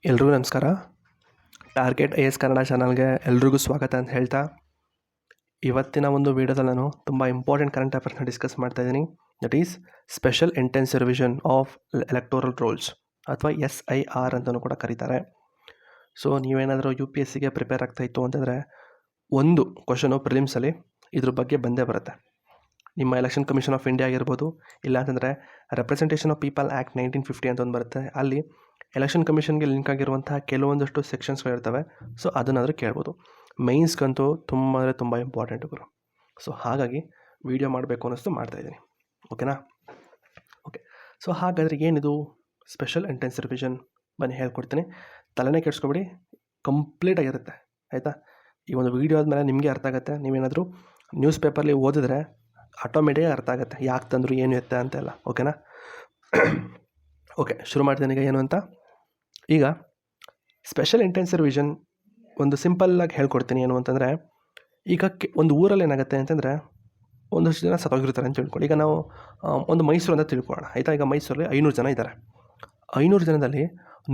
ಎಲ್ರಿಗೂ ನಮಸ್ಕಾರ. Target AS Kannada ಚಾನಲ್ಗೆ ಎಲ್ರಿಗೂ ಸ್ವಾಗತ ಅಂತ ಹೇಳ್ತಾ, ಇವತ್ತಿನ ಒಂದು ವೀಡಿಯೋದಲ್ಲಿ ನಾನು ತುಂಬ ಇಂಪಾರ್ಟೆಂಟ್ ಕರೆಂಟ್ ಅಫೇರ್ಸ್ನ ಡಿಸ್ಕಸ್ ಮಾಡ್ತಾ ಇದ್ದೀನಿ. That is special intensive revision of electoral rolls ಅಥವಾ SIR ಅಂತಲೂ ಕೂಡ ಕರೀತಾರೆ. ಸೊ ನೀವೇನಾದರೂ UPSCಗೆ ಪ್ರಿಪೇರ್ ಆಗ್ತಾ ಇತ್ತು ಅಂತಂದರೆ ಒಂದು ಕ್ವಶನು ಪ್ರಿಲಿಮ್ಸಲ್ಲಿ ಇದ್ರ ಬಗ್ಗೆ ಬಂದೇ ಬರುತ್ತೆ. ನಿಮ್ಮ ಎಲೆಕ್ಷನ್ ಕಮಿಷನ್ ಆಫ್ ಇಂಡಿಯಾ ಆಗಿರ್ಬೋದು, ಇಲ್ಲ ಅಂತಂದರೆ ರೆಪ್ರೆಸೆಂಟೇಷನ್ ಆಫ್ ಪೀಪಲ್ ಆ್ಯಕ್ಟ್ 1950 ಅಂತ ಒಂದು ಬರುತ್ತೆ. ಅಲ್ಲಿ ಎಲೆಕ್ಷನ್ ಕಮಿಷನ್ಗೆ ಲಿಂಕ್ ಆಗಿರುವಂತಹ ಕೆಲವೊಂದಷ್ಟು ಸೆಕ್ಷನ್ಸ್ಗಳಿರ್ತವೆ. ಸೊ ಅದನ್ನಾದರೂ ಕೇಳ್ಬೋದು. ಮೈನ್ಸ್ಗಂತೂ ತುಂಬ ಅಂದರೆ ತುಂಬ ಇಂಪಾರ್ಟೆಂಟ್ ಗುರು. ಸೊ ಹಾಗಾಗಿ ವೀಡಿಯೋ ಮಾಡಬೇಕು ಅನ್ನಿಸ್ತು ಮಾಡ್ತಾಯಿದ್ದೀನಿ. ಓಕೆನಾ? ಓಕೆ. ಸೊ ಹಾಗಾದರೆ ಏನಿದು ಸ್ಪೆಷಲ್ ಇಂಟೆನ್ಸಿವ್ ರಿವಿಷನ್? ಬನ್ನಿ ಹೇಳ್ಕೊಡ್ತೀನಿ. ತಲೆನೇ ಕೆಡಿಸ್ಕೊಬೇಡಿ, ಕಂಪ್ಲೀಟಾಗಿರುತ್ತೆ ಆಯಿತಾ. ಈ ಒಂದು ವೀಡಿಯೋ ಆದಮೇಲೆ ನಿಮಗೆ ಅರ್ಥ ಆಗುತ್ತೆ. ನೀವೇನಾದರೂ ನ್ಯೂಸ್ ಪೇಪರ್ಲಿ ಓದಿದ್ರೆ ಆಟೋಮೆಟಿಕ್ ಅರ್ಥ ಆಗುತ್ತೆ ಯಾಕೆ ತಂದರು ಏನು ಎತ್ತ ಅಂತೆಲ್ಲ. ಓಕೆನಾ? ಓಕೆ, ಶುರು ಮಾಡ್ತೀನಿ. ಈಗ ಏನು ಅಂತ, ಈಗ ಸ್ಪೆಷಲ್ ಇಂಟೆನ್ಸಿವ್ ರಿವಿಷನ್ ಒಂದು ಸಿಂಪಲ್ಲಾಗಿ ಹೇಳ್ಕೊಡ್ತೀನಿ. ಏನು ಅಂತಂದರೆ, ಈಗ ಒಂದು ಊರಲ್ಲಿ ಏನಾಗುತ್ತೆ ಅಂತಂದರೆ ಒಂದಷ್ಟು ಜನ ಸತ್ತೋಗಿರ್ತಾರೆ ಅಂತ ತಿಳ್ಕೊಳ್ಳಿ. ಈಗ ನಾವು ಒಂದು ಮೈಸೂರು ಅಂತ ತಿಳ್ಕೊಳ್ಳೋಣ ಆಯಿತಾ. ಈಗ ಮೈಸೂರಲ್ಲಿ 500 ಜನ ಇದ್ದಾರೆ. 500 ಜನದಲ್ಲಿ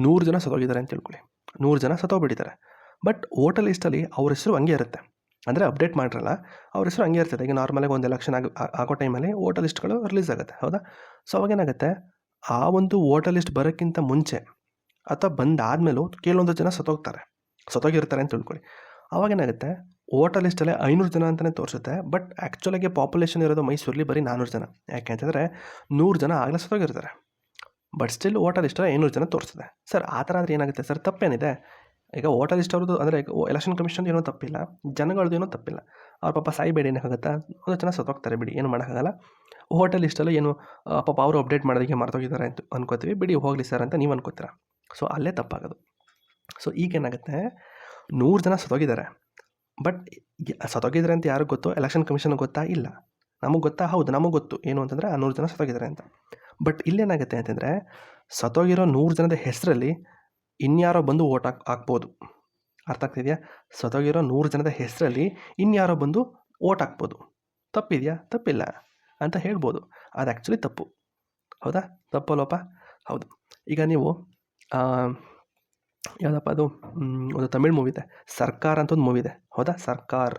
100 ಜನ ಸತ್ತೋಗಿದ್ದಾರೆ ಅಂತ ತಿಳ್ಕೊಳ್ಳಿ. 100 ಜನ ಸತ್ತೋಗ್ಬಿಟ್ಟಿದ್ದಾರೆ. ಬಟ್ ವೋಟರ್ ಲಿಸ್ಟಲ್ಲಿ ಅವ್ರ ಹೆಸರು ಹಂಗೆ ಇರುತ್ತೆ. ಅಂದರೆ ಅಪ್ಡೇಟ್ ಮಾಡಿರಲ್ಲ, ಅವ್ರ ಹೆಸರು ಹಂಗೆ ಇರ್ತದೆ. ಈಗ ನಾರ್ಮಲಾಗಿ ಒಂದು ಎಲೆಕ್ಷನ್ ಆಗೋ ಟೈಮಲ್ಲಿ ವೋಟರ್ ಲಿಸ್ಟ್ಗಳು ರಿಲೀಸ್ ಆಗುತ್ತೆ, ಹೌದಾ? ಸೊ ಅವಾಗೇನಾಗುತ್ತೆ, ಆ ಒಂದು ವೋಟರ್ ಲಿಸ್ಟ್ ಬರೋಕ್ಕಿಂತ ಮುಂಚೆ ಅಥವಾ ಬಂದಾದಮೇಲೂ ಕೆಲವೊಂದು ಜನ ಸತ್ತೋಗಿರ್ತಾರೆ ಅಂತ ತಿಳ್ಕೊಳ್ಳಿ. ಅವಾಗೇನಾಗುತ್ತೆ, ವೋಟರ್ ಲಿಸ್ಟಲ್ಲೇ 500 ಜನ ಅಂತಲೇ ತೋರಿಸುತ್ತೆ. ಬಟ್ ಆ್ಯಕ್ಚುಲಾಗಿ ಪಾಪ್ಯುಲೇಷನ್ ಇರೋದು ಮೈಸೂರಲ್ಲಿ ಬರೀ 400 ಜನ. ಯಾಕೆ ಅಂತಂದರೆ 100 ಜನ ಆಗಲೇ ಸತ್ತೋಗಿರ್ತಾರೆ. ಬಟ್ ಸ್ಟಿಲ್ ವೋಟರ್ ಲಿಸ್ಟಲ್ಲಿ 500 ಜನ ತೋರಿಸ್ತದೆ. ಸರ್ ಆ ಥರ ಆದರೆ ಏನಾಗುತ್ತೆ ಸರ್? ತಪ್ಪೇನಿದೆ? ಈಗ ವೋಟರ್ ಲಿಸ್ಟ್ ಅವ್ರದ್ದು ಅಂದರೆ ಎಲೆಕ್ಷನ್ ಕಮಿಷನ್ ಏನೂ ತಪ್ಪಿಲ್ಲ, ಜನಗಳದ್ದು ಏನೂ ತಪ್ಪಿಲ್ಲ. ಅವ್ರ ಪಾಪ ಸಾಯ್ಬೇಡಿ, ಏನಾಗುತ್ತಾ, ಒಂದು ಜನ ಸತ್ತೋಗ್ತಾರೆ ಬಿಡಿ, ಏನು ಮಾಡೋಕ್ಕಾಗಲ್ಲ. ವೋಟರ್ ಲಿಸ್ಟಲ್ಲಿ ಏನು ಪಾಪ ಅವರು ಅಪ್ಡೇಟ್ ಮಾಡೋದಕ್ಕೆ ಮರ್ತೋಗಿದ್ದಾರೆ ಅಂತ ಅನ್ಕೋತೀವಿ, ಬಿಡಿ ಹೋಗಲಿ ಸರ್ ಅಂತ ನೀವು ಅನ್ಕೋತೀರ. ಸೊ ಅಲ್ಲೇ ತಪ್ಪಾಗೋದು. ಸೊ ಈಗೇನಾಗುತ್ತೆ, 100 ಜನ ಸತ್ತೋಗಿದ್ದಾರೆ. ಬಟ್ ಸತ್ತೋಗಿದ್ದಾರೆ ಅಂತ ಯಾರಿಗೂ ಗೊತ್ತು? ಎಲೆಕ್ಷನ್ ಕಮಿಷನ್ಗೆ ಗೊತ್ತಾ? ಇಲ್ಲ. ನಮಗೆ ಗೊತ್ತಾ? ಹೌದು, ನಮಗೆ ಗೊತ್ತು ಏನು ಅಂತಂದರೆ ಆ 100 ಜನ ಸತ್ತೋಗಿದ್ದಾರೆ ಅಂತ. ಬಟ್ ಇಲ್ಲೇನಾಗುತ್ತೆ ಅಂತಂದರೆ, ಸತ್ತೋಗಿರೋ 100 ಜನದ ಹೆಸರಲ್ಲಿ ಇನ್ಯಾರೋ ಬಂದು ವೋಟ್ ಹಾಕ್ಬೋದು. ಅರ್ಥ ಆಗ್ತಿದೆಯಾ? ಸತ್ತೋಗಿರೋ 100 ಜನದ ಹೆಸರಲ್ಲಿ ಇನ್ಯಾರೋ ಬಂದು ವೋಟ್ ಹಾಕ್ಬೋದು. ತಪ್ಪಿದೆಯಾ? ತಪ್ಪಿಲ್ಲ ಅಂತ ಹೇಳ್ಬೋದು. ಅದು ಆ್ಯಕ್ಚುಲಿ ತಪ್ಪು, ಹೌದಾ? ತಪ್ಪಲ್ಲಪ್ಪ? ಹೌದು. ಈಗ ನೀವು ಯಾವುದಪ್ಪ ಅದು, ಒಂದು ತಮಿಳ್ ಮೂವಿ ಇದೆ, ಸರ್ಕಾರ ಅಂತ ಒಂದು ಮೂವಿ ಇದೆ, ಹೌದಾ? ಸರ್ಕಾರ್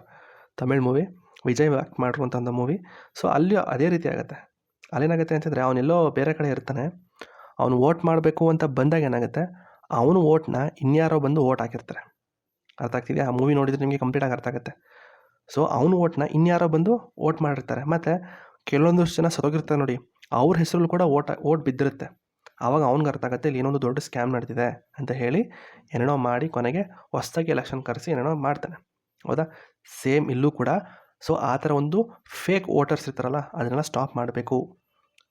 ತಮಿಳ್ ಮೂವಿ, ವಿಜಯ್ ಆ್ಯಕ್ಟ್ ಮಾಡಿರುವಂಥ ಒಂದು ಮೂವಿ. ಸೊ ಅಲ್ಲಿ ಅದೇ ರೀತಿ ಆಗುತ್ತೆ. ಅಲ್ಲೇನಾಗುತ್ತೆ ಅಂತಂದರೆ, ಅವನೆಲ್ಲೋ ಬೇರೆ ಕಡೆ ಇರ್ತಾನೆ, ಅವನು ವೋಟ್ ಮಾಡಬೇಕು ಅಂತ ಬಂದಾಗ ಏನಾಗುತ್ತೆ, ಅವನು ವೋಟ್ನ ಇನ್ಯಾರೋ ಬಂದು ವೋಟ್ ಹಾಕಿರ್ತಾರೆ. ಅರ್ಥ ಆಗ್ತಿದೆಯಾ? ಆ ಮೂವಿ ನೋಡಿದರೆ ನಿಮಗೆ ಕಂಪ್ಲೀಟಾಗಿ ಅರ್ಥ ಆಗುತ್ತೆ. ಸೊ ಅವನು ವೋಟ್ನ ಇನ್ಯಾರೋ ಬಂದು ವೋಟ್ ಮಾಡಿರ್ತಾರೆ. ಮತ್ತು ಕೆಲವೊಂದಷ್ಟು ಜನ ಸತ್ತೋಗಿರ್ತಾರೆ ನೋಡಿ, ಅವ್ರ ಹೆಸರಲ್ಲೂ ಕೂಡ ವೋಟ್ ಬಿದ್ದಿರುತ್ತೆ. ಆವಾಗ ಅವ್ನಿಗೆ ಅರ್ಥ ಆಗುತ್ತೆ ಇಲ್ಲಿ ಏನೊಂದು ದೊಡ್ಡ ಸ್ಕ್ಯಾಮ್ ನಡೆದಿದೆ ಅಂತ ಹೇಳಿ ಏನೇನೋ ಮಾಡಿ ಕೊನೆಗೆ ಹೊಸದಾಗಿ ಎಲೆಕ್ಷನ್ ಕರೆಸಿ ಏನೇನೋ ಮಾಡ್ತಾನೆ, ಹೌದಾ? ಸೇಮ್ ಇಲ್ಲೂ ಕೂಡ. ಸೊ ಆ ಥರ ಒಂದು ಫೇಕ್ ವೋಟರ್ಸ್ ಇರ್ತಾರಲ್ಲ, ಅದನ್ನೆಲ್ಲ ಸ್ಟಾಪ್ ಮಾಡಬೇಕು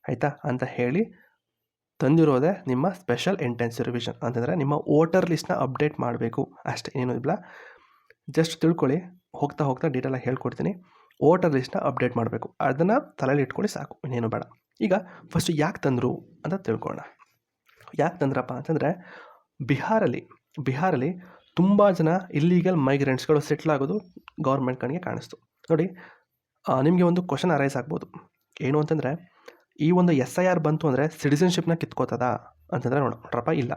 ಆಯಿತಾ ಅಂತ ಹೇಳಿ ತಂದಿರೋದೇ ನಿಮ್ಮ ಸ್ಪೆಷಲ್ ಇಂಟೆನ್ಸಿವ್ ರಿವಿಷನ್. ಅಂತಂದರೆ ನಿಮ್ಮ ವೋಟರ್ ಲಿಸ್ಟ್ನ ಅಪ್ಡೇಟ್ ಮಾಡಬೇಕು ಅಷ್ಟೇ, ಏನೂ ಇಲ್ಲ. ಜಸ್ಟ್ ತಿಳ್ಕೊಳ್ಳಿ, ಹೋಗ್ತಾ ಹೋಗ್ತಾ ಡೀಟೇಲಾಗಿ ಹೇಳ್ಕೊಡ್ತೀನಿ. ವೋಟರ್ ಲಿಸ್ಟ್ನ ಅಪ್ಡೇಟ್ ಮಾಡಬೇಕು, ಅದನ್ನು ತಲೆಯಲ್ಲಿ ಇಟ್ಕೊಳ್ಳಿ, ಸಾಕು, ಇನ್ನೇನು ಬೇಡ. ಈಗ ಫಸ್ಟು ಯಾಕೆ ತಂದರು ಅಂತ ತಿಳ್ಕೊಳ್ಳೋಣ. ಯಾಕೆ ತಂದ್ರಪ್ಪ ಅಂತಂದರೆ, ಬಿಹಾರಲ್ಲಿ ತುಂಬ ಜನ ಇಲ್ಲೀಗಲ್ ಮೈಗ್ರೆಂಟ್ಸ್ಗಳು ಸೆಟ್ಲ್ ಆಗೋದು ಗೌರ್ಮೆಂಟ್ ಕಣ್ಣಿಗೆ ಕಾಣಿಸ್ತು. ನೋಡಿ, ನಿಮಗೆ ಒಂದು ಕ್ವಶನ್ ಅರೈಸ್ ಆಗ್ಬೋದು. ಏನು ಅಂತಂದರೆ, ಈ ಒಂದು SIR ಬಂತು ಅಂದರೆ ಸಿಟಿಸನ್ಶಿಪ್ನ ಕಿತ್ಕೋತದ ಅಂತಂದರೆ ನೋಡ್ರಪ್ಪ, ಇಲ್ಲ,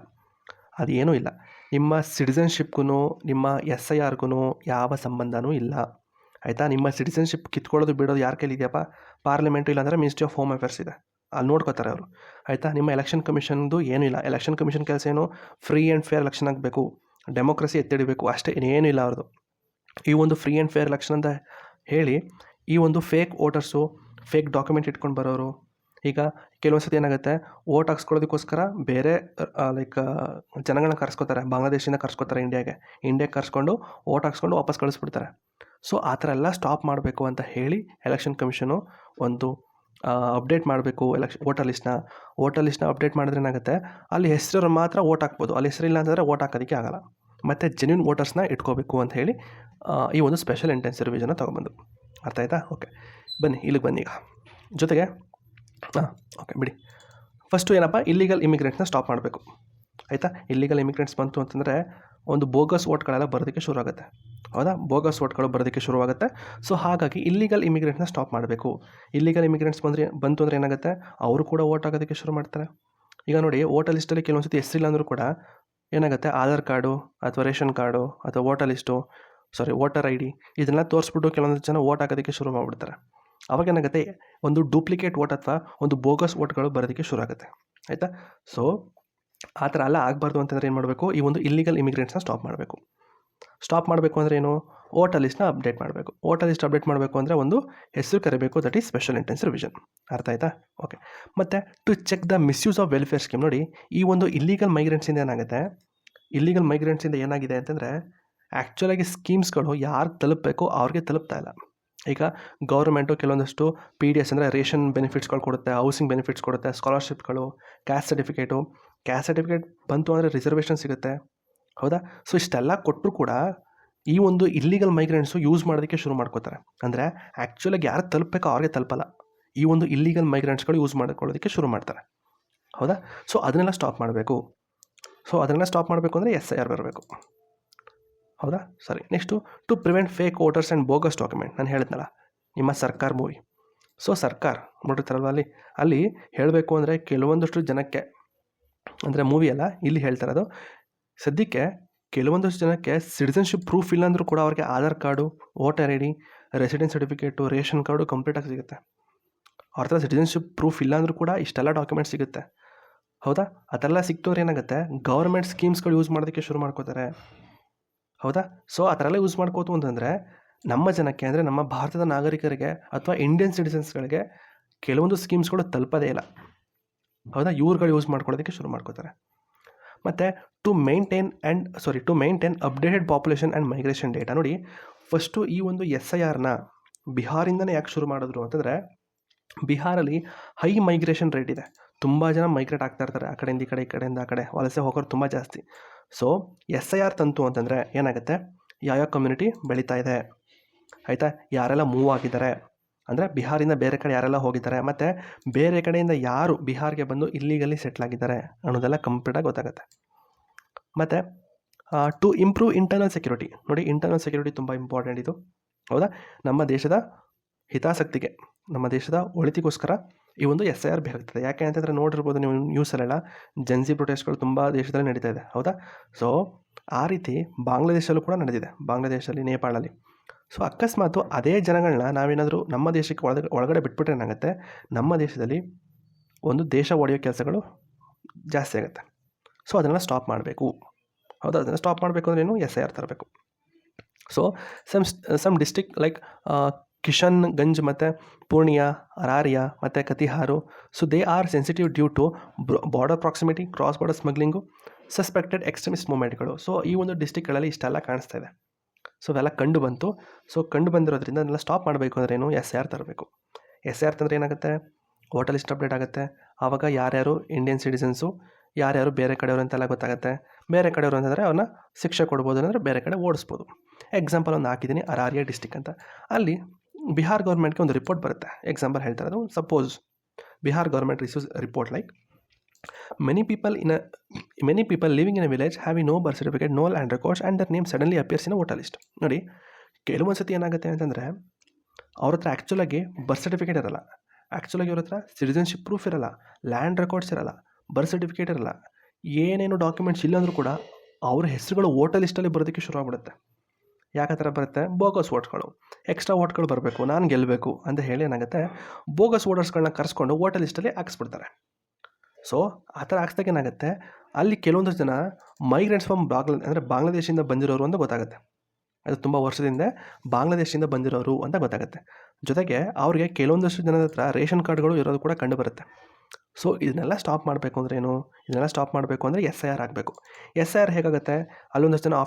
ಅದು ಏನೂ ಇಲ್ಲ. ನಿಮ್ಮ ಸಿಟಿಸನ್ಶಿಪ್ಗೂ ನಿಮ್ಮ SIRಗೂ ಯಾವ ಸಂಬಂಧನೂ ಇಲ್ಲ ಆಯಿತಾ. ನಿಮ್ಮ ಸಿಟಿಸನ್ಶಿಪ್ ಕಿತ್ಕೊಳ್ಳೋದು ಬಿಡೋದು ಯಾರ ಕೈಲಿ ಇದೆಯಪ್ಪ? ಪಾರ್ಲಿಮೆಂಟು, ಇಲ್ಲಾಂದರೆ ಮಿನಿಸ್ಟ್ರಿ ಆಫ್ ಹೋಮ್ ಅಫೇರ್ಸ್ ಇದೆ, ಅಲ್ಲಿ ನೋಡ್ಕೋತಾರೆ ಅವರು ಆಯಿತಾ. ನಿಮ್ಮ ಎಲೆಕ್ಷನ್ ಕಮಿಷನ್ದು ಏನೂ ಇಲ್ಲ. ಎಲೆಕ್ಷನ್ ಕಮಿಷನ್ ಕೆಲಸ ಏನು? ಫ್ರೀ ಆ್ಯಂಡ್ ಫೇರ್ ಎಲೆಕ್ಷನ್ ಆಗಬೇಕು, ಡೆಮೋಕ್ರಸಿ ಎತ್ತಿಡಬೇಕು, ಅಷ್ಟೇ, ಏನೂ ಇಲ್ಲ ಅವ್ರದ್ದು. ಈ ಒಂದು ಫ್ರೀ ಆ್ಯಂಡ್ ಫೇರ್ ಎಲೆಕ್ಷನ್ ಅಂತ ಹೇಳಿ ಈ ಒಂದು ಫೇಕ್ ವೋಟರ್ಸು, ಫೇಕ್ ಡಾಕ್ಯುಮೆಂಟ್ ಇಟ್ಕೊಂಡು ಬರೋರು, ಈಗ ಕೆಲವೊಂದು ಸತಿ ಏನಾಗುತ್ತೆ, ವೋಟ್ ಹಾಕ್ಸ್ಕೊಳ್ಳೋದಕ್ಕೋಸ್ಕರ ಬೇರೆ ಜನಗಳನ್ನ ಕರ್ಸ್ಕೊತಾರೆ, ಬಾಂಗ್ಲಾದೇಶಿಂದ ಕರ್ಸ್ಕೊತಾರೆ ಇಂಡಿಯಾಗೆ ಕರ್ಸ್ಕೊಂಡು ವೋಟ್ ಹಾಕ್ಸ್ಕೊಂಡು ವಾಪಸ್ ಕಳಿಸ್ಬಿಡ್ತಾರೆ. ಸೊ ಆ ಥರ ಎಲ್ಲ ಸ್ಟಾಪ್ ಮಾಡಬೇಕು ಅಂತ ಹೇಳಿ ಎಲೆಕ್ಷನ್ ಕಮಿಷನು ಒಂದು ಅಪ್ಡೇಟ್ ಮಾಡಬೇಕು ವೋಟರ್ ಲಿಸ್ಟ್ನ ಅಪ್ಡೇಟ್ ಮಾಡಿದ್ರೆ ಏನಾಗುತ್ತೆ, ಅಲ್ಲಿ ಹೆಸರು ಮಾತ್ರ ವೋಟ್ ಹಾಕ್ಬೋದು, ಅಲ್ಲಿ ಹೆಸರಿಲ್ಲ ಅಂತಂದರೆ ವೋಟ್ ಹಾಕೋದಕ್ಕೆ ಆಗಲ್ಲ. ಮತ್ತು ಜೆನ್ಯೂನ್ ವೋಟರ್ಸ್ನ ಇಟ್ಕೋಬೇಕು ಅಂತ ಹೇಳಿ ಈ ಒಂದು ಸ್ಪೆಷಲ್ ಇಂಟೆನ್ಸಿವ್ ರಿವಿಷನ್ನ ತೊಗೊಬಂದು. ಅರ್ಥ ಆಯಿತಾ? ಓಕೆ, ಬನ್ನಿ ಇಲ್ಲಿಗೆ ಬನ್ನಿ. ಈಗ ಜೊತೆಗೆ ಓಕೆ ಬಿಡಿ, ಫಸ್ಟು ಏನಪ್ಪ, ಇಲ್ಲಿಗಲ್ ಇಮಿಗ್ರೆಂಟ್ಸ್ನ ಸ್ಟಾಪ್ ಮಾಡಬೇಕು ಆಯಿತಾ. ಇಲ್ಲಿಗಲ್ ಇಮಿಗ್ರೆಂಟ್ಸ್ ಬಂತು ಅಂತಂದರೆ ಒಂದು ಬೋಗಸ್ ವೋಟ್ಗಳೆಲ್ಲ ಬರೋದಕ್ಕೆ ಶುರು ಆಗುತ್ತೆ, ಹೌದಾ? ಬೋಗಸ್ ವೋಟ್ಗಳು ಬರೋದಕ್ಕೆ ಶುರುವಾಗುತ್ತೆ. ಸೊ ಹಾಗಾಗಿ ಇಲ್ಲಿಗಲ್ ಇಮಿಗ್ರೆಂಟ್ಸ್ನ ಸ್ಟಾಪ್ ಮಾಡಬೇಕು. ಇಲ್ಲಿಗಲ್ ಇಮಿಗ್ರೆಂಟ್ಸ್ ಬಂತು ಅಂದರೆ ಏನಾಗುತ್ತೆ, ಅವರು ಕೂಡ ವೋಟ್ ಆಗೋದಕ್ಕೆ ಶುರು ಮಾಡ್ತಾರೆ. ಈಗ ನೋಡಿ, ವೋಟರ್ ಲಿಸ್ಟಲ್ಲಿ ಕೆಲವೊಂದು ಸತಿ ಹೆಸರಿಲ್ಲ ಅಂದರೂ ಕೂಡ ಏನಾಗುತ್ತೆ ಆಧಾರ್ ಕಾರ್ಡು ಅಥವಾ ರೇಷನ್ ಕಾರ್ಡು ಅಥವಾ ವೋಟರ್ ಐ ಡಿ ಇದನ್ನೆಲ್ಲ ತೋರಿಸ್ಬಿಟ್ಟು ಕೆಲವೊಂದು ಜನ ವೋಟ್ ಹಾಕೋದಕ್ಕೆ ಶುರು ಮಾಡಿಬಿಡ್ತಾರೆ. ಅವಾಗ ಏನಾಗುತ್ತೆ, ಒಂದು ಡೂಪ್ಲಿಕೇಟ್ ವೋಟ್ ಅಥವಾ ಒಂದು ಬೋಗಸ್ ವೋಟ್ಗಳು ಬರೋದಕ್ಕೆ ಶುರು ಆಗುತ್ತೆ. ಆಯಿತಾ? ಸೊ ಆ ಥರ ಎಲ್ಲ ಆಗಬಾರ್ದು ಅಂತಂದರೆ ಏನು ಮಾಡಬೇಕು, ಈ ಒಂದು ಇಲ್ಲಿಗಲ್ ಇಮಿಗ್ರೆಂಟ್ಸ್ನ ಸ್ಟಾಪ್ ಮಾಡಬೇಕು. ಸ್ಟಾಪ್ ಮಾಡಬೇಕು ಅಂದರೆ ಏನು, ವೋಟರ್ ಲಿಸ್ಟ್ನ ಅಪ್ಡೇಟ್ ಮಾಡಬೇಕು. ವೋಟರ್ ಲಿಸ್ಟ್ ಅಪ್ಡೇಟ್ ಮಾಡಬೇಕು ಅಂದರೆ ಒಂದು ಹೆಸರು ಕರಿಬೇಕು, that is special intensive revision. ಅರ್ಥ ಆಯ್ತಾ? ಓಕೆ. ಮತ್ತು to check the misuse of welfare scheme. ನೋಡಿ, ಈ ಒಂದು ಇಲ್ಲಿಗಲ್ ಮೈಗ್ರೆಂಟ್ಸಿಂದ ಏನಾಗಿದೆ ಅಂತಂದರೆ ಆ್ಯಕ್ಚುಲಾಗಿ ಸ್ಕೀಮ್ಸ್ಗಳು ಯಾರು ತಲುಪಬೇಕು ಅವ್ರಿಗೆ ತಲುಪ್ತಾ ಇಲ್ಲ. ಈಗ ಗೌರ್ಮೆಂಟು ಕೆಲವೊಂದಷ್ಟು PDS ಅಂದರೆ ರೇಷನ್ ಬೆನಿಫಿಟ್ಸ್ಗಳು ಕೊಡುತ್ತೆ, ಹೌಸಿಂಗ್ ಬೆನಿಫಿಟ್ಸ್ ಕೊಡುತ್ತೆ, ಸ್ಕಾಲರ್ಶಿಪ್ಗಳು, ಕ್ಯಾಸ್ಟ್ ಸರ್ಟಿಫಿಕೇಟ್ ಬಂತು ಅಂದರೆ ರಿಸರ್ವೇಷನ್ ಸಿಗುತ್ತೆ. ಹೌದಾ? ಸೊ ಇಷ್ಟೆಲ್ಲ ಕೊಟ್ಟರು ಕೂಡ ಈ ಒಂದು ಇಲ್ಲಿಗಲ್ ಮೈಗ್ರೆಂಟ್ಸು ಯೂಸ್ ಮಾಡೋದಕ್ಕೆ ಶುರು ಮಾಡ್ಕೋತಾರೆ. ಅಂದರೆ ಆ್ಯಕ್ಚುಲಾಗಿ ಯಾರು ತಲುಪಬೇಕೋ ಅವ್ರಿಗೆ ತಲುಪಲ್ಲ, ಈ ಒಂದು ಇಲ್ಲಿಗಲ್ ಮೈಗ್ರೆಂಟ್ಸ್ಗಳು ಯೂಸ್ ಮಾಡ್ಕೊಳ್ಳೋದಕ್ಕೆ ಶುರು ಮಾಡ್ತಾರೆ. ಹೌದಾ? ಸೊ ಅದನ್ನೆಲ್ಲ ಸ್ಟಾಪ್ ಮಾಡಬೇಕು. ಅಂದರೆ SIR ಬರಬೇಕು. ಹೌದಾ? ಸರಿ. Next to prevent fake voters and bogus document. ನಾನು ಹೇಳಿದ್ನಲ್ಲ, ನಿಮ್ಮ ಸರ್ಕಾರ್ ಮೂವಿ. ಸೊ ಸರ್ಕಾರ್ ನೋಡಿರ್ತಾರಲ್ವ, ಅಲ್ಲಿ ಹೇಳಬೇಕು ಅಂದರೆ ಕೆಲವೊಂದಷ್ಟು ಜನಕ್ಕೆ, ಅಂದರೆ ಮೂವಿ ಅಲ್ಲ, ಇಲ್ಲಿ ಹೇಳ್ತಾರದು ಸದ್ಯಕ್ಕೆ ಕೆಲವೊಂದಷ್ಟು ಜನಕ್ಕೆ ಸಿಟಿಸನ್ಶಿಪ್ ಪ್ರೂಫ್ ಇಲ್ಲ ಅಂದರೂ ಕೂಡ ಅವ್ರಿಗೆ Aadhaar card, voter I D, residence certificate, ration card ಕಂಪ್ಲೀಟಾಗಿ ಸಿಗುತ್ತೆ. ಅವ್ರ ಹತ್ರ ಸಿಟಿಸನ್ಶಿಪ್ ಪ್ರೂಫ್ ಇಲ್ಲ ಅಂದರೂ ಕೂಡ ಇಷ್ಟೆಲ್ಲ ಡಾಕ್ಯುಮೆಂಟ್ಸ್ ಸಿಗುತ್ತೆ. ಹೌದಾ? ಅದೆಲ್ಲ ಸಿಕ್ತವ್ರು ಏನಾಗುತ್ತೆ, ಗೌರ್ಮೆಂಟ್ ಸ್ಕೀಮ್ಸ್ಗಳು ಯೂಸ್ ಮಾಡೋದಕ್ಕೆ ಶುರು ಮಾಡ್ಕೋತಾರೆ. ಹೌದಾ? ಸೊ ಆ ಥರ ಎಲ್ಲ ಯೂಸ್ ಮಾಡ್ಕೋತು ಅಂತಂದರೆ ನಮ್ಮ ಜನಕ್ಕೆ, ಅಂದರೆ ನಮ್ಮ ಭಾರತದ ನಾಗರಿಕರಿಗೆ ಅಥವಾ ಇಂಡಿಯನ್ ಸಿಟಿಸನ್ಸ್ಗಳಿಗೆ ಕೆಲವೊಂದು ಸ್ಕೀಮ್ಸ್ಗಳು ತಲುಪೋದೇ ಇಲ್ಲ. ಹೌದಾ? ಇವ್ರುಗಳು ಯೂಸ್ ಮಾಡ್ಕೊಳ್ಳೋದಕ್ಕೆ ಶುರು ಮಾಡ್ಕೋತಾರೆ. ಮತ್ತು to maintain updated population and migration data. ನೋಡಿ, ಫಸ್ಟು ಈ ಒಂದು SIRನ ಬಿಹಾರಿಂದನೇ ಯಾಕೆ ಶುರು ಮಾಡಿದ್ರು ಅಂತಂದರೆ, ಬಿಹಾರಲ್ಲಿ ಹೈ ಮೈಗ್ರೇಷನ್ ರೇಟ್ ಇದೆ. ತುಂಬ ಜನ ಮೈಗ್ರೇಟ್ ಆಗ್ತಾ ಇರ್ತಾರೆ, ಆ ಕಡೆಯಿಂದ ಈ ಕಡೆ, ಈ ಕಡೆಯಿಂದ ಆ ಕಡೆ ವಲಸೆ ಹೋಗೋರು ತುಂಬ ಜಾಸ್ತಿ. ಸೊ SIR ತಂತು ಅಂತಂದರೆ ಏನಾಗುತ್ತೆ, ಯಾವ ಕಮ್ಯುನಿಟಿ ಬೆಳೀತಾ ಇದೆ, ಆಯಿತಾ, ಯಾರೆಲ್ಲ ಮೂವ್ ಆಗಿದ್ದಾರೆ, ಅಂದರೆ ಬಿಹಾರಿಂದ ಬೇರೆ ಕಡೆ ಯಾರೆಲ್ಲ ಹೋಗಿದ್ದಾರೆ, ಮತ್ತು ಬೇರೆ ಕಡೆಯಿಂದ ಯಾರು ಬಿಹಾರ್ಗೆ ಬಂದು ಇಲ್ಲಿಗಲ್ಲಿ ಸೆಟ್ಲ್ ಆಗಿದ್ದಾರೆ ಅನ್ನೋದೆಲ್ಲ ಕಂಪ್ಲೀಟಾಗಿ ಗೊತ್ತಾಗುತ್ತೆ. ಮತ್ತು ಟು ಇಂಪ್ರೂವ್ ಇಂಟರ್ನಲ್ ಸೆಕ್ಯೂರಿಟಿ. ನೋಡಿ, ಇಂಟರ್ನಲ್ ಸೆಕ್ಯೂರಿಟಿ ತುಂಬ ಇಂಪಾರ್ಟೆಂಟ್ ಇದು. ಹೌದಾ? ನಮ್ಮ ದೇಶದ ಹಿತಾಸಕ್ತಿಗೆ, ನಮ್ಮ ದೇಶದ ಒಳಿತಿಗೋಸ್ಕರ ಈ ಒಂದು SIR ಬೇಕಾಗ್ತದೆ. ಯಾಕೆ ಅಂತಂದರೆ ನೋಡಿರ್ಬೋದು ನೀವು ನ್ಯೂಸಲ್ಲೆಲ್ಲ ಜನ್ಸಿ ಪ್ರೊಟೆಸ್ಟ್ಗಳು ತುಂಬ ದೇಶದಲ್ಲಿ ನಡೀತಾ ಇದೆ. ಹೌದಾ? ಸೊ ಆ ರೀತಿ ಬಾಂಗ್ಲಾದೇಶಲ್ಲೂ ಕೂಡ ನಡೆದಿದೆ, ಬಾಂಗ್ಲಾದೇಶಲ್ಲಿ, ನೇಪಾಳಲ್ಲಿ. ಸೊ ಅಕಸ್ಮಾತು ಅದೇ ಜನಗಳನ್ನ ನಾವೇನಾದರೂ ನಮ್ಮ ದೇಶಕ್ಕೆ ಒಳಗಡೆ ಬಿಟ್ಬಿಟ್ರೆ ಏನಾಗುತ್ತೆ, ನಮ್ಮ ದೇಶದಲ್ಲಿ ಒಂದು ದೇಶ ಒಡೆಯೋ ಕೆಲಸಗಳು ಜಾಸ್ತಿ ಆಗುತ್ತೆ. ಸೊ ಅದನ್ನು ಸ್ಟಾಪ್ ಮಾಡಬೇಕು. ಹೌದಾ? ಅದನ್ನು ಸ್ಟಾಪ್ ಮಾಡಬೇಕು ಅಂದ್ರೆ ಏನು, SIR ತರಬೇಕು. So some district like Kishanganj ಮತ್ತು ಪೂರ್ಣಿಯಾ, ಅರಾರಿಯಾ ಮತ್ತು Katihar, so they are sensitive due to border proximity, cross border smuggling, suspected extremist ಮೂವ್ಮೆಂಟ್ಗಳು. ಸೊ ಈ ಒಂದು ಡಿಸ್ಟ್ರಿಕ್ಗಳಲ್ಲಿ ಇಷ್ಟೆಲ್ಲ ಕಾಣಿಸ್ತಾ ಇದೆ. ಸೊ ಅವೆಲ್ಲ ಕಂಡು ಬಂತು. ಸೊ ಕಂಡು ಬಂದಿರೋದ್ರಿಂದ ಅದನ್ನೆಲ್ಲ ಸ್ಟಾಪ್ ಮಾಡಬೇಕು ಅಂದರೆ ಏನು, SIR ತರಬೇಕು. SIR ತಂದರೆ ಏನಾಗುತ್ತೆ, ವೋಟರ್ ಲಿಸ್ಟ್ ಅಪ್ಡೇಟ್ ಆಗುತ್ತೆ. ಆವಾಗ ಯಾರ್ಯಾರು ಇಂಡಿಯನ್ ಸಿಟಿಸನ್ಸು, ಯಾರ್ಯಾರು ಬೇರೆ ಕಡೆಯವರು ಅಂತೆಲ್ಲ ಗೊತ್ತಾಗುತ್ತೆ. ಬೇರೆ ಕಡೆಯವರು ಅಂತಂದರೆ ಅವ್ರನ್ನ ಶಿಕ್ಷೆ ಕೊಡ್ಬೋದು, ಅಂದರೆ ಬೇರೆ ಕಡೆ ಓಡಿಸ್ಬೋದು. ಎಕ್ಸಾಂಪಲ್ ಒಂದು ಹಾಕಿದ್ದೀನಿ, ಅರಾರಿಯಾ ಡಿಸ್ಟಿಕ್ ಅಂತ. ಅಲ್ಲಿ ಬಿಹಾರ್ ಗೌರ್ಮೆಂಟ್ಗೆ ಒಂದು ರಿಪೋರ್ಟ್ ಬರುತ್ತೆ. ಎಕ್ಸಾಂಪಲ್ ಹೇಳ್ತಾ ಇರೋದು, suppose Bihar government receives report like many people living in a village having no birth certificate, no land records and their name suddenly appears in voter list. ನೋಡಿ, ಕೆಲವೊಂದು ಸತಿ ಏನಾಗುತ್ತೆ ಅಂತಂದರೆ ಅವ್ರ ಹತ್ರ ಆ್ಯಕ್ಚುಲಾಗಿ ಬರ್ತ್ ಸರ್ಟಿಫಿಕೇಟ್ ಇರಲ್ಲ, ಆ್ಯಕ್ಚುಲಾಗಿ ಅವ್ರ ಹತ್ರ ಸಿಟಿಸನ್ಶಿಪ್ ಪ್ರೂಫ್ ಇರಲ್ಲ, ಲ್ಯಾಂಡ್ ರೆಕಾರ್ಡ್ಸ್ ಇರಲ್ಲ, ಬರ್ತ್ ಸರ್ಟಿಫಿಕೇಟ್ ಇರಲ್ಲ, ಏನೇನು ಡಾಕ್ಯುಮೆಂಟ್ಸ್ ಇಲ್ಲಾಂದ್ರೂ ಕೂಡ ಅವ್ರ ಹೆಸರುಗಳು ವೋಟರ್ ಲಿಸ್ಟಲ್ಲಿ ಬರೋದಕ್ಕೆ ಶುರು ಆಗ್ಬಿಡುತ್ತೆ. ಯಾಕೆ ಥರ ಬರುತ್ತೆ, ಬೋಗಸ್ ವೋಟ್ಗಳು, ಎಕ್ಸ್ಟ್ರಾ ವೋಟ್ಗಳು ಬರಬೇಕು, ನಾನು ಗೆಲ್ಲಬೇಕು ಅಂತ ಹೇಳಿ ಏನಾಗುತ್ತೆ, ಬೋಗಸ್ ವೋಟರ್ಸ್ಗಳನ್ನ ಕರೆಸ್ಕೊಂಡು ವೋಟರ್ ಲಿಸ್ಟಲ್ಲಿ ಹಾಕಿಸ್ಬಿಡ್ತಾರೆ. ಸೊ ಆ ಥರ ಹಾಕ್ಸ್ದಾಗ ಏನಾಗುತ್ತೆ, ಅಲ್ಲಿ ಕೆಲವೊಂದು ಜನ ಮೈಗ್ರೆಂಟ್ಸ್ ಫ್ರಮ್ ಬಾಂಗ್ಲಾದೇಶದಿಂದ ಬಂದಿರೋರು ಅಂತ ಗೊತ್ತಾಗುತ್ತೆ. ಅದು ತುಂಬ ವರ್ಷದಿಂದ ಬಾಂಗ್ಲಾದೇಶದಿಂದ ಬಂದಿರೋರು ಅಂತ ಗೊತ್ತಾಗುತ್ತೆ. ಜೊತೆಗೆ ಅವ್ರಿಗೆ ಕೆಲವೊಂದಷ್ಟು ಜನದ ಹತ್ರ ರೇಷನ್ ಕಾರ್ಡ್ಗಳು ಇರೋದು ಕೂಡ ಕಂಡು ಬರುತ್ತೆ. ಸೊ ಇದನ್ನೆಲ್ಲ ಸ್ಟಾಪ್ ಮಾಡಬೇಕು ಅಂದರೆ ಏನು, ಇದನ್ನೆಲ್ಲ ಸ್ಟಾಪ್ ಮಾಡಬೇಕು ಅಂದರೆ SIR ಆಗಬೇಕು. SIR ಹೇಗಾಗುತ್ತೆ, ಅಲ್ಲೊಂದಷ್ಟು ಜನ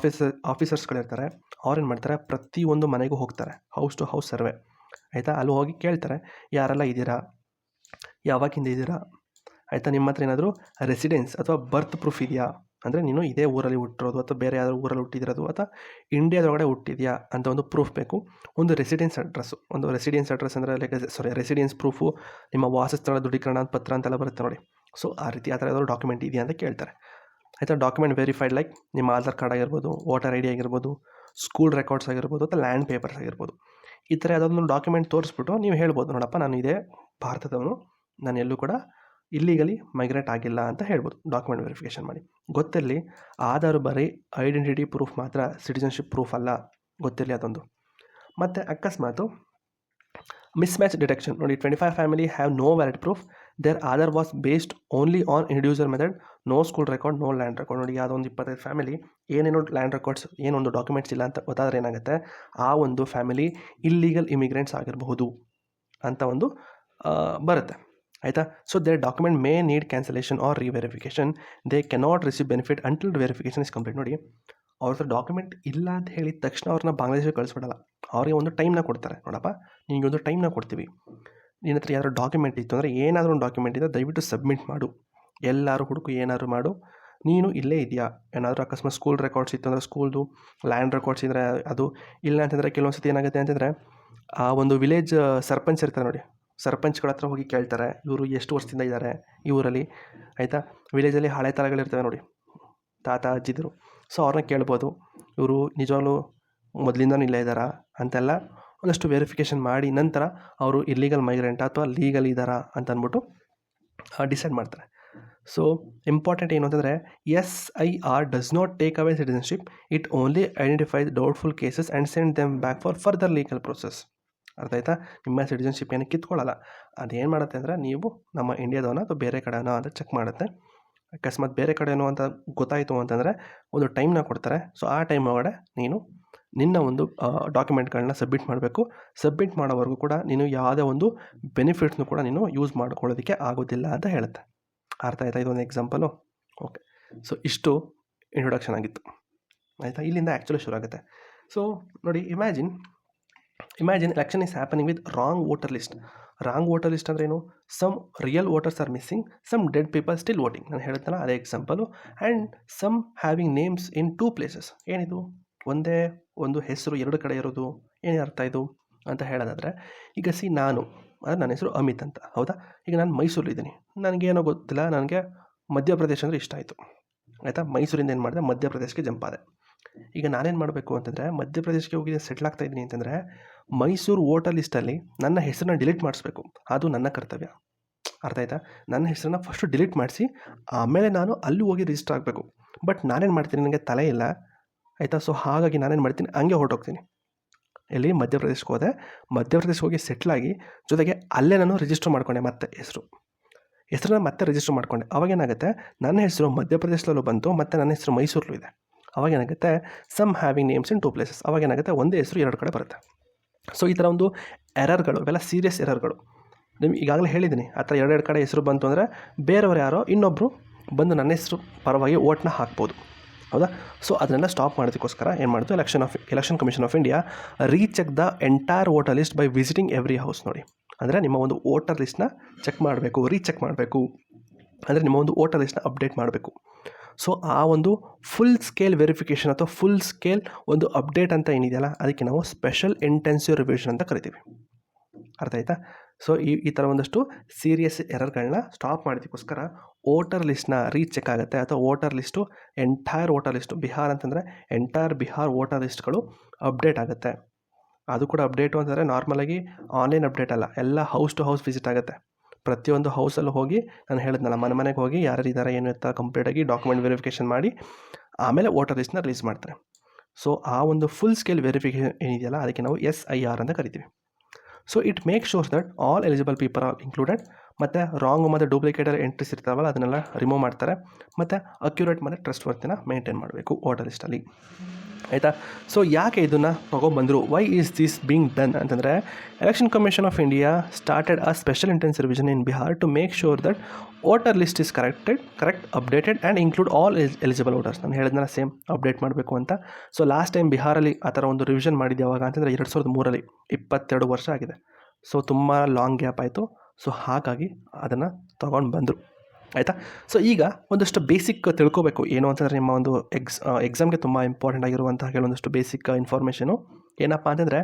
ಆಫೀಸರ್ಸ್ಗಳಿರ್ತಾರೆ, ಅವ್ರೇನು ಮಾಡ್ತಾರೆ, ಪ್ರತಿಯೊಂದು ಮನೆಗೂ ಹೋಗ್ತಾರೆ, ಹೌಸ್ ಟು ಹೌಸ್ ಸರ್ವೆ. ಆಯಿತಾ? ಅಲ್ಲಿ ಹೋಗಿ ಕೇಳ್ತಾರೆ, ಯಾರೆಲ್ಲ ಇದ್ದೀರಾ, ಯಾವಾಗಿಂದ ಇದ್ದೀರಾ, ಆಯಿತಾ, ನಿಮ್ಮ ಹತ್ರ ಏನಾದರೂ ರೆಸಿಡೆನ್ಸ್ ಅಥವಾ ಬರ್ತ್ ಪ್ರೂಫ್ ಇದೆಯಾ, ಅಂದರೆ ನೀನು ಇದೇ ಊರಲ್ಲಿ ಹುಟ್ಟಿರೋದು ಅಥವಾ ಬೇರೆ ಯಾವ್ದಾದ್ರು ಊರಲ್ಲಿ ಹುಟ್ಟಿದಿರೋದು ಅಥವಾ ಇಂಡಿಯಾದೊಳಗಡೆ ಹುಟ್ಟಿದೆಯಾ ಅಂತ ಒಂದು ಪ್ರೂಫ್ ಬೇಕು. ಒಂದು ರೆಸಿಡೆನ್ಸ್ ಅಡ್ರೆಸ್ ಅಂದರೆ ರೆಸಿಡೆನ್ಸ್ ಪ್ರೂಫು, ನಿಮ್ಮ ವಾಸಸ್ಥಳ ದೃಢೀಕರಣ ಪತ್ರ ಅಂತೆಲ್ಲ ಬರುತ್ತೆ ನೋಡಿ. ಸೊ ಆ ರೀತಿ ಆ ಥರ ಯಾವ್ದಾದ್ರು ಡಾಕ್ಯುಮೆಂಟ್ ಇದೆಯಾ ಅಂತ ಕೇಳ್ತಾರೆ. ಆಯಿತಾ? ಡಾಕ್ಯುಮೆಂಟ್ ವೆರಿಫೈಡ್ ಲೈಕ್ ನಿಮ್ಮ ಆಧಾರ್ ಕಾರ್ಡ್ ಆಗಿರ್ಬೋದು, ವೋಟರ್ ID ಆಗಿರ್ಬೋದು, ಸ್ಕೂಲ್ ರೆಕಾರ್ಡ್ಸ್ ಆಗಿರ್ಬೋದು, ಅಥವಾ ಲ್ಯಾಂಡ್ ಪೇಪರ್ಸ್ ಆಗಿರ್ಬೋದು. ಈ ಥರ ಯಾವುದಾದ್ರು ಡಾಕ್ಯುಮೆಂಟ್ ತೋರಿಸ್ಬಿಟ್ಟು ನೀವು ಹೇಳ್ಬೋದು, ನೋಡಪ್ಪ ನಾನು ಇದೇ ಭಾರತದವನು, ನಾನು ಎಲ್ಲೂ ಕೂಡ ಇಲ್ಲಿಗಲಿ ಮೈಗ್ರೇಟ್ ಆಗಿಲ್ಲ ಅಂತ ಹೇಳ್ಬೋದು ಡಾಕ್ಯುಮೆಂಟ್ ವೆರಿಫಿಕೇಷನ್ ಮಾಡಿ. ಗೊತ್ತಿರಲಿ, ಆಧಾರ್ ಬರೀ ಐಡೆಂಟಿಟಿ ಪ್ರೂಫ್ ಮಾತ್ರ, ಸಿಟಿಜನ್ಶಿಪ್ ಪ್ರೂಫ್ ಅಲ್ಲ, ಗೊತ್ತಿರಲಿ ಅದೊಂದು. ಮತ್ತು ಅಕಸ್ಮಾತು ಮಿಸ್ಮ್ಯಾಚ್ ಡಿಟೆಕ್ಷನ್ ನೋಡಿ, 25 family have no valid proof, there Aadhaar was based only on individual method, no school record, no land record. ನೋಡಿ, ಯಾವುದೊಂದು 25 ಫ್ಯಾಮಿಲಿ ಏನೇನೋ ಲ್ಯಾಂಡ್ ರೆಕಾರ್ಡ್ಸ್, ಏನೊಂದು ಡಾಕ್ಯುಮೆಂಟ್ಸ್ ಇಲ್ಲ ಅಂತ ಗೊತ್ತಾದರೆ ಏನಾಗುತ್ತೆ, ಆ ಒಂದು ಫ್ಯಾಮಿಲಿ ಇಲ್ಲೀಗಲ್ ಇಮಿಗ್ರೆಂಟ್ಸ್ ಆಗಿರಬಹುದು ಅಂತ ಒಂದು ಬರುತ್ತೆ, ಆಯಿತಾ. So their document may need cancellation or reverification, they cannot receive benefit until verification is complete. ನೋಡಿ, ಅವ್ರದ್ದು ಡಾಕ್ಯುಮೆಂಟ್ ಇಲ್ಲ ಅಂತ ಹೇಳಿದ ತಕ್ಷಣ ಅವ್ರನ್ನ ಬಾಂಗ್ಲಾದೇಶಕ್ಕೆ ಕಳಿಸ್ಬಿಡಲ್ಲ, ಅವ್ರಿಗೆ ಒಂದು ಟೈಮ್ನ ಕೊಡ್ತಾರೆ. ನೋಡಪ್ಪ, ನಿಮಗೆ ಒಂದು ಟೈಮ್ನ ಕೊಡ್ತೀವಿ, ನಿನ್ನ ಹತ್ರ ಯಾರು ಡಾಕ್ಯುಮೆಂಟ್ ಇತ್ತು ಅಂದರೆ, ಏನಾದರೂ ಒಂದು ಡಾಕ್ಯುಮೆಂಟ್ ಇದ್ದರೆ ದಯವಿಟ್ಟು ಸಬ್ಮಿಟ್ ಮಾಡು, ಎಲ್ಲರೂ ಹುಡುಕು, ಏನಾದರೂ ಮಾಡು, ನೀನು ಇಲ್ಲೇ ಇದೆಯಾ. ಏನಾದರೂ ಅಕಸ್ಮಾತ್ ಸ್ಕೂಲ್ ರೆಕಾರ್ಡ್ಸ್ ಇತ್ತು ಅಂದರೆ ಸ್ಕೂಲ್ದು, ಲ್ಯಾಂಡ್ ರೆಕಾರ್ಡ್ಸ್ ಇದ್ದರೆ ಅದು, ಇಲ್ಲ ಅಂತಂದರೆ ಕೆಲವೊಂದು ಸತಿ ಏನಾಗುತ್ತೆ ಅಂತಂದರೆ ಆ ಒಂದು ವಿಲೇಜ್ ಸರ್ಪಂಚ್ ಇರ್ತಾರೆ ನೋಡಿ, ಸರ್ಪಂಚ್ಗಳ ಹತ್ರ ಹೋಗಿ ಕೇಳ್ತಾರೆ, ಇವರು ಎಷ್ಟು ವರ್ಷದಿಂದ ಇದ್ದಾರೆ ಈ ಊರಲ್ಲಿ, ಆಯಿತಾ. ವಿಲೇಜಲ್ಲಿ ಹಳೆ ತಲೆಗಳಿರ್ತವೆ ನೋಡಿ, ತಾತ ಅಜ್ಜಿದ್ರು, ಸೊ ಅವ್ರನ್ನ ಕೇಳ್ಬೋದು, ಇವರು ನಿಜವಾಗ್ಲೂ ಮೊದಲಿಂದನೂ ಇಲ್ಲೇ ಇದ್ದಾರಾ ಅಂತೆಲ್ಲ ಒಂದಷ್ಟು ವೆರಿಫಿಕೇಷನ್ ಮಾಡಿ ನಂತರ ಅವರು ಇಲ್ಲೀಗಲ್ ಮೈಗ್ರೆಂಟ್ ಅಥವಾ ಲೀಗಲ್ ಇದ್ದಾರಾ ಅಂತ ಅಂದ್ಬಿಟ್ಟು ಡಿಸೈಡ್ ಮಾಡ್ತಾರೆ. ಸೊ ಇಂಪಾರ್ಟೆಂಟ್ ಏನು ಅಂತಂದರೆ, SIR does not take away citizenship, it only identifies doubtful cases and send them back for further legal process. ಅರ್ಥ ಆಯ್ತಾ? ನಿಮ್ಮ ಸಿಟಿಸನ್ಶಿಪ್ ಏನು ಕಿತ್ಕೊಳ್ಳಲ್ಲ, ಅದೇನು ಮಾಡುತ್ತೆ ಅಂದರೆ, ನೀವು ನಮ್ಮ ಇಂಡಿಯಾದವನ ಅಥವಾ ಬೇರೆ ಕಡೆನೋ ಅಂತ ಚೆಕ್ ಮಾಡುತ್ತೆ. ಅಕಸ್ಮಾತ್ ಬೇರೆ ಕಡೆನೋ ಅಂತ ಗೊತ್ತಾಯಿತು ಅಂತಂದರೆ ಒಂದು ಟೈಮ್ನ ಕೊಡ್ತಾರೆ. ಸೊ ಆ ಟೈಮ್ ಒಳಗಡೆ ನೀನು ನಿನ್ನ ಒಂದು ಡಾಕ್ಯುಮೆಂಟ್ಗಳನ್ನ ಸಬ್ಮಿಟ್ ಮಾಡಬೇಕು. ಸಬ್ಮಿಟ್ ಮಾಡೋವರೆಗೂ ಕೂಡ ನೀನು ಯಾವುದೇ ಒಂದು ಬೆನಿಫಿಟ್ಸ್ನು ಕೂಡ ನೀನು ಯೂಸ್ ಮಾಡ್ಕೊಳ್ಳೋದಕ್ಕೆ ಆಗೋದಿಲ್ಲ ಅಂತ ಹೇಳುತ್ತೆ. ಅರ್ಥ ಆಯ್ತಾ? ಇದೊಂದು ಎಕ್ಸಾಂಪಲು. ಓಕೆ, ಸೊ ಇಷ್ಟು ಇಂಟ್ರೊಡಕ್ಷನ್ ಆಗಿತ್ತು, ಆಯಿತಾ. ಇಲ್ಲಿಂದ ಆ್ಯಕ್ಚುಲಿ ಶುರು ಆಗುತ್ತೆ. ಸೊ ನೋಡಿ, imagine election is happening with wrong voter list. Wrong voter list ಅಂದ್ರೇನು? Some real voters are missing, some dead people still voting. ನಾನು ಹೇಳ್ತೇನೆ ಅದೇ example. And some having names in 2 places. ಏನಿದು? ಒಂದೇ ಒಂದು ಹೆಸರು ಎರಡು ಕಡೆ ಇರೋದು. ಏನು ಅರ್ಥ ಇದು ಅಂತ ಹೇಳೋದಾದರೆ, ಈಗ ನಾನು ಅಂದರೆ ನನ್ನ ಹೆಸರು ಅಮಿತ್ ಅಂತ, ಹೌದಾ. ಈಗ ನಾನು ಮೈಸೂರಲ್ಲಿದ್ದೀನಿ, ನನಗೇನೋ ಗೊತ್ತಿಲ್ಲ, ನನಗೆ ಮಧ್ಯಪ್ರದೇಶ ಅಂದರೆ ಇಷ್ಟ ಆಯಿತು, ಆಯಿತಾ. ಮೈಸೂರಿಂದ ಏನು ಮಾಡಿದೆ, ಮಧ್ಯಪ್ರದೇಶಕ್ಕೆ ಜಂಪ್ ಆದೆ. ಈಗ ನಾನೇನು ಮಾಡಬೇಕು ಅಂತಂದರೆ, ಮಧ್ಯಪ್ರದೇಶಕ್ಕೆ ಹೋಗಿ ಸೆಟ್ಲ್ ಆಗ್ತಾ ಇದ್ದೀನಿ ಅಂತಂದರೆ, ಮೈಸೂರು ವೋಟರ್ ಲಿಸ್ಟಲ್ಲಿ ನನ್ನ ಹೆಸರನ್ನ ಡಿಲೀಟ್ ಮಾಡಿಸ್ಬೇಕು, ಅದು ನನ್ನ ಕರ್ತವ್ಯ. ಅರ್ಥ ಆಯ್ತಾ? ನನ್ನ ಹೆಸರನ್ನ ಫಸ್ಟು ಡಿಲೀಟ್ ಮಾಡಿಸಿ ಆಮೇಲೆ ನಾನು ಅಲ್ಲಿ ಹೋಗಿ ರಿಜಿಸ್ಟರ್ ಆಗಬೇಕು. ಬಟ್ ನಾನೇನು ಮಾಡ್ತೀನಿ, ನನಗೆ ತಲೆ ಇಲ್ಲ, ಆಯಿತಾ. ಸೊ ಹಾಗಾಗಿ ನಾನೇನು ಮಾಡ್ತೀನಿ, ಹಂಗೆ ಹೊರಟೋಗ್ತೀನಿ. ಎಲ್ಲಿ? ಮಧ್ಯಪ್ರದೇಶಕ್ಕೆ ಹೋದೆ, ಮಧ್ಯಪ್ರದೇಶಕ್ಕೆ ಹೋಗಿ ಸೆಟ್ಲಾಗಿ ಜೊತೆಗೆ ಅಲ್ಲೇ ನಾನು ರಿಜಿಸ್ಟರ್ ಮಾಡ್ಕೊಂಡೆ, ಮತ್ತೆ ಹೆಸರನ್ನ ಮತ್ತೆ ರಿಜಿಸ್ಟರ್ ಮಾಡ್ಕೊಂಡೆ. ಅವಾಗೇನಾಗುತ್ತೆ, ನನ್ನ ಹೆಸರು ಮಧ್ಯಪ್ರದೇಶದಲ್ಲೂ ಬಂತು ಮತ್ತು ನನ್ನ ಹೆಸರು ಮೈಸೂರಲ್ಲೂ ಇದೆ. ಅವಾಗೇನಾಗುತ್ತೆ, some having names in 2 places. ಅವಾಗೇನಾಗುತ್ತೆ, ಒಂದೇ ಹೆಸರು 2 ಕಡೆ ಬರುತ್ತೆ. ಸೊ ಈ ಥರ ಒಂದು ಎರರ್ಗಳು, ಇವೆಲ್ಲ ಸೀರಿಯಸ್ ಎರರ್ಗಳು. ನಿಮ್ಗೆ ಈಗಾಗಲೇ ಹೇಳಿದ್ದೀನಿ, ಆ ಥರ 2 ಕಡೆ ಹೆಸರು ಬಂತು ಅಂದರೆ ಬೇರೆಯವರು ಯಾರೋ ಇನ್ನೊಬ್ಬರು ಬಂದು ನನ್ನ ಹೆಸರು ಪರವಾಗಿ ಓಟ್ನ ಹಾಕ್ಬೋದು, ಹೌದಾ. ಸೊ ಅದನ್ನೆಲ್ಲ ಸ್ಟಾಪ್ ಮಾಡೋದಕ್ಕೋಸ್ಕರ ಏನು ಮಾಡಿತು, election commission of India recheck the entire voter list by visiting every house. ನೋಡಿ, ಅಂದರೆ ನಿಮ್ಮ ಒಂದು ವೋಟರ್ ಲಿಸ್ಟ್ನ ಚೆಕ್ ಮಾಡಬೇಕು, ರೀಚೆಕ್ ಮಾಡಬೇಕು, ಅಂದರೆ ನಿಮ್ಮ ಒಂದು ವೋಟರ್ ಲಿಸ್ಟ್ನ ಅಪ್ಡೇಟ್ ಮಾಡಬೇಕು. ಸೊ ಆ ಒಂದು ಫುಲ್ ಸ್ಕೇಲ್ ವೆರಿಫಿಕೇಷನ್ ಅಥವಾ ಫುಲ್ ಸ್ಕೇಲ್ ಒಂದು ಅಪ್ಡೇಟ್ ಅಂತ ಏನಿದೆಯಲ್ಲ, ಅದಕ್ಕೆ ನಾವು ಸ್ಪೆಷಲ್ ಇಂಟೆನ್ಸಿವ್ ರಿವಿಷನ್ ಅಂತ ಕರಿತೀವಿ. ಅರ್ಥ ಆಯ್ತಾ? ಸೊ ಈ ಥರ ಒಂದಷ್ಟು ಸೀರಿಯಸ್ ಎರರ್ಗಳನ್ನ ಸ್ಟಾಪ್ ಮಾಡೋದಕ್ಕೋಸ್ಕರ ವೋಟರ್ ಲಿಸ್ಟ್ನ ರೀಚೆಕ್ ಆಗುತ್ತೆ, ಅಥವಾ voter list entire voter list, Bihar ಅಂತಂದರೆ ಎಂಟೈರ್ ಬಿಹಾರ್ ವೋಟರ್ ಲಿಸ್ಟ್ಗಳು ಅಪ್ಡೇಟ್ ಆಗುತ್ತೆ. ಅದು ಕೂಡ ಅಪ್ಡೇಟು ಅಂತಂದರೆ ನಾರ್ಮಲಾಗಿ ಆನ್ಲೈನ್ ಅಪ್ಡೇಟ್ ಅಲ್ಲ, ಎಲ್ಲ ಹೌಸ್ ಟು ಹೌಸ್ ವಿಸಿಟ್ ಆಗುತ್ತೆ. ಪ್ರತಿಯೊಂದು ಹೌಸಲ್ಲೂ ಹೋಗಿ, ನಾನು ಹೇಳಿದ್ನಲ್ಲ, ಮನೆಗೆ ಹೋಗಿ ಯಾರ್ಯಾರಿದ್ದಾರೆ ಏನು ಇರ್ತಾರೆ ಕಂಪ್ಲೀಟಾಗಿ ಡಾಕ್ಯುಮೆಂಟ್ ವೆರಿಫಿಕೇಷನ್ ಮಾಡಿ ಆಮೇಲೆ ವೋಟರ್ ಲಿಸ್ಟ್ನ ರಿಲೀಸ್ ಮಾಡ್ತಾರೆ. ಸೊ ಆ ಒಂದು ಫುಲ್ ಸ್ಕೇಲ್ ವೆರಿಫಿಕೇಷನ್ ಏನಿದೆಯಲ್ಲ, ಅದಕ್ಕೆ ನಾವು SIR ಅಂತ ಕರಿತೀವಿ. So it make shores that all eligible people are included. ಮತ್ತು ರಾಂಗ್ ಮತ್ತು ಡೂಪ್ಲಿಕೇಟರ್ ಎಂಟ್ರೀಸ್ ಇರ್ತಾವಲ್ಲ, ಅದನ್ನೆಲ್ಲ ರಿಮೂವ್ ಮಾಡ್ತಾರೆ. ಮತ್ತು ಅಕ್ಯುರೇಟ್ ಮತ್ತು ಟ್ರಸ್ಟ್ ವರ್ತಿನ ಮೇಂಟೈನ್ ಮಾಡಬೇಕು ವೋಟರ್ ಲಿಸ್ಟಲ್ಲಿ, ಆಯಿತಾ. ಸೊ ಯಾಕೆ ಇದನ್ನು ತೊಗೊಂಬಂದರು, why is this being done ಅಂತಂದರೆ, election commission of India started a special intensive revision in Bihar to make sure that voter list is correct updated and include all eligible voters. ನಾನು ಹೇಳಿದ್ನಲ್ಲ, same update ಮಾಡಬೇಕು ಅಂತ. So last time ಬಿಹಾರಲ್ಲಿ ಆ ಥರ ಒಂದು revision ಮಾಡಿದ್ದು ಯಾವಾಗ ಅಂತಂದರೆ 2003, 22 ವರ್ಷ ಆಗಿದೆ. ಸೊ ತುಂಬ ಲಾಂಗ್ ಗ್ಯಾಪ್ ಆಯಿತು. ಸೊ ಹಾಗಾಗಿ ಅದನ್ನು ತೊಗೊಂಡು ಬಂದರು, ಆಯಿತಾ. ಸೊ ಈಗ ಒಂದಷ್ಟು ಬೇಸಿಕ್ ತಿಳ್ಕೊಬೇಕು, ಏನು ಅಂತಂದರೆ ನಿಮ್ಮ ಒಂದು ಎಕ್ಸಾಮ್ಗೆ ತುಂಬ ಇಂಪಾರ್ಟೆಂಟ್ ಆಗಿರುವಂಥ ಕೆಲವೊಂದಷ್ಟು ಬೇಸಿಕ್ ಇನ್ಫಾರ್ಮೇಷನು ಏನಪ್ಪ ಅಂತಂದರೆ,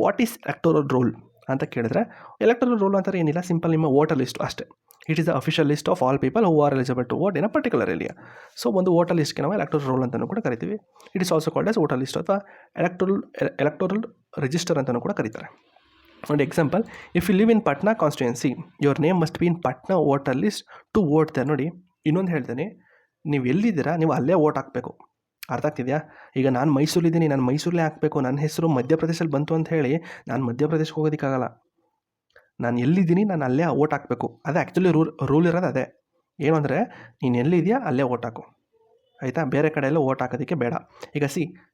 ವಾಟ್ ಈಸ್ ಎಲೆಕ್ಟೋರಲ್ ರೋಲ್ ಅಂತ ಕೇಳಿದ್ರೆ, ಎಲೆಕ್ಟೋರಲ್ ರೋಲ್ ಅಂತಾರೆ ಏನಿಲ್ಲ, ಸಿಂಪಲ್ ನಿಮ್ಮ ವೋಟರ್ ಲಿಸ್ಟ್ ಅಷ್ಟೇ. It is the official list of all people who are eligible to vote in a particular area. So ಒಂದು ವೋಟರ್ ಲಿಸ್ಟ್ಗೆ ನಾವು ಎಲೆಕ್ಟೋರಲ್ ರೋಲ್ ಅಂತಲೂ ಕೂಡ ಕರಿತೀವಿ. It is also called as voter list ಅಥವಾ electoral register ಅಂತಲೂ ಕೂಡ ಕರೀತಾರೆ. ಒಂದು example, if you live in Patna constituency your name must be in Patna voter list to vote there. ನೋಡಿ, ಇನ್ನೊಂದು ಹೇಳ್ತೇನೆ, ನೀವು ಎಲ್ಲಿದ್ದೀರಾ ನೀವು ಅಲ್ಲೇ ವೋಟ್ ಹಾಕಬೇಕು. ಅರ್ಥ ಆಗ್ತಿದೆಯಾ? ಈಗ ನಾನು ಮೈಸೂರಿದ್ದೀನಿ, ನಾನು ಮೈಸೂರಲ್ಲೇ ಹಾಕಬೇಕು. ನನ್ನ ಹೆಸರು ಮಧ್ಯಪ್ರದೇಶಲ್ಲಿ ಬಂತು ಅಂತ ಹೇಳಿ ನಾನು ಮಧ್ಯಪ್ರದೇಶಕ್ಕೆ ಹೋಗೋದಕ್ಕಾಗಲ್ಲ. ನಾನು ಎಲ್ಲಿದ್ದೀನಿ ನಾನು ಅಲ್ಲೇ ವೋಟ್ ಹಾಕಬೇಕು. ಅದೇ ಆ್ಯಕ್ಚುಲಿ ರೂಲ್ ಇರೋದು ಅದೇ. ಏನು ಅಂದರೆ, ನೀನು ಎಲ್ಲಿದೆಯಾ ಅಲ್ಲೇ ವೋಟ್ ಹಾಕು, ಆಯಿತಾ? ಬೇರೆ ಕಡೆ ಎಲ್ಲ ವೋಟ್ ಹಾಕೋದಕ್ಕೆ ಬೇಡ. ಈಗ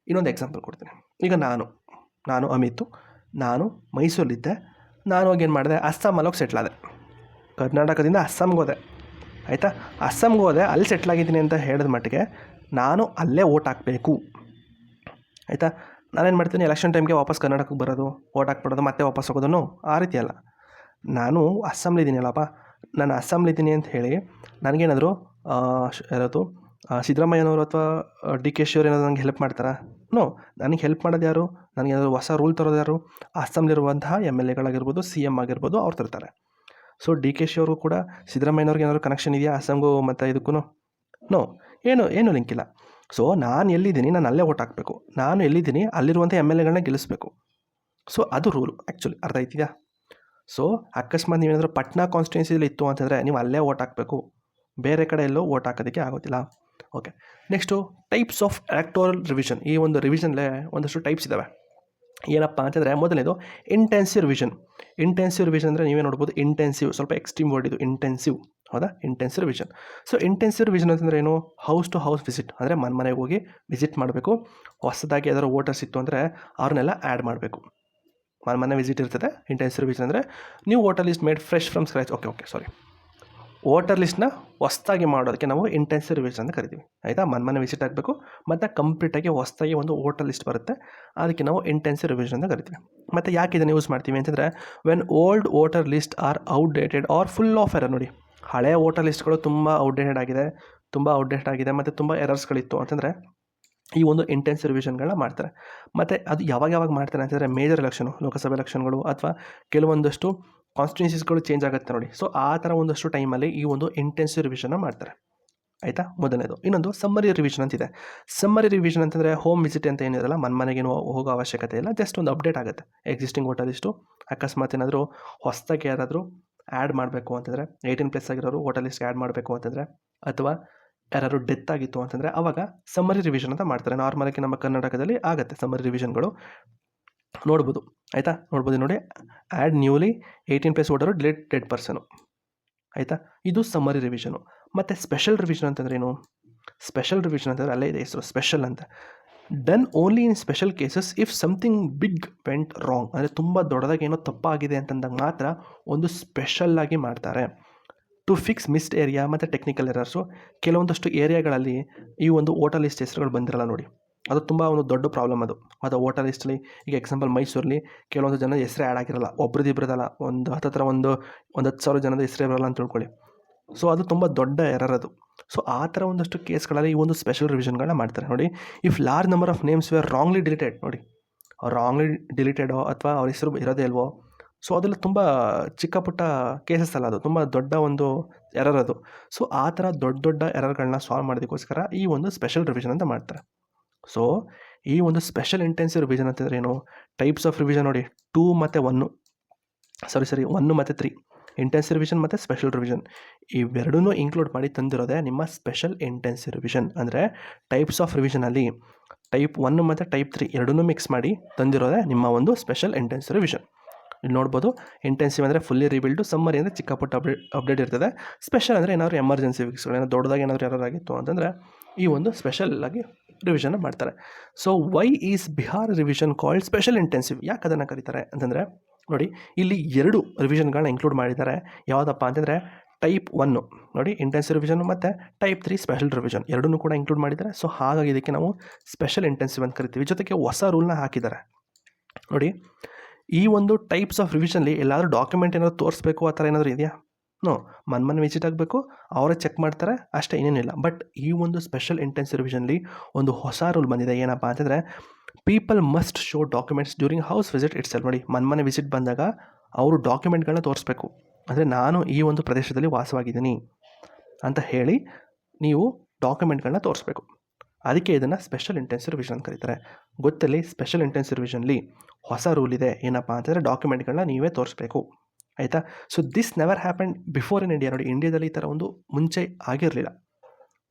ಇನ್ನೊಂದು ಎಕ್ಸಾಂಪಲ್ ಕೊಡ್ತೀನಿ. ಈಗ ನಾನು ಅಮಿತು, ನಾನು ಮೈಸೂರಲ್ಲಿದ್ದೆ. ನಾನು ಹೋಗಿ ಏನು ಮಾಡಿದೆ, ಅಸ್ಸಾಮಲ್ಲಿ ಹೋಗಿ ಸೆಟ್ಲಾದೆ. ಕರ್ನಾಟಕದಿಂದ ಅಸ್ಸಾಮ್ಗೆ ಹೋದೆ, ಆಯಿತಾ? ಅಸ್ಸಾಮ್ಗೆ ಹೋದೆ, ಅಲ್ಲಿ ಸೆಟ್ಲಾಗಿದ್ದೀನಿ ಅಂತ ಹೇಳಿದ ಮಟ್ಟಿಗೆ ನಾನು ಅಲ್ಲೇ ವೋಟ್ ಹಾಕಬೇಕು, ಆಯಿತಾ? ನಾನೇನು ಮಾಡ್ತೀನಿ, ಎಲೆಕ್ಷನ್ ಟೈಮ್ಗೆ ವಾಪಸ್ ಕರ್ನಾಟಕಕ್ಕೆ ಬರೋದು, ವೋಟ್ ಹಾಕ್ಬಿಡೋದು, ಮತ್ತೆ ವಾಪಸ್ ಹೋಗೋದು, ಆ ರೀತಿ ಅಲ್ಲ. ನಾನು ಅಸ್ಸಾಮ್ಲಿದ್ದೀನಲ್ಲಪ್ಪ, ನಾನು ಅಸ್ಸಾಮ್ಲಿದ್ದೀನಿ ಅಂತ ಹೇಳಿ ನನಗೇನಾದರೂ ಯಾರಾದರೂ ಸಿದ್ದರಾಮಯ್ಯನವರು ಅಥವಾ ಡಿ ಕೆ ಶಿವರು ಏನಾದರೂ ನನಗೆ ಹೆಲ್ಪ್ ಮಾಡ್ತಾರಾ? ನನಗೆ ಹೆಲ್ಪ್ ಮಾಡೋದು ಯಾರು? ನನಗೇನಾದರೂ ಹೊಸ ರೂಲ್ ತರೋದು ಯಾರು? ಅಸ್ಸಾಮ್ಲಿರುವಂತಹ MLAಗಳಾಗಿರ್ಬೋದು, CM ಆಗಿರ್ಬೋದು, ಅವ್ರು ತರ್ತಾರೆ. ಸೊ ಡಿ ಕೆ ಶಿ ಅವರು ಕೂಡ ಸಿದ್ದರಾಮಯ್ಯನವ್ರಿಗೆ ಏನಾದರೂ ಕನೆಕ್ಷನ್ ಇದೆಯಾ ಅಸ್ಸಾಮ್ಗೂ ಮತ್ತು ಇದಕ್ಕೂ? ಏನು ಲಿಂಕ್ ಇಲ್ಲ. ಸೊ ನಾನು ಎಲ್ಲಿದ್ದೀನಿ ನಾನು ಅಲ್ಲೇ ವೋಟ್ ಹಾಕಬೇಕು. ನಾನು ಎಲ್ಲಿದ್ದೀನಿ ಅಲ್ಲಿರುವಂಥ MLAಗಳನ್ನ ಗೆಲ್ಲಿಸ್ಬೇಕು. ಸೊ ಅದು ರೂಲು ಆ್ಯಕ್ಚುಲಿ. ಅರ್ಥ ಆಯ್ತಿದೆಯಾ? ಸೊ ಅಕಸ್ಮಾತ್ ನೀವೇನಾದರೂ ಪಟ್ನಾ ಕಾನ್ಸ್ಟಿಟ್ಯೂನ್ಸಿಯಲ್ಲಿ ಇತ್ತು ಅಂತಂದರೆ ನೀವು ಅಲ್ಲೇ ವೋಟ್ ಹಾಕಬೇಕು, ಬೇರೆ ಕಡೆ ಎಲ್ಲೋ ವೋಟ್ ಹಾಕೋದಕ್ಕೆ ಆಗೋದಿಲ್ಲ. Okay, next types of electoral revision. ಈ ಒಂದು ರಿವಿಷನ್ಲೇ ಒಂದಷ್ಟು ಟೈಪ್ಸ್ ಇದ್ದಾವೆ. ಏನಪ್ಪ ಅಂತಂದರೆ, ಮೊದಲನೇದು ಇಂಟೆನ್ಸಿವ್ ರಿವಿಷನ್. ಇಂಟೆನ್ಸಿವ್ ರಿವಿಷನ್ ಅಂದರೆ ನೀವೇ ನೋಡ್ಬೋದು, ಇಂಟೆನ್ಸಿವ್ ಸ್ವಲ್ಪ ಎಕ್ಸ್ಟ್ರೀಮ್ ವರ್ಡ್ ಇದು, ಇಂಟೆನ್ಸಿವ್. ಹೌದಾ? Intensive revision. So intensive revision ಅಂತಂದರೆ ಏನು? ಹೌಸ್ ಟು ಹೌಸ್ ವಿಸಿಟ್, ಅಂದರೆ ಮನೆಗೆ ಹೋಗಿ ವಿಸಿಟ್ ಮಾಡಬೇಕು. ಹೊಸದಾಗಿ ಯಾವ್ದಾದ್ರು ವೋಟರ್ಸ್ ಇತ್ತು ಅಂದರೆ ಅವ್ರನ್ನೆಲ್ಲ ಆ್ಯಡ್ ಮಾಡಬೇಕು. ಮನೆ ವಿಸಿಟ್ ಇರ್ತದೆ. ಇಂಟೆನ್ಸಿವ್ ರಿವಿಷನ್ ಅಂದರೆ ನೀವು voter list made fresh from scratch. Voter ಲಿಸ್ಟ್ನ ಹೊಸದಾಗಿ ಮಾಡೋದಕ್ಕೆ ನಾವು ಇಂಟೆನ್ಸಿವ್ ರಿವಿಷನ್ ಅಂತ ಕರಿತೀವಿ, ಆಯಿತಾ? ಮನೆ ವಿಸಿಟ್ ಆಗಬೇಕು ಮತ್ತು ಕಂಪ್ಲೀಟಾಗಿ ಹೊಸದಾಗಿ ಒಂದು ವೋಟರ್ ಲಿಸ್ಟ್ ಬರುತ್ತೆ, ಅದಕ್ಕೆ ನಾವು ಇಂಟೆನ್ಸಿವ್ ರಿವಿಷನ್ ಅಂತ ಕರಿತೀವಿ. ಮತ್ತು ಯಾಕೆ ಇದನ್ನು ಯೂಸ್ ಮಾಡ್ತೀವಿ ಅಂತಂದರೆ, when old voter list are outdated or full of error. ನೋಡಿ, ಹಳೆಯ ವೋಟರ್ ಲಿಸ್ಟ್ಗಳು ತುಂಬ ಔಟ್ಡೇಟೆಡ್ ಆಗಿದೆ ಮತ್ತು ತುಂಬ ಎರರ್ಸ್ಗಳಿತ್ತು ಅಂತಂದರೆ ಈ ಒಂದು ಇಂಟೆನ್ಸಿವ್ ರಿವಿಷನ್ಗಳನ್ನ ಮಾಡ್ತಾರೆ. ಮತ್ತು ಅದು ಯಾವಾಗ ಮಾಡ್ತಾರೆ ಅಂತಂದರೆ, ಮೇಜರ್ ಎಲೆಕ್ಷನು, ಲೋಕಸಭೆ ಎಲೆಕ್ಷನ್ಗಳು ಅಥವಾ ಕೆಲವೊಂದಷ್ಟು ಕಾನ್ಸ್ಟಿಟ್ಯೂನ್ಸೀಸ್ಗಳು ಚೇಂಜ್ ಆಗುತ್ತೆ ನೋಡಿ. ಸೊ ಆ ಥರ ಒಂದಷ್ಟು ಟೈಮಲ್ಲಿ ಈ ಒಂದು ಇಂಟೆನ್ಸಿವ್ ರಿವಿಷನ್ನ ಮಾಡ್ತಾರೆ, ಆಯಿತಾ? ಮೊದಲನೇದು. ಇನ್ನೊಂದು ಸಮ್ಮರಿ ರಿವಿಷನ್ ಅಂತಿದೆ. ಸಮ್ಮರಿ ರಿವಿಷನ್ ಅಂತಂದರೆ ಹೋಮ್ ವಿಸಿಟ್ ಅಂತ ಏನಿರಲ್ಲ, ಮನೆಗೇನು ಹೋಗೋ ಅವಶ್ಯಕತೆ ಇಲ್ಲ, ಜಸ್ಟ್ ಒಂದು ಅಪ್ಡೇಟ್ ಆಗುತ್ತೆ ಎಕ್ಸಿಸ್ಟಿಂಗ್ ವೋಟರ್ ಲಿಸ್ಟು. ಅಕಸ್ಮಾತ್ ಏನಾದರೂ ಹೊಸದಾಗಿ ಯಾರಾದರೂ ಆ್ಯಡ್ ಮಾಡಬೇಕು ಅಂತಂದರೆ, 18+ ಆಗಿರೋರು ವೋಟರ್ ಲಿಸ್ಟ್ಗೆ ಆ್ಯಡ್ ಮಾಡಬೇಕು ಅಂತಂದರೆ, ಅಥವಾ ಯಾರು ಡೆತ್ ಆಗಿತ್ತು ಅಂತಂದರೆ ಅವಾಗ ಸಮ್ಮರಿ ರಿವಿಷನ್ ಅಂತ ಮಾಡ್ತಾರೆ. ನಾರ್ಮಲಾಗಿ ನಮ್ಮ ಕರ್ನಾಟಕದಲ್ಲಿ ಆಗುತ್ತೆ ಸಮ್ಮರಿ ರಿವಿಷನ್ಗಳು, ನೋಡ್ಬೋದು, ಆಯಿತಾ? ನೋಡಿ, add newly 18+ voter dead person, ಆಯಿತಾ? ಇದು ಸಮ್ಮರಿ ರಿವಿಷನು. ಮತ್ತು ಸ್ಪೆಷಲ್ ರಿವಿಷನ್ ಅಂತಂದ್ರೆ ಏನು? ಸ್ಪೆಷಲ್ ರಿವಿಷನ್ ಅಂತಂದರೆ ಅಲ್ಲೇ ಇದೆ ಹೆಸರು, ಸ್ಪೆಷಲ್ ಅಂತ. Done only in special cases if something big went wrong. ಅಂದರೆ ತುಂಬ ದೊಡ್ಡದಾಗಿ ಏನೋ ತಪ್ಪಾಗಿದೆ ಅಂತಂದಾಗ ಮಾತ್ರ ಒಂದು ಸ್ಪೆಷಲ್ಲಾಗಿ ಮಾಡ್ತಾರೆ. ಟು ಫಿಕ್ಸ್ ಮಿಸ್ಡ್ ಏರಿಯಾ ಮತ್ತು ಟೆಕ್ನಿಕಲ್ ಎರರ್ಸು. ಕೆಲವೊಂದಷ್ಟು ಏರಿಯಾಗಳಲ್ಲಿ ಈ ಒಂದು ವೋಟರ್ ಲಿಸ್ಟ್ ಹೆಸರುಗಳು ಬಂದಿರಲ್ಲ ನೋಡಿ, ಅದು ತುಂಬ ಒಂದು ದೊಡ್ಡ ಪ್ರಾಬ್ಲಮ್. ಅದು ವೋಟರ್ ಲಿಸ್ಟಲ್ಲಿ ಈಗ ಎಕ್ಸಾಂಪಲ್ ಮೈಸೂರಲ್ಲಿ ಕೆಲವೊಂದು ಜನ ಹೆಸರೇ ಆ್ಯಡ್ ಆಗಿರಲ್ಲ, ಒಬ್ರದಿಬ್ರದಲ್ಲ, ಒಂದು 10,000 ಜನದ ಹೆಸರೇ ಬರಲ್ಲ ಅಂತ ತಿಳ್ಕೊಳ್ಳಿ. ಸೊ ಅದು ತುಂಬ ದೊಡ್ಡ ಎರರ್ ಅದು. ಸೊ ಆ ಥರ ಒಂದಷ್ಟು ಕೇಸ್ಗಳಲ್ಲಿ ಈ ಒಂದು ಸ್ಪೆಷಲ್ ರಿವಿಷನ್ಗಳನ್ನ ಮಾಡ್ತಾರೆ ನೋಡಿ. If large number of names were wrongly deleted. ನೋಡಿ, ರಾಂಗ್ಲಿ ಡಿಲೀಟೆಡೋ ಅಥವಾ ಅವ್ರ ಹೆಸರು ಇರೋದೇ ಇಲ್ವೋ, ಸೊ ಅದೆಲ್ಲ ತುಂಬ ಚಿಕ್ಕ ಪುಟ್ಟ ಕೇಸಸ್ ಅಲ್ಲ, ಅದು ತುಂಬ ದೊಡ್ಡ ಒಂದು ಎರರ್ ಅದು. ಸೊ ಆ ಥರ ದೊಡ್ಡ ಎರರ್ಗಳನ್ನ ಸಾಲ್ವ್ ಮಾಡೋದಕ್ಕೋಸ್ಕರ ಈ ಒಂದು ಸ್ಪೆಷಲ್ ರಿವಿಷನ್ ಅಂತ ಮಾಡ್ತಾರೆ. ಸೊ ಈ ಒಂದು ಸ್ಪೆಷಲ್ ಇಂಟೆನ್ಸಿವ್ ರಿವಿಷನ್ ಅಂತಂದರೆ ಏನು? ಟೈಪ್ಸ್ ಆಫ್ ರಿವಿಷನ್ ನೋಡಿ, 2 ಮತ್ತು 1 ಮತ್ತು 3, ಇಂಟೆನ್ಸಿವ್ ರಿವಿಷನ್ ಮತ್ತು ಸ್ಪೆಷಲ್ ರಿವಿಷನ್ ಇವೆರಡೂ ಇನ್ಕ್ಲೂಡ್ ಮಾಡಿ ತಂದಿರೋದೇ ನಿಮ್ಮ ಸ್ಪೆಷಲ್ ಇಂಟೆನ್ಸಿವ್ ರಿವಿಷನ್. ಅಂದರೆ ಟೈಪ್ಸ್ ಆಫ್ ರಿವಿಷನಲ್ಲಿ ಟೈಪ್ 1 ಮತ್ತು ಟೈಪ್ 3 ಎರಡನ್ನೂ ಮಿಕ್ಸ್ ಮಾಡಿ ತಂದಿರೋದೇ ನಿಮ್ಮ ಒಂದು ಸ್ಪೆಷಲ್ ಇಂಟೆನ್ಸಿವ್ ರಿವಿಷನ್. ಇಲ್ಲಿ ನೋಡ್ಬೋದು, ಇಂಟೆನ್ಸಿವ್ ಅಂದರೆ ಫುಲ್ಲಿ ರಿಬಿಲ್ಡು, ಸಮ್ಮರಿ ಅಂದರೆ ಚಿಕ್ಕ ಪುಟ್ಟ ಅಪ್ಡೇಟ್ ಇರ್ತದೆ, ಸ್ಪೆಷಲ್ ಅಂದರೆ ಏನಾದರೂ ಎಮರ್ಜೆನ್ಸಿ ಫಿಕ್ಸ್ಗಳು, ಏನೋ ದೊಡ್ಡದಾಗಿ ಏನಾದರೂ ಎರರ್ ಆಗಿತ್ತು ಅಂತಂದರೆ ಈ ಒಂದು ಸ್ಪೆಷಲ್ಲಾಗಿ ರಿವಿಷನ್ ಮಾಡ್ತಾರೆ. So why is Bihar revision called special intensive? ಯಾಕೆ ಅದನ್ನು ಕರೀತಾರೆ ಅಂತಂದರೆ, ನೋಡಿ ಇಲ್ಲಿ 2 ರಿವಿಷನ್ಗಳನ್ನ ಇನ್ಕ್ಲೂಡ್ ಮಾಡಿದ್ದಾರೆ. ಯಾವುದಪ್ಪ ಅಂತಂದರೆ ಟೈಪ್ 1 ನೋಡಿ ಇಂಟೆನ್ಸಿವ್ ರಿವಿಷನ್, ಮತ್ತು ಟೈಪ್ 3 ಸ್ಪೆಷಲ್ ರಿವಿಷನ್ ಎರಡನ್ನೂ ಕೂಡ ಇನ್ಕ್ಲೂಡ್ ಮಾಡಿದ್ದಾರೆ. ಸೊ ಹಾಗಾಗಿ ಇದಕ್ಕೆ ನಾವು ಸ್ಪೆಷಲ್ ಇಂಟೆನ್ಸಿವ್ ಅಂತ ಕರಿತೀವಿ. ಜೊತೆಗೆ ಹೊಸ ರೂಲ್ನ ಹಾಕಿದ್ದಾರೆ ನೋಡಿ. ಈ ಒಂದು ಟೈಪ್ಸ್ ಆಫ್ ರಿವಿಷನ್ಲಿ ಎಲ್ಲಾದರೂ ಡಾಕ್ಯುಮೆಂಟ್ ಏನಾದರೂ ತೋರಿಸ್ಬೇಕು ಆ ಥರ ಏನಾದರೂ ಇದೆಯಾ? ಮನೆ ವಿಸಿಟ್ ಆಗಬೇಕು, ಅವರೇ ಚೆಕ್ ಮಾಡ್ತಾರೆ ಅಷ್ಟೇ, ಏನೇನಿಲ್ಲ. ಬಟ್ ಈ ಒಂದು ಸ್ಪೆಷಲ್ ಇಂಟೆನ್ಸಿವ್ ರಿವಿಷನ್ಲಿ ಒಂದು ಹೊಸ ರೂಲ್ ಬಂದಿದೆ. ಏನಪ್ಪ ಅಂತಂದರೆ, people must show documents during house visit itself. ನೋಡಿ, ಮನೆ ವಿಸಿಟ್ ಬಂದಾಗ ಅವರು ಡಾಕ್ಯುಮೆಂಟ್ಗಳನ್ನ ತೋರಿಸ್ಬೇಕು. ಅಂದರೆ ನಾನು ಈ ಒಂದು ಪ್ರದೇಶದಲ್ಲಿ ವಾಸವಾಗಿದ್ದೀನಿ ಅಂತ ಹೇಳಿ ನೀವು ಡಾಕ್ಯುಮೆಂಟ್ಗಳನ್ನ ತೋರಿಸ್ಬೇಕು. ಅದಕ್ಕೆ ಇದನ್ನು ಸ್ಪೆಷಲ್ ಇಂಟೆನ್ಸಿವ್ ರಿವಿಷನ್ ಅಂತ ಕರೀತಾರೆ. ಗೊತ್ತಲ್ಲಿ ಸ್ಪೆಷಲ್ ಇಂಟೆನ್ಸಿವ್ ರಿವಿಷನ್ಲಿ ಹೊಸ ರೂಲ್ ಇದೆ, ಏನಪ್ಪ ಅಂತಂದರೆ ಡಾಕ್ಯುಮೆಂಟ್ಗಳನ್ನ ನೀವೇ ತೋರಿಸ್ಬೇಕು, ಆಯಿತಾ. So this never happen before in India. ನೋಡಿ, ಇಂಡಿಯಾದಲ್ಲಿ ಈ ಥರ ಒಂದು ಮುಂಚೆ ಆಗಿರಲಿಲ್ಲ.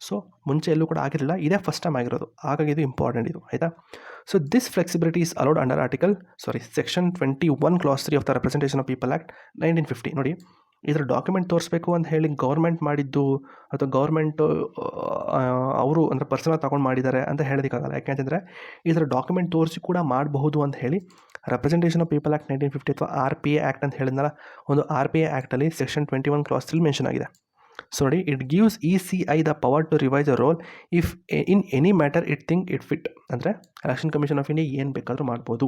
ಸೊ ಮುಂಚೆ ಎಲ್ಲೂ ಕೂಡ ಆಗಿರಲಿಲ್ಲ, ಇದೇ ಫಸ್ಟ್ ಟೈಮ್ ಆಗಿರೋದು. ಹಾಗಾಗಿ ಇದು ಇಂಪಾರ್ಟೆಂಟ್ ಇದು, ಆಯಿತಾ. So this flexibility is allowed under section 21 clause 3 of the representation of people act 1950. ನೋಡಿ, ಇದರ ಡಾಕ್ಯುಮೆಂಟ್ ತೋರಿಸ್ಬೇಕು ಅಂತ ಹೇಳಿ ಗೌರ್ಮೆಂಟ್ ಮಾಡಿದ್ದು ಅಥವಾ ಗೌರ್ಮೆಂಟು ಅವರು ಅಂದರೆ ಪರ್ಸನಲ್ ತೊಗೊಂಡು ಮಾಡಿದ್ದಾರೆ ಅಂತ ಹೇಳೋದಕ್ಕಾಗಲ್ಲ. ಯಾಕೆಂತಂದರೆ ಇದರ ಡಾಕ್ಯುಮೆಂಟ್ ತೋರಿಸಿ ಕೂಡ ಮಾಡಬಹುದು ಅಂತ ಹೇಳಿ ರೆಪ್ರೆಸೆಂಟೇಷನ್ ಆಫ್ ಪೀಪಲ್ ಆ್ಯಕ್ಟ್ 1950 ಅಥವಾ RPA ಆ್ಯಕ್ಟ್ ಅಂತ ಹೇಳಿದ್ನಲ್ಲ, ಒಂದು RPA ಆ್ಯಕ್ಟಲ್ಲಿ ಸೆಕ್ಷನ್ 21 ಕ್ಲಾಸ್ 3 ಮೆನ್ಷನ್ ಆಗಿದೆ. ಸೊ ನೋಡಿ, it gives ECI the power to revise a roll if in any matter it think it fit. ಅಂದರೆ ಎಲೆಕ್ಷನ್ ಕಮಿಷನ್ ಆಫ್ ಇಂಡಿಯಾ ಏನು ಬೇಕಾದರೂ ಮಾಡ್ಬೋದು,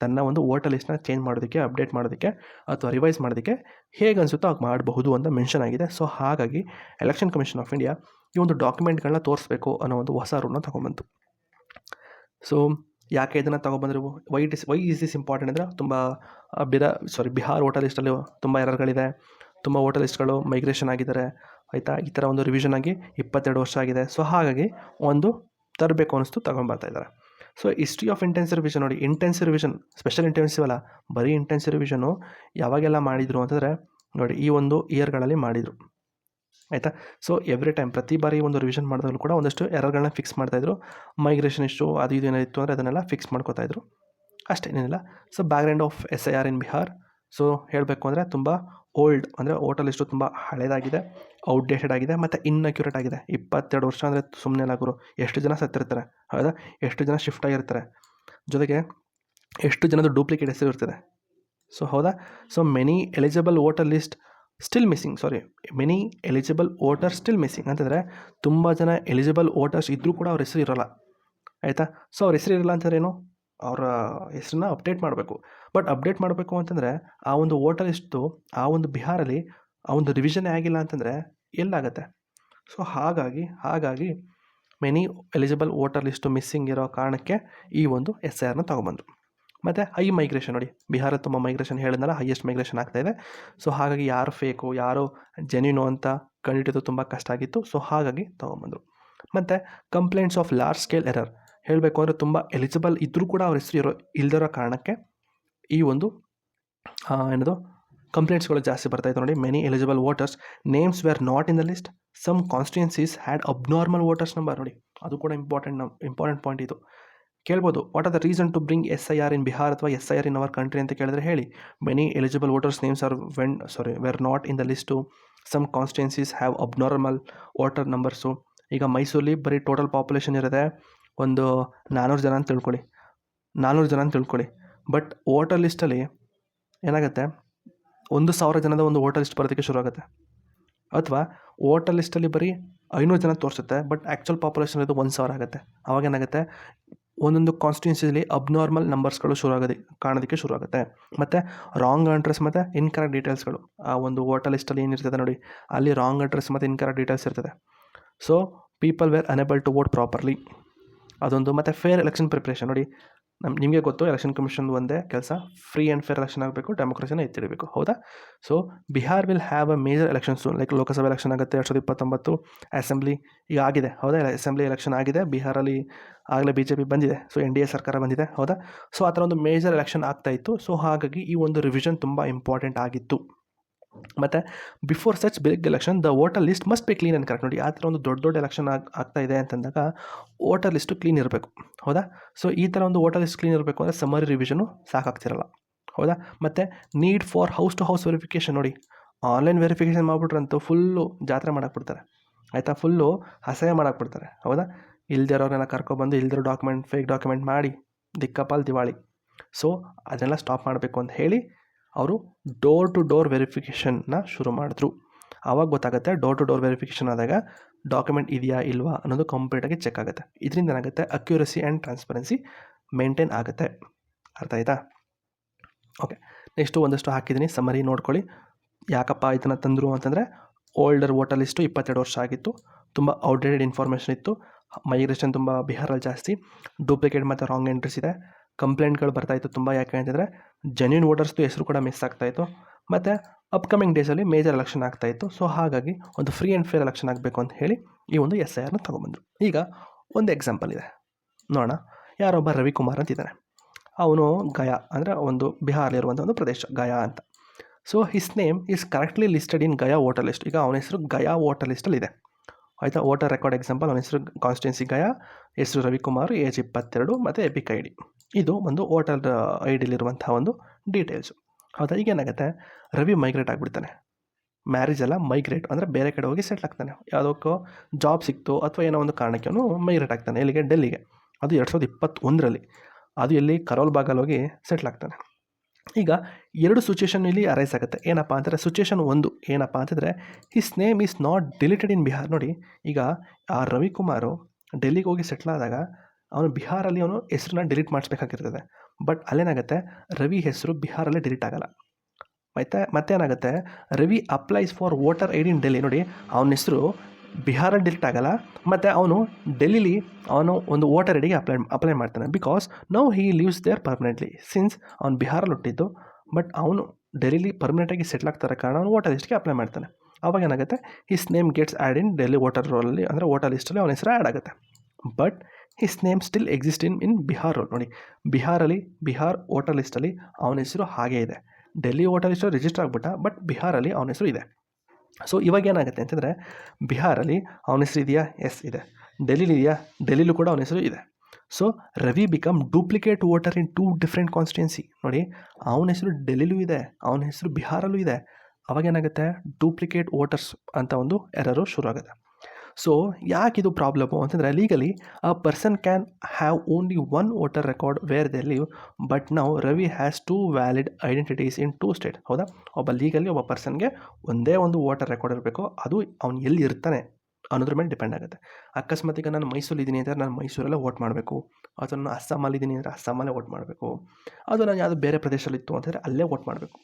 ತನ್ನ ಒಂದು ವೋಟರ್ ಲಿಸ್ಟ್ನ ಚೇಂಜ್ ಮಾಡೋದಕ್ಕೆ, ಅಪ್ಡೇಟ್ ಮಾಡೋದಕ್ಕೆ ಅಥವಾ ರಿವೈಸ್ ಮಾಡೋದಕ್ಕೆ ಹೇಗೆ ಅನಿಸುತ್ತೋ ಆಗ ಮಾಡಬಹುದು ಅಂತ ಮೆನ್ಷನ್ ಆಗಿದೆ. ಸೊ ಹಾಗಾಗಿ ಎಲೆಕ್ಷನ್ ಕಮಿಷನ್ ಆಫ್ ಇಂಡಿಯಾ ಈ ಒಂದು ಡಾಕ್ಯುಮೆಂಟ್ಗಳನ್ನ ತೋರಿಸ್ಬೇಕು ಅನ್ನೋ ಒಂದು ಹೊಸ ರೂಲ್ನ ತೊಗೊಂಬಂತು. ಸೊ ಯಾಕೆ ಇದನ್ನು ತೊಗೊಬಂದರು, ವೈ ಈಸ್ ದಿಸ್ ಇಂಪಾರ್ಟೆಂಟ್ ಅಂದರೆ ತುಂಬ ಬಿಹಾರ್ ವೋಟರ್ ಲಿಸ್ಟಲ್ಲಿ ತುಂಬ ಎರರ್ಗಳಿದೆ, ತುಂಬ ವೋಟರ್ ಲಿಸ್ಟ್ಗಳು ಮೈಗ್ರೇಷನ್ ಆಗಿದ್ದಾರೆ, ಆಯಿತಾ. ಈ ಥರ ಒಂದು ರಿವಿಷನ್ ಆಗಿ 22 ವರ್ಷ ಆಗಿದೆ. ಸೊ ಹಾಗಾಗಿ ಒಂದು ತರಬೇಕು ಅನ್ನಿಸ್ತು, ತೊಗೊಂಬರ್ತಾ ಇದ್ದಾರೆ. So history of intensive revision ನೋಡಿ, ಇಂಟೆನ್ಸಿವ್ ರಿವಿಷನ್, ಸ್ಪೆಷಲ್ ಇಂಟೆನ್ಸಿವ್ ಅಲ್ಲ, ಬರೀ ಇಂಟೆನ್ಸಿವ್ ರಿವಿಷನು ಯಾವಾಗೆಲ್ಲ ಮಾಡಿದರು ಅಂತಂದರೆ ನೋಡಿ, ಈ ಒಂದು ಇಯರ್ಗಳಲ್ಲಿ ಮಾಡಿದರು, ಆಯಿತಾ. ಸೊ ಎವ್ರಿ ಟೈಮ್ ಪ್ರತಿ ಬಾರಿ ಒಂದು ರಿವಿಷನ್ ಮಾಡಿದಾಗಲೂ ಕೂಡ ಒಂದಷ್ಟು ಎರರ್ಗಳನ್ನ ಫಿಕ್ಸ್ ಮಾಡ್ತಾಯಿದ್ರು. ಮೈಗ್ರೇಷನ್ ಇಷ್ಟು ಅದು ಇದು ಏನಾಯಿತು ಅಂದರೆ ಅದನ್ನೆಲ್ಲ ಫಿಕ್ಸ್ ಮಾಡ್ಕೋತಾಯಿದ್ರು, ಅಷ್ಟೇನಿಲ್ಲ. So background of SIR in Bihar. So ಹೇಳಬೇಕು ಅಂದರೆ ತುಂಬ ಓಲ್ಡ್, ಅಂದರೆ ವೋಟರ್ ಲಿಸ್ಟು ತುಂಬ ಹಳೇದಾಗಿದೆ, ಔಟ್ಡೇಟೆಡ್ ಆಗಿದೆ ಮತ್ತು ಇನ್ಅಕ್ಯುರೇಟ್ ಆಗಿದೆ. 22 ವರ್ಷ ಅಂದರೆ ಸುಮ್ಮನೆ ಲಾಗರು, ಎಷ್ಟು ಜನ ಸತ್ತಿರ್ತಾರೆ, ಹೌದಾ, ಎಷ್ಟು ಜನ ಶಿಫ್ಟ್ ಆಗಿರ್ತಾರೆ, ಜೊತೆಗೆ ಎಷ್ಟು ಜನದ ಡೂಪ್ಲಿಕೇಟ್ ಹೆಸರು ಇರ್ತದೆ. ಸೊ ಹೌದಾ. So many eligible voter still missing ಅಂತಂದರೆ ತುಂಬ ಜನ ಎಲಿಜಿಬಲ್ ವೋಟರ್ಸ್ ಇದ್ದರೂ ಕೂಡ ಅವ್ರ ಹೆಸರು ಇರೋಲ್ಲ, ಆಯಿತಾ. ಸೊ ಅವ್ರ ಹೆಸರು ಇರಲ್ಲ ಅಂತಂದ್ರೆ ಏನು, ಅವರ ಹೆಸರನ್ನ ಅಪ್ಡೇಟ್ ಮಾಡಬೇಕು. ಬಟ್ ಅಪ್ಡೇಟ್ ಮಾಡಬೇಕು ಅಂತಂದರೆ ಆ ಒಂದು ವೋಟರ್ ಲಿಸ್ಟು ಆ ಒಂದು ಬಿಹಾರಲ್ಲಿ ಆ ಒಂದು ರಿವಿಷನ್ ಆಗಿಲ್ಲ ಅಂತಂದರೆ ಎಲ್ಲಾಗತ್ತೆ. ಸೊ ಹಾಗಾಗಿ many eligible voter list missing ಇರೋ ಕಾರಣಕ್ಕೆ ಈ ಒಂದು SIRನ ತೊಗೊಬಂದರು. ಮತ್ತು ಹೈ ಮೈಗ್ರೇಷನ್ ನೋಡಿ, ಬಿಹಾರ ತುಂಬ ಮೈಗ್ರೇಷನ್ ಹೇಳಿದ್ನಲ್ಲ, ಹೈಯೆಸ್ಟ್ ಮೈಗ್ರೇಷನ್ ಆಗ್ತಾಯಿದೆ. ಸೊ ಹಾಗಾಗಿ ಯಾರು ಫೇಕು ಯಾರು ಜೆನ್ಯೂನು ಅಂತ ಕಂಡುಹಿಡಿಯೋದು ತುಂಬ ಕಷ್ಟ ಆಗಿತ್ತು. ಸೊ ಹಾಗಾಗಿ ತೊಗೊಂಬಂದರು. ಮತ್ತು complaints of large scale error, ಹೇಳಬೇಕು ಅಂದರೆ ತುಂಬ ಎಲಿಜಿಬಲ್ ಇದ್ದರೂ ಕೂಡ ಅವ್ರ ಹೆಸರು ಇಲ್ದಿರೋ ಕಾರಣಕ್ಕೆ ಈ ಒಂದು ಕಂಪ್ಲೇಂಟ್ಸ್ಗಳು ಜಾಸ್ತಿ ಬರ್ತಾಯಿತ್ತು. ನೋಡಿ, many eligible voters names were not in the list, some constituencies had abnormal voters number. ನೋಡಿ, ಅದು ಕೂಡ ಇಂಪಾರ್ಟೆಂಟ್ ಪಾಯಿಂಟ್ ಇದು. ಕೇಳ್ಬೋದು, what are the reason to bring SIR in Bihar ಅಥವಾ SIR ಇನ್ ಅವರ್ ಕಂಟ್ರಿ ಅಂತ ಕೇಳಿದ್ರೆ ಹೇಳಿ. Many eligible voters names were not in the list, some constituencies have abnormal voter numbers. ಈಗ ಮೈಸೂರಲ್ಲಿ ಬರೀ ಟೋಟಲ್ ಪಾಪ್ಯುಲೇಷನ್ ಇರೋದೆ ಒಂದು 400 ಜನ ಅಂತ ತಿಳ್ಕೊಳ್ಳಿ. ಬಟ್ ವೋಟರ್ ಲಿಸ್ಟಲ್ಲಿ ಏನಾಗುತ್ತೆ, 1,000 ಜನದ ಒಂದು ವೋಟರ್ ಲಿಸ್ಟ್ ಬರೋದಕ್ಕೆ ಶುರು ಆಗುತ್ತೆ. ಅಥವಾ ವೋಟರ್ ಲಿಸ್ಟಲ್ಲಿ ಬರೀ 500 ಜನ ತೋರಿಸುತ್ತೆ, ಬಟ್ ಆ್ಯಕ್ಚುಲ್ ಪಾಪ್ಯುಲೇಷನ್ ಇದು 1,000 ಆಗುತ್ತೆ. ಆವಾಗ ಏನಾಗುತ್ತೆ, ಒಂದೊಂದು ಕಾನ್ಸ್ಟಿಟ್ಯೂನ್ಸಿಲಿ ಅಬ್ನಾರ್ಮಲ್ ನಂಬರ್ಸ್ಗಳು ಕಾಣೋದಕ್ಕೆ ಶುರು ಆಗುತ್ತೆ. ಮತ್ತು ರಾಂಗ್ ಅಡ್ರೆಸ್ ಮತ್ತು ಇನ್ಕರೆಕ್ಟ್ ಡೀಟೇಲ್ಸ್ಗಳು, ಆ ಒಂದು ವೋಟರ್ ಲಿಸ್ಟಲ್ಲಿ ಏನಿರ್ತದೆ ನೋಡಿ, ಅಲ್ಲಿ ರಾಂಗ್ ಅಡ್ರೆಸ್ ಮತ್ತು ಇನ್ಕರೆಕ್ಟ್ ಡೀಟೇಲ್ಸ್ ಇರ್ತದೆ. So people were unable to vote properly, ಅದೊಂದು. ಮತ್ತು ಫೇರ್ ಎಲೆಕ್ಷನ್ ಪ್ರಿಪ್ರೇಷನ್ ನೋಡಿ, ನಿಮಗೆ ಗೊತ್ತು ಎಲೆಕ್ಷನ್ ಕಮಿಷನ್ ಒಂದೇ ಕೆಲಸ, ಫ್ರೀ ಆ್ಯಂಡ್ ಫೇರ್ ಎಲೆಕ್ಷನ್ ಆಗಬೇಕು, ಡೆಮೋಕ್ರಸಿನ ಎತ್ತಿಡಬೇಕು, ಹೌದಾ. So Bihar will have a major elections, like Lok Sabha election ಆಗುತ್ತೆ 2029, ಅಸೆಂಬ್ಲಿ ಈಗ ಆಗಿದೆ, ಹೌದಾ, ಅಸೆಂಬ್ಲಿ ಎಲೆಕ್ಷನ್ ಆಗಿದೆ ಬಿಹಾರಲ್ಲಿ, ಆಗಲೇ BJP ಬಂದಿದೆ. ಸೊ NDA ಸರ್ಕಾರ ಬಂದಿದೆ, ಹೌದಾ. ಸೊ ಆ ಥರ ಒಂದು ಮೇಜರ್ ಎಲೆಕ್ಷನ್ ಆಗ್ತಾಯಿತ್ತು. ಸೊ ಹಾಗಾಗಿ ಈ ಒಂದು ರಿವಿಷನ್ ತುಂಬ ಇಂಪಾರ್ಟೆಂಟ್ ಆಗಿತ್ತು. ಮತ್ತು before such big election the voter list must be clean and correct. ನೋಡಿ, ಆ ಥರ ಒಂದು ದೊಡ್ಡ ಎಲೆಕ್ಷನ್ ಆಗ್ತಾ ಇದೆ ಅಂತಂದಾಗ ವೋಟರ್ ಲಿಸ್ಟು ಕ್ಲೀನ್ ಇರಬೇಕು, ಹೌದಾ. ಸೊ ಈ ಥರ ಒಂದು ವೋಟರ್ ಲಿಸ್ಟ್ ಕ್ಲೀನ್ ಇರಬೇಕು ಅಂದರೆ ಸಮ್ಮರಿ ರಿವಿಷನು ಸಾಕಾಗ್ತಿರಲ್ಲ, ಹೌದಾ. ಮತ್ತು need for house to house verification. ನೋಡಿ, ಆನ್ಲೈನ್ ವೆರಿಫಿಕೇಷನ್ ಮಾಡಿಬಿಟ್ರಂತೂ ಫುಲ್ಲು ಜಾತ್ರೆ ಮಾಡಾಕ್ಬಿಡ್ತಾರೆ, ಆಯಿತಾ, ಫುಲ್ಲು ಅಸಹ್ಯ ಮಾಡಾಕ್ಬಿಡ್ತಾರೆ, ಹೌದಾ. ಇಲ್ದಿರೋರೆಲ್ಲ ಕರ್ಕೊಬಂದು ಇಲ್ದಿರೋ ಫೇಕ್ ಡಾಕ್ಯುಮೆಂಟ್ ಮಾಡಿ ದಿಕ್ಕಪಾಲ್ ದಿವಾಳಿ. ಸೊ ಅದನ್ನೆಲ್ಲ ಸ್ಟಾಪ್ ಮಾಡಬೇಕು ಅಂತ ಹೇಳಿ ಅವರು ಡೋರ್ ಟು ಡೋರ್ ವೆರಿಫಿಕೇಷನ್ನ ಶುರು ಮಾಡಿದ್ರು. ಆವಾಗ ಗೊತ್ತಾಗುತ್ತೆ, ಡೋರ್ ಟು ಡೋರ್ ವೆರಿಫಿಕೇಷನ್ ಆದಾಗ ಡಾಕ್ಯುಮೆಂಟ್ ಇದೆಯಾ ಇಲ್ವಾ ಅನ್ನೋದು ಕಂಪ್ಲೀಟಾಗಿ ಚೆಕ್ ಆಗುತ್ತೆ. ಇದರಿಂದ ಏನಾಗುತ್ತೆ, ಅಕ್ಯುರಸಿ ಆ್ಯಂಡ್ ಟ್ರಾನ್ಸ್ಪರೆನ್ಸಿ ಮೇಂಟೈನ್ ಆಗುತ್ತೆ. ಅರ್ಥ ಆಯ್ತಾ? ಓಕೆ, ನೆಕ್ಸ್ಟು ಒಂದಷ್ಟು ಹಾಕಿದ್ದೀನಿ, ಸಮ್ಮರಿ ನೋಡ್ಕೊಳ್ಳಿ. ಯಾಕಪ್ಪ ಇದನ್ನು ತಂದರು ಅಂತಂದರೆ, ಓಲ್ಡರ್ ವೋಟರ್ ಲಿಸ್ಟು 22 ವರ್ಷ ಆಗಿತ್ತು, ತುಂಬ ಔಟ್ಡೇಟೆಡ್ ಇನ್ಫಾರ್ಮೇಷನ್ ಇತ್ತು, ಮೈಗ್ರೇಷನ್ ತುಂಬ ಬಿಹಾರಲ್ಲಿ ಜಾಸ್ತಿ, ಡೂಪ್ಲಿಕೇಟ್ ಮತ್ತು ರಾಂಗ್ ಎಂಟ್ರೀಸ್ ಇದೆ, ಕಂಪ್ಲೇಂಟ್ಗಳು ಬರ್ತಾಯಿತ್ತು ತುಂಬ. ಯಾಕೆ ಅಂತಂದರೆ ಜೆನ್ಯೂನ್ ವೋಟರ್ಸ್ದು ಹೆಸರು ಕೂಡ ಮಿಸ್ ಆಗ್ತಾಯಿತ್ತು, ಮತ್ತು ಅಪ್ಕಮಿಂಗ್ ಡೇಸಲ್ಲಿ ಮೇಜರ್ ಎಲೆಕ್ಷನ್ ಆಗ್ತಾಯಿತ್ತು. ಸೊ ಹಾಗಾಗಿ ಒಂದು ಫ್ರೀ ಆ್ಯಂಡ್ ಫೇರ್ ಎಲೆಕ್ಷನ್ ಆಗಬೇಕು ಅಂತ ಹೇಳಿ ಈ ಒಂದು SIRನ ತೊಗೊಂಬಂದರು. ಈಗ ಒಂದು ಎಕ್ಸಾಂಪಲ್ ಇದೆ ನೋಡೋಣ. ಯಾರೊಬ್ಬ ರವಿಕುಮಾರ್ ಅಂತಿದ್ದಾನೆ. ಅವನು ಗಯಾ ಅಂದರೆ ಒಂದು ಬಿಹಾರಲ್ಲಿರುವಂಥ ಒಂದು ಪ್ರದೇಶ ಗಯಾ ಅಂತ. So his name is correctly listed in Gaya voter list. ಈಗ ಅವನ ಹೆಸರು ಗಯಾ ವೋಟರ್ ಲಿಸ್ಟಲ್ಲಿ ಇದೆ ಆಯಿತಾ. ವೋಟರ್ ರೆಕಾರ್ಡ್ ಎಕ್ಸಾಂಪಲ್, ಅವನ ಹೆಸರು ಕಾನ್ಸ್ಟಿಟ್ಯೂನ್ಸಿ ಗಯಾ, ಹೆಸರು ರವಿಕುಮಾರ್, ಏಜ್ 22 ಮತ್ತು ಎಪಿಕ್ ಐ ಡಿ. ಇದು ಒಂದು ವೋಟರ್ ಐ ಡಿಲಿರುವಂಥ ಒಂದು ಡೀಟೇಲ್ಸು ಹೌದಾ. ಈಗೇನಾಗುತ್ತೆ, ರವಿ ಮೈಗ್ರೇಟ್ ಆಗಿಬಿಡ್ತಾನೆ. ಮ್ಯಾರೇಜ್ ಎಲ್ಲ ಮೈಗ್ರೇಟ್ ಅಂದರೆ ಬೇರೆ ಕಡೆ ಹೋಗಿ ಸೆಟ್ಲ್ ಆಗ್ತಾನೆ. ಯಾವುದಕ್ಕೋ ಜಾಬ್ ಸಿಕ್ತು ಅಥವಾ ಏನೋ ಒಂದು ಕಾರಣಕ್ಕೆ ಅವನು ಮೈಗ್ರೇಟ್ ಆಗ್ತಾನೆ. ಎಲ್ಲಿಗೆ? ಡೆಲ್ಲಿಗೆ. ಅದು 2021ರಲ್ಲಿ. ಅದು ಎಲ್ಲಿ? ಕರೋಲ್ ಬಾಗಲ್ಲಿ ಹೋಗಿ ಸೆಟ್ಲ್ ಆಗ್ತಾನೆ. ಈಗ 2 ಸಿಚುವೇಷನ್ ಇಲ್ಲಿ ಅರೈಸ್ ಆಗುತ್ತೆ. ಏನಪ್ಪ ಅಂತಂದರೆ, ಸಿಚುವೇಷನ್ 1 ಏನಪ್ಪ ಅಂತಂದರೆ, his name is not deleted in Bihar. ನೋಡಿ, ಈಗ ಆ ರವಿಕುಮಾರು ಡೆಲ್ಲಿಗೆ ಹೋಗಿ ಸೆಟ್ಲ್ ಆದಾಗ ಅವನು ಬಿಹಾರಲ್ಲಿ ಅವನು ಹೆಸರನ್ನ ಡಿಲೀಟ್ ಮಾಡಿಸ್ಬೇಕಾಗಿರ್ತದೆ. ಬಟ್ ಅಲ್ಲೇನಾಗುತ್ತೆ, ರವಿ ಹೆಸರು ಬಿಹಾರಲ್ಲೇ ಡಿಲೀಟ್ ಆಗಲ್ಲ. ಮತ್ತೇನಾಗುತ್ತೆ, Ravi applies for voter I D in Delhi. ನೋಡಿ, ಅವನ ಹೆಸರು ಬಿಹಾರಲ್ಲಿ ಡಿಲೀಟ್ ಆಗಲ್ಲ, ಮತ್ತು ಅವನು ಡೆಲ್ಲಿಲಿ ಅವನು ಒಂದು ವೋಟರ್ ಐ ಡಿಗೆ ಅಪ್ಲೈ ಮಾಡ್ತಾನೆ. Because now he leaves there permanently. Since ಅವ್ನು ಬಿಹಾರಲ್ಲಿ ಹುಟ್ಟಿದ್ದು, ಬಟ್ ಅವನು ಡೆಲ್ಲಿಲಿ ಪರ್ಮನೆಂಟಾಗಿ ಸೆಟ್ಲ್ ಆಗ್ತಾರೆ ಕಾರಣ ಅವನು ವೋಟರ್ ಲಿಸ್ಟ್ಗೆ ಅಪ್ಲೈ ಮಾಡ್ತಾನೆ. ಆವಾಗ ಏನಾಗುತ್ತೆ, his name gets add in Delhi voter ರೋಲಲ್ಲಿ, ಅಂದರೆ ವೋಟರ್ ಲಿಸ್ಟಲ್ಲಿ ಅವನ ಹೆಸರು ಆ್ಯಡ್ ಆಗುತ್ತೆ. But his name still exist in Bihar roll. ನೋಡಿ, ಬಿಹಾರ್ ವೋಟರ್ ಲಿಸ್ಟಲ್ಲಿ ಅವನ ಹೆಸರು ಹಾಗೇ ಇದೆ. ಡೆಲ್ಲಿ ವೋಟರ್ ಲಿಸ್ಟ್ ರಿಜಿಸ್ಟರ್ ಆಗಿಬಿಟ್ಟ, ಬಟ್ ಬಿಹಾರಲ್ಲಿ ಅವನ ಹೆಸರು ಇದೆ. ಸೊ ಇವಾಗ ಏನಾಗುತ್ತೆ ಅಂತಂದರೆ, ಬಿಹಾರಲ್ಲಿ ಅವನ ಹೆಸರು ಇದೆಯಾ? ಎಸ್ ಇದೆ. ಡೆಲ್ಲಿಲಿ ಇದೆಯಾ? ಡೆಲ್ಲಿಲೂ ಕೂಡ ಅವನ ಹೆಸರು ಇದೆ. So Ravi become duplicate voter in 2 different constituency. ನೋಡಿ, ಅವನ ಹೆಸರು ಡೆಲ್ಲಿಲೂ ಇದೆ, ಅವನ ಹೆಸರು ಬಿಹಾರಲ್ಲೂ ಇದೆ. ಅವಾಗೇನಾಗುತ್ತೆ, ಡೂಪ್ಲಿಕೇಟ್ ವೋಟರ್ಸ್ ಅಂತ ಒಂದು ಎರರು ಶುರು ಆಗುತ್ತೆ. ಸೊ ಯಾಕಿದು ಪ್ರಾಬ್ಲಮು ಅಂತಂದರೆ, legally a person can have only 1 voter record where they live, but ನಾವು Ravi has 2 valid identities in 2 state. ಹೌದಾ, ಒಬ್ಬ ಪರ್ಸನ್ಗೆ ಒಂದೇ ಒಂದು ವೋಟರ್ ರೆಕಾರ್ಡ್ ಇರಬೇಕು, ಅದು ಅವ್ನು ಎಲ್ಲಿ ಇರ್ತಾನೆ ಅನ್ನೋದ್ರ ಮೇಲೆ ಡಿಪೆಂಡ್ ಆಗುತ್ತೆ. ಅಕಸ್ಮಾತ್ ಈಗ ನಾನು ಮೈಸೂರಿದ್ದೀನಿ ಅಂದರೆ ನಾನು ಮೈಸೂರಲ್ಲೇ ವೋಟ್ ಮಾಡಬೇಕು, ಅಥವಾ ನಾನು ಅಸ್ಸಾಮಲ್ಲಿದ್ದೀನಿ ಅಂದರೆ ಅಸ್ಸಾಮಲ್ಲೇ ವೋಟ್ ಮಾಡಬೇಕು, ಅದು ನಾನು ಯಾವುದೋ ಬೇರೆ ಪ್ರದೇಶದಲ್ಲಿತ್ತು ಅಂತಂದರೆ ಅಲ್ಲೇ ವೋಟ್ ಮಾಡಬೇಕು.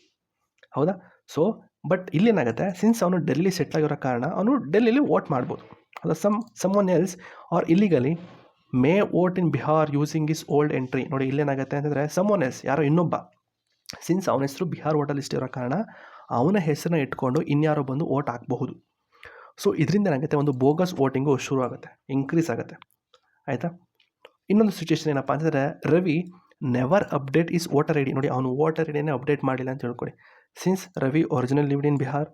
ಹೌದಾ. ಸೊ ಬಟ್ ಇಲ್ಲೇನಾಗುತ್ತೆ, ಸಿನ್ಸ್ ಅವನು ಡೆಲ್ಲಿ ಸೆಟ್ಲ್ ಆಗಿರೋ ಕಾರಣ ಅವನು ಡೆಲ್ಲಿಲಿ ವೋಟ್ ಮಾಡ್ಬೋದು. ಹೌದಾ. Someone else or illegally may vote in Bihar using his old entry. ನೋಡಿ, ಇಲ್ಲೇನಾಗುತ್ತೆ ಅಂತಂದರೆ, ಸಮ್ವನ್ ಎಲ್ಸ್ ಯಾರೋ ಇನ್ನೊಬ್ಬ, ಸಿನ್ಸ್ ಅವನ ಹೆಸರು ಬಿಹಾರ್ ವೋಟರ್ ಲಿಸ್ಟ್ ಇರೋ ಕಾರಣ ಅವನ ಹೆಸರನ್ನ ಇಟ್ಕೊಂಡು ಇನ್ಯಾರೋ ಬಂದು ವೋಟ್ ಹಾಕಬಹುದು. ಸೊ ಇದರಿಂದ ಏನಾಗುತ್ತೆ, ಒಂದು ಬೋಗಸ್ ವೋಟಿಂಗು ಶುರು ಆಗುತ್ತೆ, ಇನ್ಕ್ರೀಸ್ ಆಗುತ್ತೆ. ಆಯಿತಾ. ಇನ್ನೊಂದು ಸಿಚುವೇಶನ್ ಏನಪ್ಪ ಅಂತಂದರೆ, Ravi never update is voter I D. ನೋಡಿ, ಅವನು ವೋಟರ್ ಐ ಡಿನೇ ಅಪ್ಡೇಟ್ ಮಾಡಿಲ್ಲ ಅಂತ ಹೇಳ್ಕೊಳ್ಳಿ. Since Ravi original lived in Bihar,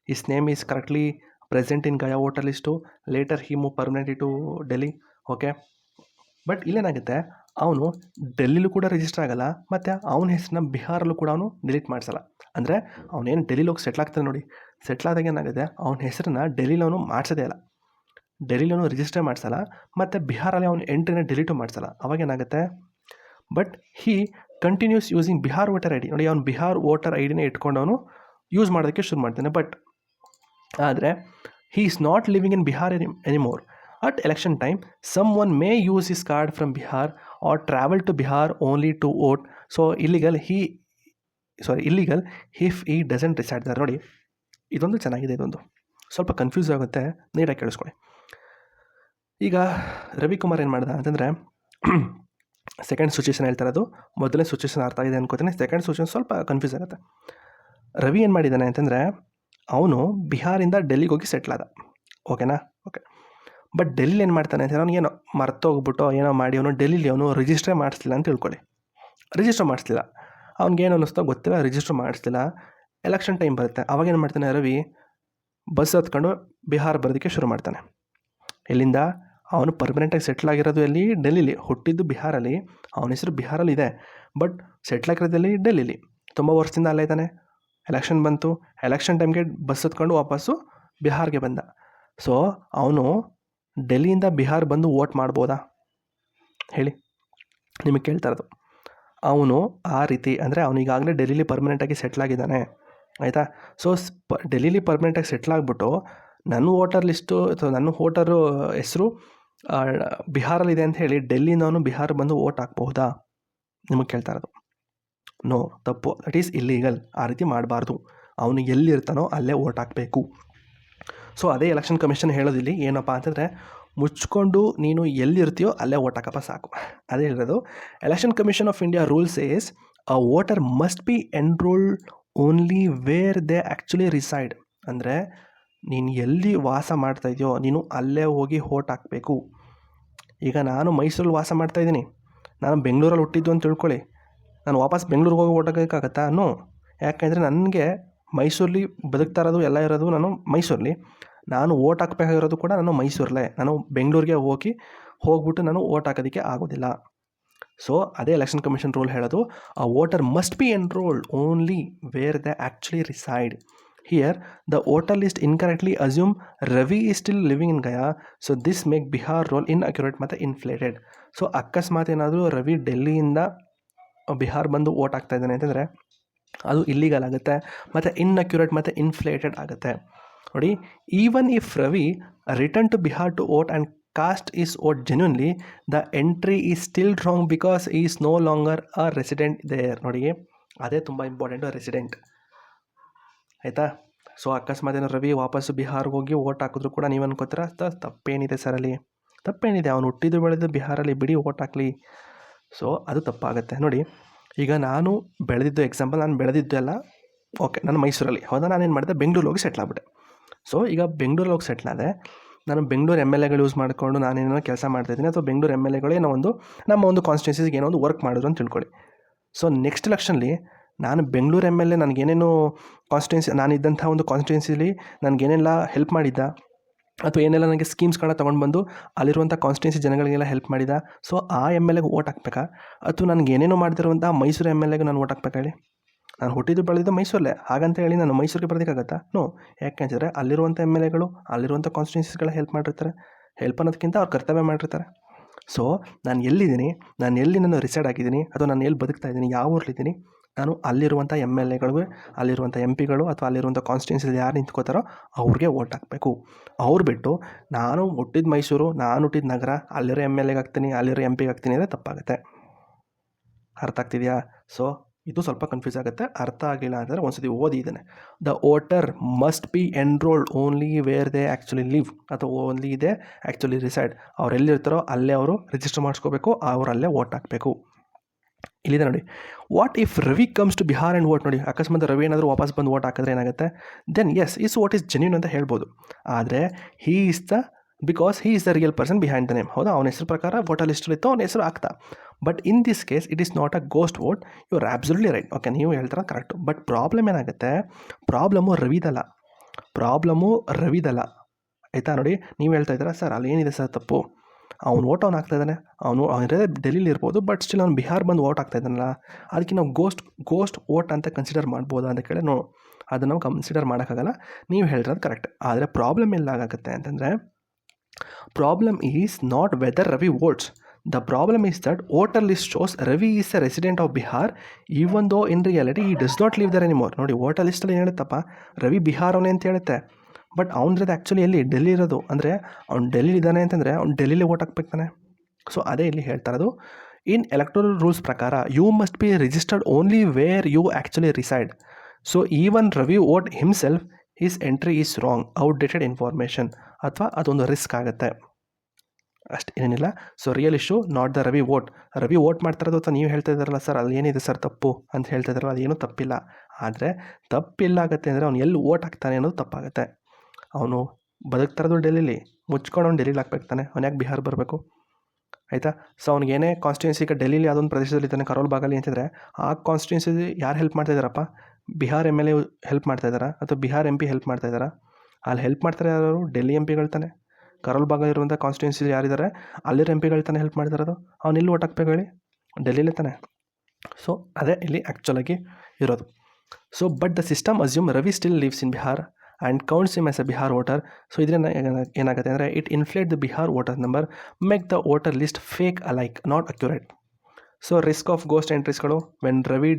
his name is correctly present in Gaya voter list, later he move permanently to Delhi. Okay. But ಇಲ್ಲೇನಾಗುತ್ತೆ, ಅವನು ಡೆಲ್ಲಿಲೂ ಕೂಡ ರಿಜಿಸ್ಟರ್ ಆಗಲ್ಲ, ಮತ್ತು ಅವನ ಹೆಸರನ್ನ ಬಿಹಾರಲ್ಲೂ ಕೂಡ ಅವನು ಡಿಲೀಟ್ ಮಾಡಿಸಲ್ಲ. ಅಂದರೆ ಅವನೇನು ಡೆಲ್ಲಿಲಿ ಹೋಗಿ ಸೆಟ್ಲ್ ಆಗ್ತಾನೆ. ನೋಡಿ, ಸೆಟ್ಲ್ ಆದಾಗ ಏನಾಗುತ್ತೆ, ಅವನ ಹೆಸರನ್ನ ಡೆಲ್ಲಿಲಿ ಅವನು ಮಾಡಿಸೋದೇ ಇಲ್ಲ, ಡೆಲ್ಲಿಲಿ ಅವನು ರಿಜಿಸ್ಟರ್ ಮಾಡಿಸಲ್ಲ, ಮತ್ತು ಬಿಹಾರಲ್ಲಿ ಅವನು ಎಂಟ್ರಿನ ಡಿಲೀಟು ಮಾಡಿಸಲ್ಲ. ಅವಾಗೇನಾಗುತ್ತೆ, but he continues using Bihar voter I D. ನೋಡಿ, ಅವನು ಬಿಹಾರ್ ವೋಟರ್ ಐ ಡಿನೇ ಇಟ್ಕೊಂಡು ಅವನು ಯೂಸ್ ಮಾಡೋದಕ್ಕೆ ಶುರು ಮಾಡ್ತಾನೆ. ಬಟ್ ಆದರೆ he is not living in Bihar anymore. At election time someone may use his card from Bihar or travel to Bihar only to vote. So illegal if he doesn't reside there. ನೋಡಿ, ಇದೊಂದು ಚೆನ್ನಾಗಿದೆ, ಇದೊಂದು ಸ್ವಲ್ಪ confuse ಆಗುತ್ತೆ, ನೀಟಾಗಿ ಕೇಳಿಸ್ಕೊಳ್ಳಿ. ಈಗ ರವಿಕುಮಾರ್ ಏನು ಮಾಡ್ದ ಅಂತಂದರೆ, ಸೆಕೆಂಡ್ ಸಿಚುವೇಷನ್ ಹೇಳ್ತಾ ಇರೋದು, ಮೊದಲನೇ ಸಿಚುವೇಷನ್ ಅರ್ಥ ಆಗಿದೆ ಅನ್ಕೋತೀನಿ, ಸೆಕೆಂಡ್ ಸಿಚುವೇಷನ್ ಸ್ವಲ್ಪ ಕನ್ಫ್ಯೂಸ್ ಆಗುತ್ತೆ. ರವಿ ಏನು ಮಾಡಿದ್ದಾನೆ ಅಂತಂದರೆ, ಅವನು ಬಿಹಾರಿಂದ ಡೆಲ್ಲಿಗೆ ಹೋಗಿ ಸೆಟ್ಲ್ ಆದ. ಓಕೆನಾ. ಓಕೆ. ಬಟ್ ಡೆಲ್ಲಿ ಏನು ಮಾಡ್ತಾನೆ ಅಂತ ಅವ್ನಿಗೇನೋ ಮರ್ತೋಗ್ಬಿಟ್ಟು ಏನೋ ಮಾಡಿ ಅವನು ಡೆಲ್ಲಿಲಿ ಅವನು ರಿಜಿಸ್ಟ್ರೇ ಮಾಡಿಸ್ಲಿಲ್ಲ ಅಂತ ತಿಳ್ಕೊಳ್ಳಿ. ರಿಜಿಸ್ಟರ್ ಮಾಡಿಸ್ಲಿಲ್ಲ, ಅವ್ನಿಗೇನು ಅನ್ನಿಸ್ತೋ ಗೊತ್ತಿಲ್ಲ, ರಿಜಿಸ್ಟರ್ ಮಾಡಿಸ್ಲಿಲ್ಲ. ಎಲೆಕ್ಷನ್ ಟೈಮ್ ಬರುತ್ತೆ, ಅವಾಗೇನು ಮಾಡ್ತಾನೆ ರವಿ, ಬಸ್ ಹತ್ಕೊಂಡು ಬಿಹಾರ ಬರೋದಕ್ಕೆ ಶುರು ಮಾಡ್ತಾನೆ. ಎಲ್ಲಿಂದ? ಅವನು ಪರ್ಮನೆಂಟಾಗಿ ಸೆಟ್ಲ್ ಆಗಿರೋದು ಎಲ್ಲಿ? ಡೆಲ್ಲಿಲಿ. ಹುಟ್ಟಿದ್ದು ಬಿಹಾರಲ್ಲಿ, ಅವನ ಹೆಸರು ಬಿಹಾರಲ್ಲಿ ಇದೆ, ಬಟ್ ಸೆಟ್ಲ್ ಆಗಿರೋದಲ್ಲಿ ಡೆಲ್ಲಿಲಿ. ತುಂಬ ವರ್ಷದಿಂದ ಅಲ್ಲೇ ಇದ್ದಾನೆ. ಎಲೆಕ್ಷನ್ ಬಂತು, ಎಲೆಕ್ಷನ್ ಟೈಮ್ಗೆ ಬಸ್ ಹತ್ಕೊಂಡು ವಾಪಸ್ಸು ಬಿಹಾರ್ಗೆ ಬಂದ. ಸೊ ಅವನು ಡೆಲ್ಲಿಯಿಂದ ಬಿಹಾರ್ ಬಂದು ವೋಟ್ ಮಾಡ್ಬೋದಾ ಹೇಳಿ? ನಿಮಗೆ ಕೇಳ್ತಾ ಇರೋದು. ಅವನು ಆ ರೀತಿ ಅಂದರೆ ಅವನು ಈಗಾಗಲೇ ಡೆಲ್ಲಿಲಿ ಪರ್ಮನೆಂಟಾಗಿ ಸೆಟ್ಲ್ ಆಗಿದ್ದಾನೆ, ಆಯಿತಾ. ಸೊ ಡೆಲ್ಲಿಲಿ ಪರ್ಮನೆಂಟಾಗಿ ಸೆಟ್ಲ್ ಆಗಿಬಿಟ್ಟು ನನ್ನ ವೋಟರ್ ಲಿಸ್ಟು ಅಥವಾ ನನ್ನ ವೋಟರು ಹೆಸರು ಬಿಹಾರಲ್ಲಿದೆ ಅಂತ ಹೇಳಿ ಡೆಲ್ಲಿಯಿಂದ ಅವನು ಬಿಹಾರ ಬಂದು ವೋಟ್ ಹಾಕ್ಬಹುದಾ? ನಿಮಗೆ ಕೇಳ್ತಾ ಇರೋದು. ನೋ, ತಪ್ಪು. That is illegal. ಆ ರೀತಿ ಮಾಡಬಾರ್ದು. ಅವನು ಎಲ್ಲಿರ್ತಾನೋ ಅಲ್ಲೇ ವೋಟ್ ಹಾಕಬೇಕು. ಸೊ ಅದೇ ಎಲೆಕ್ಷನ್ ಕಮಿಷನ್ ಹೇಳೋದಿಲ್ಲಿ ಏನಪ್ಪ ಅಂತಂದರೆ, ಮುಚ್ಕೊಂಡು ನೀನು ಎಲ್ಲಿರ್ತೀಯೋ ಅಲ್ಲೇ ವೋಟ್ ಹಾಕಪ್ಪ ಸಾಕು. ಅದೇ ಹೇಳಿರೋದು. Election commission of India rules is a voter must be enrolled only where they actually reside. ಅಂದರೆ ನೀನು ಎಲ್ಲಿ ವಾಸ ಮಾಡ್ತಾ ಇದೆಯೋ ನೀನು ಅಲ್ಲೇ ಹೋಗಿ ವೋಟ್ ಹಾಕಬೇಕು. ಈಗ ನಾನು ಮೈಸೂರಲ್ಲಿ ವಾಸ ಮಾಡ್ತಾಯಿದ್ದೀನಿ, ನಾನು ಬೆಂಗಳೂರಲ್ಲಿ ಹುಟ್ಟಿದ್ದು ಅಂತ ತಿಳ್ಕೊಳ್ಳಿ, ನಾನು ವಾಪಸ್ ಬೆಂಗಳೂರಿಗೆ ಹೋಗಿ ಓಟ್ ಹಾಕೋಕ್ಕಾಗತ್ತಾ? ನೋ. ಯಾಕೆಂದರೆ ನನಗೆ ಮೈಸೂರಲ್ಲಿ ಬದುಕ್ತಾ ಇರೋದು ಎಲ್ಲ ಇರೋದು ನಾನು ಮೈಸೂರಲ್ಲಿ, ನಾನು ಓಟ್ ಹಾಕಬೇಕಾಗಿರೋದು ಕೂಡ ನಾನು ಮೈಸೂರಲ್ಲೇ, ನಾನು ಬೆಂಗಳೂರಿಗೆ ಹೋಗ್ಬಿಟ್ಟು ನಾನು ಓಟ್ ಹಾಕೋದಕ್ಕೆ ಆಗೋದಿಲ್ಲ. ಸೊ ಅದೇ ಎಲೆಕ್ಷನ್ ಕಮಿಷನ್ ರೂಲ್ ಹೇಳೋದು, a voter must be enrolled only where they actually reside. Here the voter list incorrectly assume Ravi is still living in Gaya, so this make Bihar roll inaccurate ಮತ್ತು ಇನ್ಫ್ಲೇಟೆಡ್. ಸೊ ಅಕಸ್ಮಾತ್ ಏನಾದರೂ ರವಿ ಡೆಲ್ಲಿಯಿಂದ ಬಿಹಾರ್ ಬಂದು vote ಹಾಕ್ತಾ ಇದ್ದಾನೆ ಅಂತಂದರೆ ಅದು illegal ಆಗುತ್ತೆ ಮತ್ತು ಇನ್ಅಕ್ಯುರೇಟ್ ಮತ್ತು ಇನ್ಫ್ಲೇಟೆಡ್ ಆಗುತ್ತೆ. ನೋಡಿ, even if Ravi return to Bihar to vote and cast his vote genuinely, the entry is still wrong because he's no longer a resident there. ನೋಡಿ, ಅದೇ ತುಂಬ ಇಂಪಾರ್ಟೆಂಟು, ರೆಸಿಡೆಂಟ್. ಆಯಿತಾ? ಸೊ ಅಕಸ್ಮಾತ್ ಏನೋ ರವಿ ವಾಪಸ್ಸು ಬಿಹಾರ್ಗೆ ಹೋಗಿ ಓಟ್ ಹಾಕಿದ್ರು ಕೂಡ ನೀವು ಅನ್ಕೋತೀರ ತಪ್ಪೇನಿದೆ ಸರ್, ಅಲ್ಲಿ ತಪ್ಪೇನಿದೆ, ಅವನು ಹುಟ್ಟಿದ್ದು ಬೆಳೆದು ಬಿಹಾರಲ್ಲಿ, ಬಿಡಿ ಓಟ್ ಹಾಕಲಿ. ಸೊ ಅದು ತಪ್ಪಾಗುತ್ತೆ. ನೋಡಿ, ಈಗ ನಾನು ಬೆಳೆದಿದ್ದು ಎಕ್ಸಾಂಪಲ್, ನಾನು ಬೆಳೆದಿದ್ದು ಎಲ್ಲ ಓಕೆ, ನಾನು ಮೈಸೂರಲ್ಲಿ, ಹೌದಾ, ನಾನೇನು ಮಾಡಿದೆ, ಬೆಂಗಳೂರಿಗೆ ಹೋಗಿ ಸೆಟ್ಲ್ ಆಗ್ಬಿಟ್ಟೆ. ಸೊ ಈಗ ಬೆಂಗಳೂರಲ್ಲಿ ಹೋಗಿ ಸೆಟ್ಲ್ ಆದೆ, ನಾನು ಬೆಂಗಳೂರು ಎಮ್ ಎಲ್ ಎಗಳು ಯೂಸ್ ಮಾಡಿಕೊಂಡು ನಾನೇನೋ ಕೆಲಸ ಮಾಡ್ತಾಯಿದ್ದೀನಿ, ಅಥವಾ ಬೆಂಗಳೂರು ಎಮ್ ಎಲ್ ಎಗಳು ಏನೋ ನಮ್ಮ ಒಂದು ಕಾನ್ಸ್ಟಿಟ್ಯೂನ್ಸಿಗೆ ಏನೋ ಒಂದು ವರ್ಕ್ ಮಾಡಿದ್ರು ಅಂತ ತಿಳ್ಕೊಳ್ಳಿ. ಸೊ ನೆಕ್ಸ್ಟ್ ಎಲೆಕ್ಷನ್ಲಿ ನಾನು ಬೆಂಗಳೂರು ಎಮ್ ಎಲ್ ಎ ನನಗೇನೇನು ಕಾನ್ಸ್ಟಿಟ್ಯೂನ್ಸಿ, ನಾನಿದ್ದಂಥ ಒಂದು ಕಾನ್ಸ್ಟಿಟ್ಯೂನ್ಸಿಲಿ ನನಗೇನೆಲ್ಲ ಹೆಲ್ಪ್ ಮಾಡಿದ್ದ, ಅಥವಾ ಏನೆಲ್ಲ ನನಗೆ ಸ್ಕೀಮ್ಸ್ಗಳನ್ನ ತೊಗೊಂಡು ಬಂದು ಅಲ್ಲಿರುವಂಥ ಕಾನ್ಸ್ಟಿಟ್ಯೂನ್ಸಿ ಜನಗಳಿಗೆಲ್ಲ ಹೆಲ್ಪ್ ಮಾಡಿದ, ಸೊ ಆ ಎಮ್ ಎಲ್ ಎಗೆ ಓಟ್ ಹಾಕ್ಬೇಕಾ, ಅಥವಾ ನನಗೆ ಏನೇನೋ ಮಾಡ್ತಿರುವಂಥ ಮೈಸೂರು ಎಮ್ ಎಲ್ ಎಗೆ ನಾನು ಓಟ್ ಹಾಕ್ಬೇಕಾ ಹೇಳಿ? ನಾನು ಹುಟ್ಟಿದ್ದು ಬೆಳೆದಿದ್ದು ಮೈಸೂರಲ್ಲೇ, ಹಾಗಂತ ಹೇಳಿ ನಾನು ಮೈಸೂರಿಗೆ ಬರೋದಕ್ಕಾಗತ್ತಾ? ನೋ. ಯಾಕೆಂದರೆ ಅಲ್ಲಿರುವಂಥ ಎಮ್ ಎಲ್ ಎಗಳು ಅಲ್ಲಿರುವಂಥ ಕಾನ್ಸ್ಟಿಟ್ಯೂನ್ಸಿಗಳ ಹೆಲ್ಪ್ ಮಾಡಿರ್ತಾರೆ, ಹೆಲ್ಪ್ ಅನ್ನೋದಕ್ಕಿಂತ ಅವ್ರು ಕರ್ತವ್ಯ ಮಾಡಿರ್ತಾರೆ. ಸೊ ನಾನು ಎಲ್ಲಿದ್ದೀನಿ, ನಾನು ರಿಸೈಡ್ ಆಗಿದ್ದೀನಿ, ಅಥವಾ ನಾನು ಎಲ್ಲಿ ಬದುಕ್ತಾ ಇದ್ದೀನಿ, ಯಾವ ಊರಲ್ಲಿದ್ದೀನಿ, ನಾನು ಅಲ್ಲಿರುವಂಥ ಎಮ್ ಎಲ್ ಎಗಳಿಗೆ, ಅಲ್ಲಿರುವಂಥ ಎಂ ಪಿಗಳು ಅಥವಾ ಅಲ್ಲಿರುವಂಥ ಕಾನ್ಸ್ಟಿಟ್ಯೂನ್ಸಿಲಿ ಯಾರು ನಿಂತ್ಕೋತಾರೋ ಅವ್ರಿಗೆ ಓಟ್ ಹಾಕಬೇಕು. ಅವ್ರು ಬಿಟ್ಟು ನಾನು ಹುಟ್ಟಿದ ಮೈಸೂರು, ನಾನು ಹುಟ್ಟಿದ ನಗರ, ಅಲ್ಲಿರೋ ಎಮ್ ಎಲ್ ಎಗೆ ಹಾಕ್ತೀನಿ, ಅಲ್ಲಿರೋ ಎಂ ಪಿಗೆ ಹಾಕ್ತೀನಿ ಅಂದರೆ ತಪ್ಪಾಗುತ್ತೆ. ಅರ್ಥ ಆಗ್ತಿದೆಯಾ? ಸೊ ಇದು ಸ್ವಲ್ಪ ಕನ್ಫ್ಯೂಸ್ ಆಗುತ್ತೆ. ಅರ್ಥ ಆಗಿಲ್ಲ ಅಂದರೆ ಒಂದ್ಸತಿ ಓದಿ ಇದನ್ನೇ. The voter must be enrolled only where they actually live, ಅಥವಾ ಓನ್ಲಿ ದೇ ಆ್ಯಕ್ಚುಲಿ ರಿಸೈಡ್. ಅವ್ರು ಎಲ್ಲಿರ್ತಾರೋ ಅಲ್ಲೇ ಅವರು ರಿಜಿಸ್ಟರ್ ಮಾಡಿಸ್ಕೋಬೇಕು, ಅವ್ರು ಅಲ್ಲೇ ಓಟ್ ಹಾಕಬೇಕು. ಇಲ್ಲಿದೆ ನೋಡಿ, what if Ravi comes to Bihar and vote. ನೋಡಿ, ಅಕಸ್ಮಾತ್ ರವಿ ಏನಾದರೂ ವಾಪಸ್ ಬಂದು ವೋಟ್ ಹಾಕಿದ್ರೆ ಏನಾಗುತ್ತೆ, then his is what is genuine ಅಂತ ಹೇಳ್ಬೋದು. ಆದರೆ because he is the real person behind the name. ಹೌದಾ, ಅವನ ಹೆಸರು ಪ್ರಕಾರ ವೋಟರ್ ಲಿಸ್ಟಲ್ಲಿತ್ತು, ಅವನ ಹೆಸರು ಆಗ್ತಾ. But in this case it is not a ghost vote. You are absolutely right. Okay, ನೀವು ಹೇಳ್ತಾರೆ ಕರೆಕ್ಟು. ಬಟ್ ಪ್ರಾಬ್ಲಮ್ ಏನಾಗುತ್ತೆ, ಪ್ರಾಬ್ಲಮ್ಮು ರವಿದಲ್ಲ. ಆಯಿತಾ? ನೋಡಿ, ನೀವು ಹೇಳ್ತಾ ಇದ್ದೀರಾ ಸರ್ ಅಲ್ಲಿ ಏನಿದೆ ಸರ್ ತಪ್ಪು, ಅವ್ನು ಓಟ್ ಹಾಕ್ತಾ ಇದ್ದಾನೆ, ಅವನು ಡೆಲ್ಲಿಲಿ ಇರ್ಬೋದು, ಬಟ್ ಸ್ಟಿಲ್ ಅವ್ನು ಬಿಹಾರ್ ಬಂದು ಓಟ್ ಹಾಕ್ತಾ ಇದ್ದಾನಲ್ಲ, ಅದಕ್ಕೆ ನಾವು ಗೋಸ್ಟ್ ವೋಟ್ ಅಂತ ಕನ್ಸಿಡರ್ ಮಾಡ್ಬೋದಾ ಅಂತ ಕೇಳಿ ಅದನ್ನು ನಾವು ಕನ್ಸಿಡರ್ ಮಾಡೋಕ್ಕಾಗಲ್ಲ. ನೀವು ಹೇಳಿರೋದು ಕರೆಕ್ಟ್. ಆದರೆ ಪ್ರಾಬ್ಲಮ್ ಎಲ್ಲಾಗುತ್ತೆ ಅಂತಂದರೆ, problem is not whether Ravi votes. The problem is that voter list shows Ravi is a resident of Bihar even though in reality he does not live there anymore. ನೋಡಿ, voter ಲಿಸ್ಟಲ್ಲಿ ಏನು ಹೇಳುತ್ತಪ್ಪ, ರವಿ ಬಿಹಾರ್ ಅವನೇ ಅಂತ ಹೇಳುತ್ತೆ, but ಅವ್ನಿರೋದು actually ಎಲ್ಲಿ, ಡೆಲ್ಲಿ ಇರೋದು. ಅಂದರೆ ಅವ್ನು ಡೆಲ್ಲಿಲಿ ಇದ್ದಾನೆ ಅಂತಂದರೆ ಅವ್ನು ಡೆಲ್ಲಿಲಿ ಓಟ್ ಹಾಕ್ಬೇಕು ತಾನೆ. ಸೊ ಅದೇ ಇಲ್ಲಿ ಹೇಳ್ತಾ ಇರೋದು, ಇನ್ ಎಲೆಕ್ಟೋರಲ್ ರೂಲ್ಸ್ ಪ್ರಕಾರ you must be registered only where you actually reside. So even Ravi vote himself his entry is wrong, outdated information, ಅಥವಾ ಅದೊಂದು ರಿಸ್ಕ್ ಆಗುತ್ತೆ ಅಷ್ಟು, ಏನಿಲ್ಲ. So real issue not the Ravi vote ಮಾಡ್ತಾ ಇರೋದು. ಅಥವಾ ನೀವು ಹೇಳ್ತಾ ಇದ್ದಾರಲ್ಲ ಸರ್ ಅಲ್ಲಿ ಏನಿದೆ ಸರ್ ತಪ್ಪು ಅಂತ ಹೇಳ್ತಾ ಇದ್ದಾರಲ್ಲ, ಅದೇನೂ ತಪ್ಪಿಲ್ಲ. ಆದರೆ ತಪ್ಪಿಲ್ಲಾಗುತ್ತೆ ಅಂದರೆ ಅವ್ನು ಎಲ್ಲಿ ವೋಟ್ ಹಾಕ್ತಾನೆ ಅನ್ನೋದು ತಪ್ಪಾಗುತ್ತೆ. ಅವನು ಬದುಕ್ತಾ ಇರೋದು ಡೆಲ್ಲಿಲಿ, ಮುಚ್ಕೊಂಡು ಅವ್ನು ಡೆಲ್ಲಿಲಿ ಹಾಕ್ಬೇಕಾನೆ, ಅವ್ನು ಯಾಕೆ ಬಿಹಾರ್ ಬರಬೇಕು? ಆಯಿತಾ? ಸೊ ಅವ್ನಿಗೇನೇ ಕಾನ್ಸ್ಟಿಟ್ಯೂನ್ಸಿ, ಈಗ ಡೆಲ್ಲಿಲಿ ಅದೊಂದು ಪ್ರದೇಶದಲ್ಲಿ ಇದ್ದಾನೆ, ಕರೋಲ್ ಬಾಗಲಿ ಅಂತಂದರೆ ಆ ಕಾನ್ಸ್ಟಿಟ್ಯೂನ್ಸಿ ಯಾರು ಹೆಲ್ಪ್ ಮಾಡ್ತಾ ಇದ್ದಾರಪ್ಪ? Bihar M L A help ಮಾಡ್ತಾ ಇದ್ದಾರಾ, ಅಥವಾ ಬಿಹಾರ್ ಎಂ ಪಿ ಹೆಲ್ಪ್ ಮಾಡ್ತಾ ಇದ್ದಾರಾ? ಅಲ್ಲಿ ಹೆಲ್ಪ್ ಮಾಡ್ತಾರೆ ಯಾರು? ಡೆಲ್ಲಿ ಎಂ ಪಿಗಳು ತಾನೆ. ಕರೋಲ್ ಭಾಗ ಇರುವಂಥ ಕಾನ್ಸ್ಟಿಟ್ಯೂನ್ಸಿ ಯಾರಿದ್ದಾರೆ ಅಲ್ಲಿರೋ ಎಂ ಪಿಗಳು ತಾನೆ ಹೆಲ್ಪ್ ಮಾಡ್ತಿರೋದು. ಅವ್ನು ಎಲ್ಲಿ ಓಟ್ ಹಾಕ್ಬೇಕು ಹೇಳಿ? ಡೆಲ್ಲಿಲೇ ತಾನೆ. ಸೊ ಅದೇ ಇಲ್ಲಿ ಆ್ಯಕ್ಚುಲಾಗಿ ಇರೋದು. So but the system assume Ravi still lives in Bihar and counts him as a Bihar voter. So ಇದರಿಂದ ಏನಾಗುತ್ತೆ ಅಂದರೆ, it inflate the Bihar voter number, make the voter list fake alike, not accurate. So risk of ghost ಎಂಟ್ರೀಸ್ಗಳು, when Ravi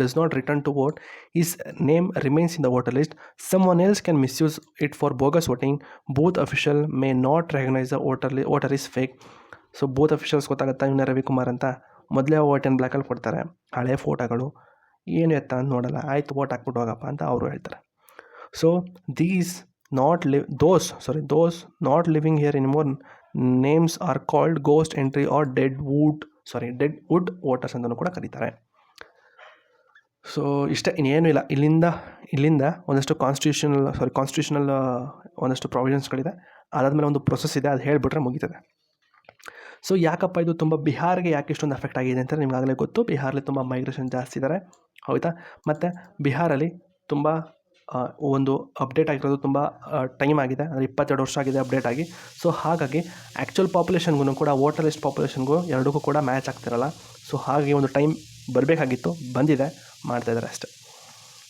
does not return to vote, his name remains in the voter list. Someone else can misuse it for bogus voting. Both official may not recognize the voter is fake. So both officials ಗೊತ್ತಾಗುತ್ತಾ ಇವನೇ ರವಿಕುಮಾರ್ ಅಂತ, ಮೊದಲೇ vote and ಬ್ಲ್ಯಾಕಲ್ಲಿ ಕೊಡ್ತಾರೆ, ಹಳೆ ಫೋಟೋಗಳು ಏನು ಎತ್ತ ಅಂತ ನೋಡಲ್ಲ, ಆಯ್ತು ವೋಟ್ ಹಾಕ್ಬಿಟ್ಟು ಹೋಗಪ್ಪ ಅಂತ ಅವರು ಹೇಳ್ತಾರೆ. So those not living here anymore names are called ghost entry or deadwood voters ಅಂತಲೂ ಕೂಡ ಕರೀತಾರೆ. ಸೊ ಇಷ್ಟೇ, ಇನ್ನೇನು ಇಲ್ಲ. ಇಲ್ಲಿಂದ ಒಂದಷ್ಟು ಕಾನ್ಸ್ಟಿಟ್ಯೂಷನಲ್ ಒಂದಷ್ಟು ಪ್ರಾವಿಷನ್ಸ್ಗಳಿದೆ, ಅದಾದಮೇಲೆ ಒಂದು ಪ್ರೊಸೆಸ್ ಇದೆ, ಅದು ಹೇಳಿಬಿಟ್ರೆ ಮುಗೀತದೆ. ಸೊ ಯಾಕಪ್ಪ ಇದು ತುಂಬ ಬಿಹಾರ್ಗೆ ಯಾಕೆ ಇಷ್ಟೊಂದು ಅಫೆಕ್ಟ್ ಆಗಿದೆ ಅಂತ ನಿಮ್ಗಾಗಲೇ ಗೊತ್ತು. ಬಿಹಾರಲ್ಲಿ ತುಂಬ ಮೈಗ್ರೇಷನ್ ಜಾಸ್ತಿ ಇದ್ದಾರೆ, ಹೌದಾ. ಮತ್ತು ಬಿಹಾರಲ್ಲಿ ತುಂಬ ಒಂದು ಅಪ್ಡೇಟ್ ಆಗಿರೋದು ತುಂಬ ಟೈಮ್ ಆಗಿದೆ, ಅಂದರೆ 22 ವರ್ಷ ಆಗಿದೆ ಅಪ್ಡೇಟ್ ಆಗಿ. ಸೊ ಹಾಗಾಗಿ ಆ್ಯಕ್ಚುಯಲ್ ಪಾಪ್ಯುಲೇಷನ್ಗೂ ಕೂಡ ವೋಟರ್ ಲಿಸ್ಟ್ ಪಾಪ್ಯುಲೇಷನ್ಗೂ ಎರಡಕ್ಕೂ ಕೂಡ ಮ್ಯಾಚ್ ಆಗ್ತಿರಲ್ಲ. ಸೊ ಹಾಗೆ ಒಂದು ಟೈಮ್ ಬರಬೇಕಾಗಿತ್ತು, ಬಂದಿದೆ, ಮಾಡ್ತಾಯಿದ್ದಾರೆ ಅಷ್ಟೇ,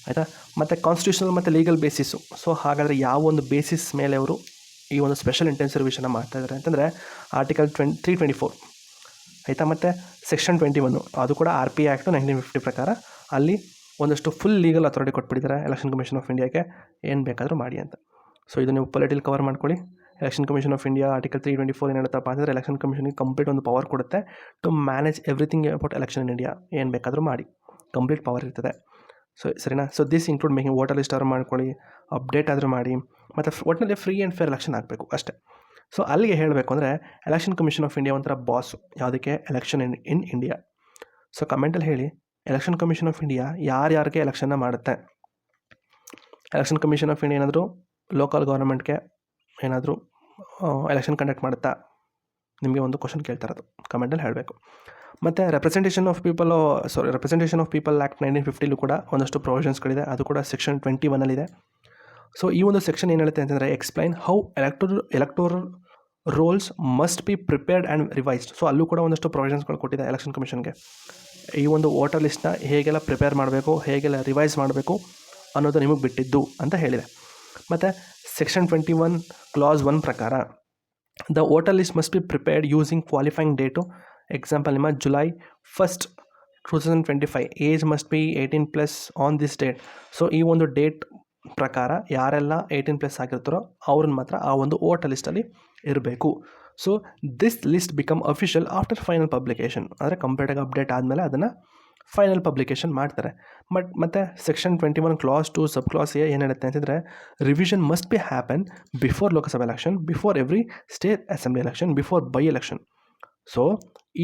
ಆಯಿತಾ. ಮತ್ತು ಕಾನ್ಸ್ಟಿಟ್ಯೂಷನಲ್ ಮತ್ತು ಲೀಗಲ್ ಬೇಸಿಸು. ಸೊ ಹಾಗಾದರೆ ಯಾವ ಒಂದು ಬೇಸಿಸ್ ಮೇಲೆ ಅವರು ಈ ಒಂದು ಸ್ಪೆಷಲ್ ಇಂಟೆನ್ಸಿವ್ ರಿವಿಷನ್ನ ಮಾಡ್ತಾಯಿದ್ದಾರೆ ಅಂತಂದರೆ ಆರ್ಟಿಕಲ್ 324, ಆಯಿತಾ. ಮತ್ತು ಸೆಕ್ಷನ್ 21 ಅದು ಕೂಡ RPA ಆ್ಯಕ್ಟು 1950 ಪ್ರಕಾರ ಅಲ್ಲಿ ಒಂದಷ್ಟು ಫುಲ್ ಲೀಗಲ್ ಅಥಾರಿಟಿ ಕೊಟ್ಬಿಟ್ಟಿದ್ದಾರೆ ಎಲೆಕ್ಷನ್ ಕಮಿಷನ್ ಆಫ್ ಇಂಡಿಯಾಗೆ, ಏನು ಬೇಕಾದರೂ ಮಾಡಿ ಅಂತ. ಸೊ ಇದು ನೀವು ಪೊಲಿಟಿಕಲ್ ಕವರ್ ಮಾಡ್ಕೊಳ್ಳಿ. Election commission of India article 324 ಏನು ಹೇಳುತ್ತಪ್ಪ ಅಂತಂದರೆ ಎಲೆಕ್ಷನ್ ಕಮಿಷನ್ಗೆ ಕಂಪ್ಲೀಟ್ ಒಂದು ಪವರ್ ಕೊಡುತ್ತೆ to manage everything about election in India. ಏನು ಬೇಕಾದರೂ ಮಾಡಿ, ಕಂಪ್ಲೀಟ್ ಪವರ್ ಇರ್ತದೆ. ಸೊ ಸರಿನಾ. So this include making voter list ಆದರೂ ಮಾಡ್ಕೊಳ್ಳಿ, ಅಪ್ಡೇಟ್ ಆದರೂ ಮಾಡಿ, ಮತ್ತು ಒಟ್ಟಿನಲ್ಲಿ ಫ್ರೀ ಆ್ಯಂಡ್ ಫೇರ್ ಎಲೆಕ್ಷನ್ ಆಗಬೇಕು ಅಷ್ಟೇ. ಸೊ ಅಲ್ಲಿಗೆ ಹೇಳಬೇಕು ಅಂದರೆ ಎಲೆಕ್ಷನ್ ಕಮಿಷನ್ ಆಫ್ ಇಂಡಿಯಾ ಒಂಥರ ಬಾಸು ಯಾವುದಕ್ಕೆ, ಎಲೆಕ್ಷನ್ ಇನ್ ಇಂಡಿಯಾ. ಸೊ ಕಮೆಂಟಲ್ಲಿ ಹೇಳಿ, ಎಲೆಕ್ಷನ್ ಕಮಿಷನ್ ಆಫ್ ಇಂಡಿಯಾ ಯಾರ್ಯಾರಿಗೆ ಎಲೆಕ್ಷನ್ನ ಮಾಡುತ್ತೆ? ಎಲೆಕ್ಷನ್ ಕಮಿಷನ್ ಆಫ್ ಇಂಡಿಯಾ ಏನಾದರೂ ಲೋಕಲ್ ಗೌರ್ಮೆಂಟ್ಗೆ ಏನಾದರೂ ಎಲೆಕ್ಷನ್ ಕಂಡಕ್ಟ್ ಮಾಡುತ್ತಾ? ನಿಮಗೆ ಒಂದು ಕ್ವಶನ್ ಕೇಳ್ತಾ ಇರೋದು, ಕಮೆಂಟಲ್ಲಿ ಹೇಳಬೇಕು. ಮತ್ತು ರೆಪ್ರೆಸೆಂಟೇಷನ್ ಆಫ್ ಪೀಪಲ್ ಆ್ಯಕ್ಟ್ 1950 ಕೂಡ ಒಂದಷ್ಟು ಪ್ರೊವಿಷನ್ಸ್ಗಳಿದೆ, ಅದು ಕೂಡ ಸೆಕ್ಷನ್ 21 ಸೊ ಈ ಒಂದು ಸೆಕ್ಷನ್ ಏನು ಹೇಳುತ್ತೆ ಅಂತಂದರೆ explain how electoral rolls must be prepared and revised. So ಅಲ್ಲೂ ಕೂಡ ಒಂದಷ್ಟು ಪ್ರೊವಿಷನ್ಸ್ಗಳು ಕೊಟ್ಟಿದೆ ಎಲೆಕ್ಷನ್ ಕಮಿಷನ್ಗೆ. ಈ ಒಂದು ವೋಟರ್ ಲಿಸ್ಟ್ನ ಹೇಗೆಲ್ಲ ಪ್ರಿಪೇರ್ ಮಾಡಬೇಕು, ಹೇಗೆಲ್ಲ ರಿವೈಸ್ ಮಾಡಬೇಕು ಅನ್ನೋದು ನಿಮಗೆ ಬಿಟ್ಟಿದ್ದು ಅಂತ ಹೇಳಿದೆ. ಮತ್ತು ಸೆಕ್ಷನ್ 21 ಕ್ಲಾಸ್ 1 ಪ್ರಕಾರ the voter list must be prepared using qualifying date. Example ನಿಮ್ಮ July 1, 2025 age must be 18+ on this date. So ಈ ಒಂದು ಡೇಟ್ ಪ್ರಕಾರ ಯಾರೆಲ್ಲ 18+ ಆಗಿರ್ತಾರೋ ಅವ್ರನ್ನ ಮಾತ್ರ ಆ ಒಂದು ವೋಟರ್ ಲಿಸ್ಟಲ್ಲಿ ಇರಬೇಕು. So this list become official after final publication, ಅಂದರೆ ಕಂಪ್ಲೀಟಾಗಿ ಅಪ್ಡೇಟ್ ಆದಮೇಲೆ ಅದನ್ನು ಫೈನಲ್ ಪಬ್ಲಿಕೇಶನ್ ಮಾಡ್ತಾರೆ. ಮತ್ತು section 21 class 2 sub class A ಏನು ಹೇಳುತ್ತೆ ಅಂತಂದರೆ revision must be happen before Lok Sabha election, before every state assembly election, before by election. So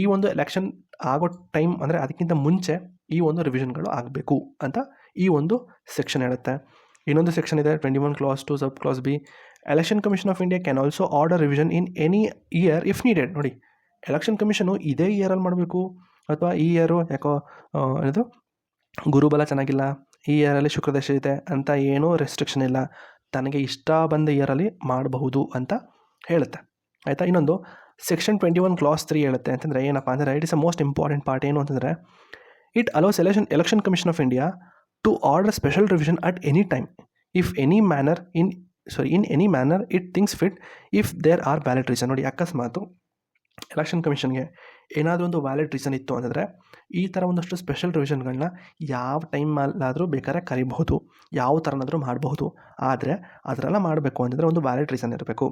ಈ ಒಂದು ಎಲೆಕ್ಷನ್ ಆಗೋ ಟೈಮ್ ಅಂದರೆ ಅದಕ್ಕಿಂತ ಮುಂಚೆ ಈ ಒಂದು ರಿವಿಷನ್ಗಳು ಆಗಬೇಕು ಅಂತ ಈ ಒಂದು ಸೆಕ್ಷನ್ ಹೇಳುತ್ತೆ. ಇನ್ನೊಂದು ಸೆಕ್ಷನ್ ಇದೆ 21 class 2 sub class B. Election commission of India can also order revision in any year if needed. ನೋಡಿ, ಎಲೆಕ್ಷನ್ ಕಮಿಷನು ಇದೇ ಇಯರಲ್ಲಿ ಮಾಡಬೇಕು ಅಥವಾ ಈ ಇಯರು ಯಾಕೋ ಇದು ಗುರುಬಲ ಚೆನ್ನಾಗಿಲ್ಲ, ಈ ಇಯರಲ್ಲಿ ಶುಕ್ರದಶೆ ಇದೆ ಅಂತ ಏನೂ ರೆಸ್ಟ್ರಿಕ್ಷನ್ ಇಲ್ಲ, ತನಗೆ ಇಷ್ಟ ಬಂದ ಇಯರಲ್ಲಿ ಮಾಡಬಹುದು ಅಂತ ಹೇಳುತ್ತೆ, ಆಯಿತಾ. ಇನ್ನೊಂದು ಸೆಕ್ಷನ್ 21 ಕ್ಲಾಸ್ 3 ಹೇಳುತ್ತೆ ಅಂತಂದರೆ ಏನಪ್ಪ ಅಂದರೆ it is a most important part. ಏನು ಅಂತಂದರೆ it allows election commission of India to order special revision at any time if in any manner it thinks fit if there are valid reason. ನೋಡಿ, ಅಕಸ್ಮಾತು election ಕಮಿಷನ್ಗೆ ಏನಾದರೂ ಒಂದು valid reason ಇತ್ತು ಅಂತಂದರೆ ಈ ಥರ ಒಂದಷ್ಟು ಸ್ಪೆಷಲ್ ರಿವಿಷನ್ಗಳನ್ನ ಯಾವ ಟೈಮಲ್ಲಾದರೂ ಬೇಕಾದ್ರೆ ಕರಿಬಹುದು, ಯಾವ ಥರನಾದರೂ ಮಾಡಬಹುದು. ಆದರೆ ಅದರೆಲ್ಲ ಮಾಡಬೇಕು ಅಂತಂದರೆ ಒಂದು ವ್ಯಾಲಿಡ್ ರೀಸನ್ ಇರಬೇಕು.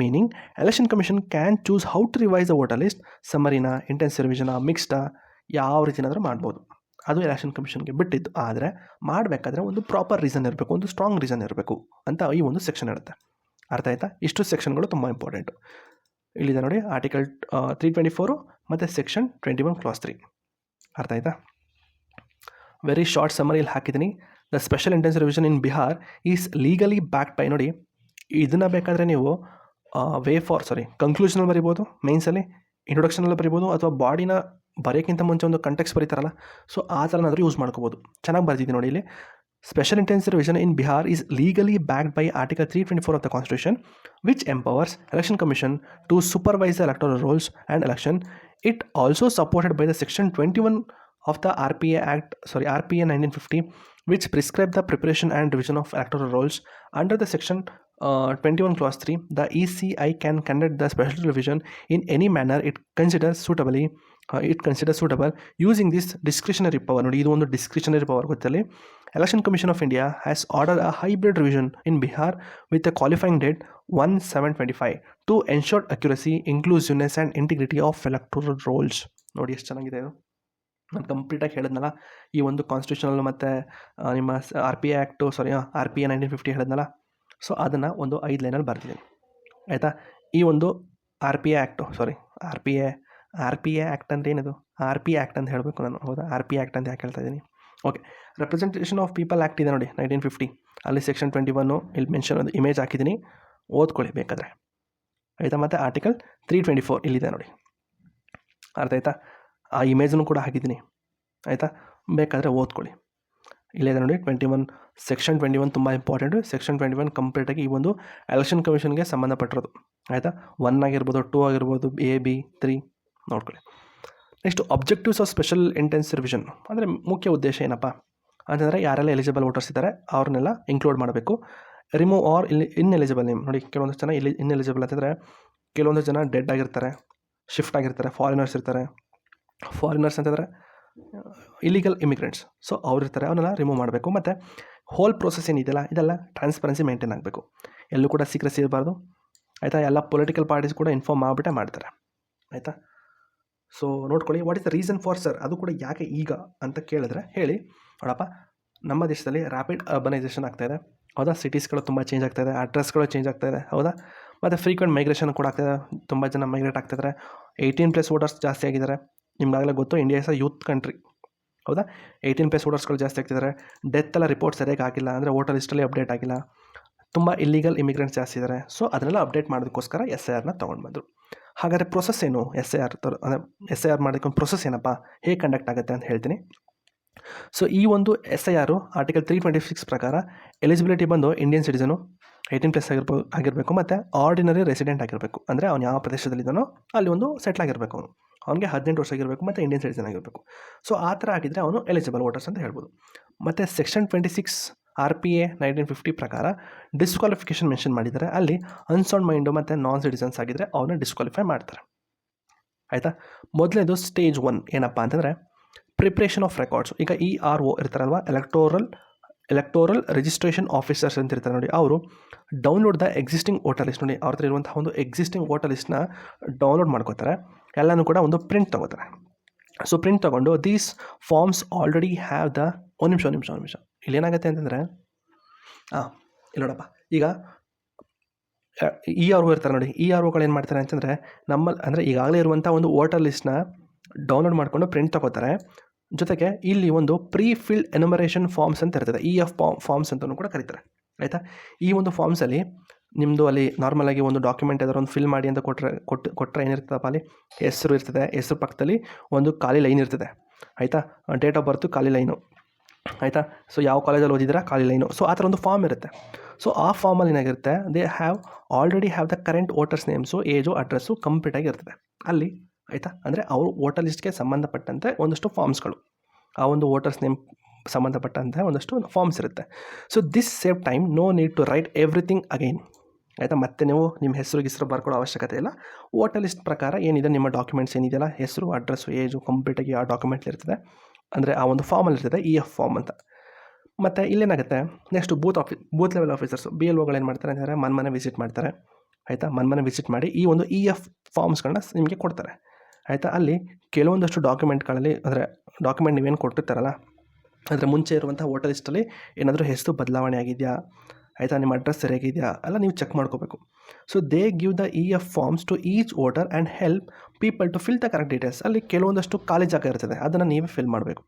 Meaning election commission can choose how to revise the voter list, ಸಮ್ಮರಿನ, ಇಂಟೆನ್ಸಿವ್ ರಿವಿಷನ, ಮಿಕ್ಸ್ಡಾ, ಯಾವ ರೀತಿನಾದರೂ ಮಾಡ್ಬೋದು. ಅದು ಎಲೆಕ್ಷನ್ ಕಮಿಷನ್ಗೆ ಬಿಟ್ಟಿದ್ದು. ಆದರೆ ಮಾಡಬೇಕಾದ್ರೆ ಒಂದು ಪ್ರಾಪರ್ ರೀಸನ್ ಇರಬೇಕು, ಒಂದು ಸ್ಟ್ರಾಂಗ್ ರೀಸನ್ ಇರಬೇಕು ಅಂತ ಈ ಒಂದು ಸೆಕ್ಷನ್ ಇರುತ್ತೆ. ಅರ್ಥ ಆಯ್ತಾ? ಇಷ್ಟು ಸೆಕ್ಷನ್ಗಳು ತುಂಬ ಇಂಪಾರ್ಟೆಂಟು. ಇಲ್ಲಿದೆ ನೋಡಿ, ಆರ್ಟಿಕಲ್ 324 ಮತ್ತು ಸೆಕ್ಷನ್ 21 ಕ್ಲಾಸ್ 3. ಅರ್ಥ ಆಯ್ತಾ? ವೆರಿ ಶಾರ್ಟ್ ಸಮ್ಮರಿ ಇಲ್ಲಿ ಹಾಕಿದ್ದೀನಿ. The special intensive revision in Bihar is legally backed by. ನೋಡಿ, ಇದನ್ನು ಬೇಕಾದರೆ ನೀವು ಕನ್ಕ್ಲೂಷನಲ್ಲಿ ಬರಿಬೋದು, ಮೇನ್ಸಲ್ಲಿ ಇಂಟ್ರೊಡಕ್ಷನಲ್ಲಿ ಬರಿಬೋದು, ಅಥವಾ ಬಾಡಿನ ಬರೆಯೋಕ್ಕಿಂತ ಮುಂಚೆ ಒಂದು ಕಂಟೆಕ್ಸ್ಟ್ ಬರೀತಾರಲ್ಲ, ಸೊ ಆ ಥರನಾದರೂ ಯೂಸ್ ಮಾಡ್ಕೋಬೋದು. ಚೆನ್ನಾಗಿ ಬರ್ತಿದ್ದೀನಿ ನೋಡಿ ಇಲ್ಲಿ. Special intensive revision in Bihar is legally backed by Article 324 of the Constitution, which empowers Election Commission to supervise the electoral rolls and election. It also supported by the Section 21 of the RPA 1950, which prescribe the preparation and revision of electoral rolls. Under the Section 21 Clause 3, the ECI can conduct the special revision in any manner it considers suitable using this discretionary power. ನೋಡಿ, ಇದು ಒಂದು discretionary power ಗೊತ್ತಲ್ಲಿ. Election Commission of India has ordered a hybrid revision in Bihar with a qualifying date 1/7/25 to ensure accuracy, inclusiveness and integrity of electoral rolls. ನೋಡಿ ಎಷ್ಟು ಚೆನ್ನಾಗಿದೆ ಇದು. ನಾನು ಕಂಪ್ಲೀಟಾಗಿ ಹೇಳಿದ್ನಲ್ಲ, ಈ ಒಂದು ಕಾನ್ಸ್ಟಿಟ್ಯೂಷನಲ್ ಮತ್ತು ನಿಮ್ಮ RPA 1950 ಹೇಳಿದ್ನಲ್ಲ, ಸೊ ಅದನ್ನು ಒಂದು 5 ಲೈನಲ್ಲಿ ಬರ್ತಿದ್ದೀನಿ, ಆಯಿತಾ. ಈ ಒಂದು RPA ಆ್ಯಕ್ಟ್ ಅಂದರೆ ಏನಿದು? RPA ಆ್ಯಕ್ಟ್ ಅಂತ ಹೇಳಬೇಕು ನಾನು, ಹೌದಾ? RPA ಆ್ಯಕ್ಟ್ ಅಂತ ಯಾಕೆ ಹೇಳ್ತಾ ಇದ್ದೀನಿ? Okay, representation of people act ಇದೆ ನೋಡಿ 1950, ಅಲ್ಲಿ ಸೆಕ್ಷನ್ 21 ಇಲ್ಲಿ ಮೆನ್ಷನ್ ಒಂದು ಇಮೇಜ್ ಹಾಕಿದ್ದೀನಿ, ಓದ್ಕೊಳ್ಳಿ ಬೇಕಾದರೆ, ಆಯಿತಾ. ಮತ್ತು ಆರ್ಟಿಕಲ್ 324 ಇಲ್ಲಿದೆ ನೋಡಿ. ಅರ್ಥ ಆಯ್ತಾ? ಆ ಇಮೇಜನ್ನು ಕೂಡ ಹಾಕಿದ್ದೀನಿ, ಆಯಿತಾ? ಬೇಕಾದರೆ ಓದ್ಕೊಳ್ಳಿ. ಇಲ್ಲೇ ನೋಡಿ 21 ಸೆಕ್ಷನ್ 21 ತುಂಬ ಇಂಪಾರ್ಟೆಂಟು. ಸೆಕ್ಷನ್ 21 ಕಂಪ್ಲೀಟಾಗಿ ಈ ಒಂದು ಎಲೆಕ್ಷನ್ ಕಮಿಷನ್ಗೆ ಸಂಬಂಧಪಟ್ಟಿರೋದು, ಆಯಿತಾ? 1 ಆಗಿರ್ಬೋದು, 2 ಆಗಿರ್ಬೋದು, A, B, 3 ನೋಡ್ಕೊಳ್ಳಿ. Next objectives of special intense revision ಅಂದರೆ ಮುಖ್ಯ ಉದ್ದೇಶ ಏನಪ್ಪ ಅಂತಂದರೆ ಯಾರೆಲ್ಲ ಎಲಿಜಿಬಲ್ ವೋಟರ್ಸ್ ಇದ್ದಾರೆ ಅವ್ರನ್ನೆಲ್ಲ ಇನ್ಕ್ಲೂಡ್ ಮಾಡಬೇಕು. Remove or ineligible name. ನೋಡಿ ಕೆಲವೊಂದು ಜನ ಇನ್ಎಲಿಜಿಬಲ್ ಅಂತಂದರೆ ಕೆಲವೊಂದು ಜನ ಡೆಡ್ ಆಗಿರ್ತಾರೆ, ಶಿಫ್ಟ್ ಆಗಿರ್ತಾರೆ, ಫಾರಿನರ್ಸ್ ಇರ್ತಾರೆ. ಫಾರಿನರ್ಸ್ ಅಂತಂದರೆ ಇಲೀಗಲ್ ಇಮಿಗ್ರೆಂಟ್ಸ್, ಸೊ ಅವ್ರಿರ್ತಾರೆ, ಅವನ್ನೆಲ್ಲ ರಿಮೂವ್ ಮಾಡಬೇಕು. ಮತ್ತು ಹೋಲ್ ಪ್ರೋಸೆಸ್ ಏನಿದೆಯಲ್ಲ ಇದೆಲ್ಲ ಟ್ರಾನ್ಸ್ಪರೆನ್ಸಿ ಮೇಂಟೈನ್ ಆಗಬೇಕು, ಎಲ್ಲೂ ಕೂಡ ಸೀಕ್ರೆಸಿ ಇರಬಾರ್ದು, ಆಯಿತಾ? ಎಲ್ಲ ಪೊಲಿಟಿಕಲ್ ಪಾರ್ಟೀಸ್ ಕೂಡ ಇನ್ಫಾರ್ಮ್ ಮಾಡಿಬಿಟ್ಟೆ ಮಾಡ್ತಾರೆ, ಆಯಿತಾ? ಸೊ ನೋಡ್ಕೊಳ್ಳಿ. What is the reason for sir, ಅದು ಕೂಡ ಯಾಕೆ ಈಗ ಅಂತ ಕೇಳಿದ್ರೆ ಹೇಳಿ. ನೋಡಪ್ಪ, ನಮ್ಮ ದೇಶದಲ್ಲಿ ರ್ಯಾಪಿಡ್ ಅರ್ಬನೈಸೇಷನ್ ಆಗ್ತಾಯಿದೆ, ಹೌದಾ? ಸಿಟೀಸ್ಗಳು ತುಂಬ ಚೇಂಜ್ ಆಗ್ತಾಯಿದೆ, ಅಡ್ರೆಸ್ಗಳು ಚೇಂಜ್ ಆಗ್ತಾಯಿದೆ, ಹೌದಾ? ಮತ್ತು ಫ್ರೀಕ್ವೆಂಟ್ ಮೈಗ್ರೇಷನ್ ಕೂಡ ಆಗ್ತಾಯಿದೆ, ತುಂಬ ಜನ ಮೈಗ್ರೇಟ್ ಆಗ್ತಿದ್ದಾರೆ. 18+ ವೋಟರ್ಸ್ ಜಾಸ್ತಿ ಆಗಿದ್ದಾರೆ. ನಿಮ್ಗಾಗಲೇ ಗೊತ್ತು, India is a youth country, ಹೌದಾ? 18+ ವೋಟರ್ಸ್ಗಳು ಜಾಸ್ತಿ ಆಗ್ತಿದ್ದಾರೆ. ಡೆತ್ ಎಲ್ಲ ರಿಪೋರ್ಟ್ ಸರಿಯಾಗಿ ಆಗಿಲ್ಲ, ಅಂದರೆ ವೋಟರ್ ಲಿಸ್ಟಲ್ಲಿ ಅಪ್ಡೇಟ್ ಆಗಿಲ್ಲ. ತುಂಬ ಇಲ್ಲೀಗಲ್ ಇಮಿಗ್ರೆಂಟ್ಸ್ ಜಾಸ್ತಿ ಇದ್ದಾರೆ. ಸೊ ಅದನ್ನೆಲ್ಲ ಅಪ್ಡೇಟ್ ಮಾಡೋದಕ್ಕೋಸ್ಕರ SIRನ ತೊಗೊಂಡು ಬಂದರು. ಹಾಗಾದರೆ ಪ್ರೊಸೆಸ್ ಏನು? SIR ಅಂದರೆ SIR ಮಾಡೋಕ್ಕೊಂದು ಪ್ರೊಸೆಸ್ ಏನಪ್ಪ, ಹೇಗೆ ಕಂಡಕ್ಟ್ ಆಗುತ್ತೆ ಅಂತ ಹೇಳ್ತೀನಿ. ಸೊ ಈ ಒಂದು SIR ಆರ್ಟಿಕಲ್ 326 ಪ್ರಕಾರ ಎಲಿಜಿಬಿಲಿಟಿ ಬಂದು ಇಂಡಿಯನ್ ಸಿಟಿಸನು, 18+ ಆಗಿರಬೇಕು, ಮತ್ತು ಆರ್ಡಿನರಿ ರೆಸಿಡೆಂಟ್ ಆಗಿರಬೇಕು. ಅಂದರೆ ಅವ್ನು ಯಾವ ಪ್ರದೇಶದಲ್ಲಿದ್ದಾನೋ ಅಲ್ಲಿ ಒಂದು ಸೆಟ್ಲ್ ಆಗಿರಬೇಕು, ಅವನಿಗೆ 18 ವರ್ಷ ಆಗಿರಬೇಕು, ಮತ್ತು ಇಂಡಿಯನ್ ಸಿಟಿಸನ್ ಆಗಿರಬೇಕು. ಸೊ ಆ ಥರ ಆಗಿದ್ದರೆ ಅವನು ಎಲಿಜಿಬಲ್ ವೋಟರ್ಸ್ ಅಂತ ಹೇಳ್ಬೋದು. ಮತ್ತು ಸೆಕ್ಷನ್ 26 RPA 1950 ಪ್ರಕಾರ ಡಿಸ್ಕ್ವಾಲಿಫಿಕೇಷನ್ ಮೆನ್ಷನ್ ಮಾಡಿದ್ದಾರೆ. ಅಲ್ಲಿ ಅನ್ಸೌಂಡ್ ಮೈಂಡು ಮತ್ತು ನಾನ್ ಸಿಟಿಸನ್ಸ್ ಆಗಿದ್ದರೆ ಅವನ್ನ ಡಿಸ್ಕ್ವಾಲಿಫೈ ಮಾಡ್ತಾರೆ, ಆಯಿತಾ? ಮೊದಲನೇದು ಸ್ಟೇಜ್ 1 ಏನಪ್ಪ ಅಂತಂದರೆ ಪ್ರಿಪ್ರೇಷನ್ ಆಫ್ ರೆಕಾರ್ಡ್ಸ್. ಈಗ ERO ಇರ್ತಾರಲ್ವ, ಎಲೆಕ್ಟೋರಲ್ ರಿಜಿಸ್ಟ್ರೇಷನ್ ಆಫೀಸರ್ಸ್ ಅಂತ ಇರ್ತಾರೆ ನೋಡಿ, ಅವರು download the existing voter list. ನೋಡಿ, ಅವ್ರ ಹತ್ರ ಇರುವಂಥ ಒಂದು ಎಕ್ಸಿಸ್ಟಿಂಗ್ ವೋಟರ್ ಲಿಸ್ಟ್ನ ಡೌನ್ಲೋಡ್ ಮಾಡ್ಕೋತಾರೆ, ಎಲ್ಲನೂ ಕೂಡ ಒಂದು ಪ್ರಿಂಟ್ ತೊಗೋತಾರೆ. ಸೊ ಪ್ರಿಂಟ್ ತೊಗೊಂಡು these forms already have the ಒಂದು ನಿಮಿಷ ಇಲ್ಲೇನಾಗುತ್ತೆ ಅಂತಂದರೆ ಇಲ್ಲಿ ನೋಡಪ್ಪ, ಈಗ ERO ಇರ್ತಾರೆ ನೋಡಿ, EROಗಳು ಏನು ಮಾಡ್ತಾರೆ ಅಂತಂದರೆ ಅಂದರೆ ಈಗಾಗಲೇ ಇರುವಂಥ ಒಂದು ವೋಟರ್ ಲಿಸ್ಟ್ನ ಡೌನ್ಲೋಡ್ ಮಾಡಿಕೊಂಡು ಪ್ರಿಂಟ್ ತೊಗೋತಾರೆ. ಜೊತೆಗೆ ಇಲ್ಲಿ ಒಂದು ಪ್ರೀ ಫಿಲ್ಡ್ ಎನುಮರೇಷನ್ ಫಾರ್ಮ್ಸ್ ಅಂತ ಇರ್ತದೆ, EF ಫಾರ್ಮ್ಸ್ ಅಂತಲೂ ಕೂಡ ಕರೀತಾರೆ, ಆಯಿತಾ? ಈ ಒಂದು ಫಾರ್ಮ್ಸಲ್ಲಿ ನಿಮ್ಮದು ಅಲ್ಲಿ ನಾರ್ಮಲಾಗಿ ಒಂದು ಡಾಕ್ಯುಮೆಂಟ್ ಯಾವ್ದಾರು ಒಂದು ಫಿಲ್ ಮಾಡಿ ಅಂತ ಕೊಟ್ಟರೆ ಏನಿರ್ತದಪ್ಪ, ಅಲ್ಲಿ ಹೆಸರು ಇರ್ತದೆ, ಹೆಸರು ಪಕ್ಕದಲ್ಲಿ ಒಂದು ಖಾಲಿ ಲೈನ್ ಇರ್ತದೆ, ಆಯಿತಾ? ಡೇಟ್ ಆಫ್ ಬರ್ತು ಖಾಲಿ ಲೈನು, ಆಯಿತಾ? ಸೊ ಯಾವ ಕಾಲೇಜಲ್ಲಿ ಓದಿದ್ರೆ ಖಾಲಿ ಲೈನು. ಸೊ ಆ ಥರ ಒಂದು ಫಾರ್ಮ್ ಇರುತ್ತೆ. ಸೊ ಆ ಫಾರ್ಮಲ್ಲಿ ಏನಾಗಿರುತ್ತೆ, they already have the current voters names, age, address ಕಂಪ್ಲೀಟಾಗಿ ಇರ್ತದೆ ಅಲ್ಲಿ, ಆಯಿತಾ? ಅಂದರೆ ಅವರು ವೋಟರ್ ಲಿಸ್ಟ್ಗೆ ಸಂಬಂಧಪಟ್ಟಂತೆ ಒಂದಷ್ಟು ಫಾರ್ಮ್ಸ್ಗಳು, ಆ ಒಂದು ವೋಟರ್ಸ್ ನೇಮ್ ಸಂಬಂಧಪಟ್ಟಂತೆ ಒಂದಷ್ಟು ಫಾರ್ಮ್ಸ್ ಇರುತ್ತೆ. So this save time, no need to write everything again, ಆಯಿತಾ? ಮತ್ತೆ ನೀವು ನಿಮ್ಮ ಹೆಸರು ಬರ್ಕೊಳ್ಳೋ ಅವಶ್ಯಕತೆ ಇಲ್ಲ. ವೋಟರ್ ಲಿಸ್ಟ್ ಪ್ರಕಾರ ಏನಿದೆ ನಿಮ್ಮ ಡಾಕ್ಯುಮೆಂಟ್ಸ್ ಏನಿದೆಯಲ್ಲ, ಹೆಸರು, ಅಡ್ರೆಸ್ಸು, ಏಜು ಕಂಪ್ಲೀಟಾಗಿ ಆ ಡಾಕ್ಯುಮೆಂಟ್ಲಿ ಇರ್ತದೆ, ಅಂದರೆ ಆ ಒಂದು ಫಾರ್ಮಲ್ಲಿ ಇರ್ತದೆ, EF ಫಾರ್ಮ್ ಅಂತ. ಮತ್ತು ಇಲ್ಲೇನಾಗುತ್ತೆ, ನೆಕ್ಸ್ಟ್ ಬೂತ್ ಲೆವೆಲ್ ಆಫೀಸರ್ಸು, BLOಗಳು ಏನು ಮಾಡ್ತಾರೆ ಅಂತಂದರೆ ಮನೆ ವಿಸಿಟ್ ಮಾಡ್ತಾರೆ, ಆಯಿತಾ? ಮನೆ ವಿಸಿಟ್ ಮಾಡಿ ಈ ಒಂದು EF ಫಾರ್ಮ್ಸ್ಗಳನ್ನ ನಿಮಗೆ ಕೊಡ್ತಾರೆ, ಆಯಿತಾ? ಅಲ್ಲಿ ಕೆಲವೊಂದಷ್ಟು ಡಾಕ್ಯುಮೆಂಟ್ಗಳಲ್ಲಿ, ಅಂದರೆ ಡಾಕ್ಯುಮೆಂಟ್ ನೀವೇನು ಕೊಟ್ಟಿರ್ತಾರಲ್ಲ ಅದರ ಮುಂಚೆ ಇರುವಂಥ ವೋಟರ್ ಲಿಸ್ಟಲ್ಲಿ ಏನಾದರೂ ಹೆಸರು ಬದಲಾವಣೆ ಆಗಿದೆಯಾ, ಆಯಿತಾ? ನಿಮ್ಮ ಅಡ್ರೆಸ್ ಸರಿಯಾಗಿದೆಯಾ ಎಲ್ಲ ನೀವು ಚೆಕ್ ಮಾಡ್ಕೋಬೇಕು. So they give the EF forms to each voter and help people to fill the correct details. ಅಲ್ಲಿ ಕೆಲವೊಂದಷ್ಟು ಖಾಲಿ ಜಾಗ ಇರ್ತದೆ, ಅದನ್ನು ನೀವೇ ಫಿಲ್ ಮಾಡಬೇಕು,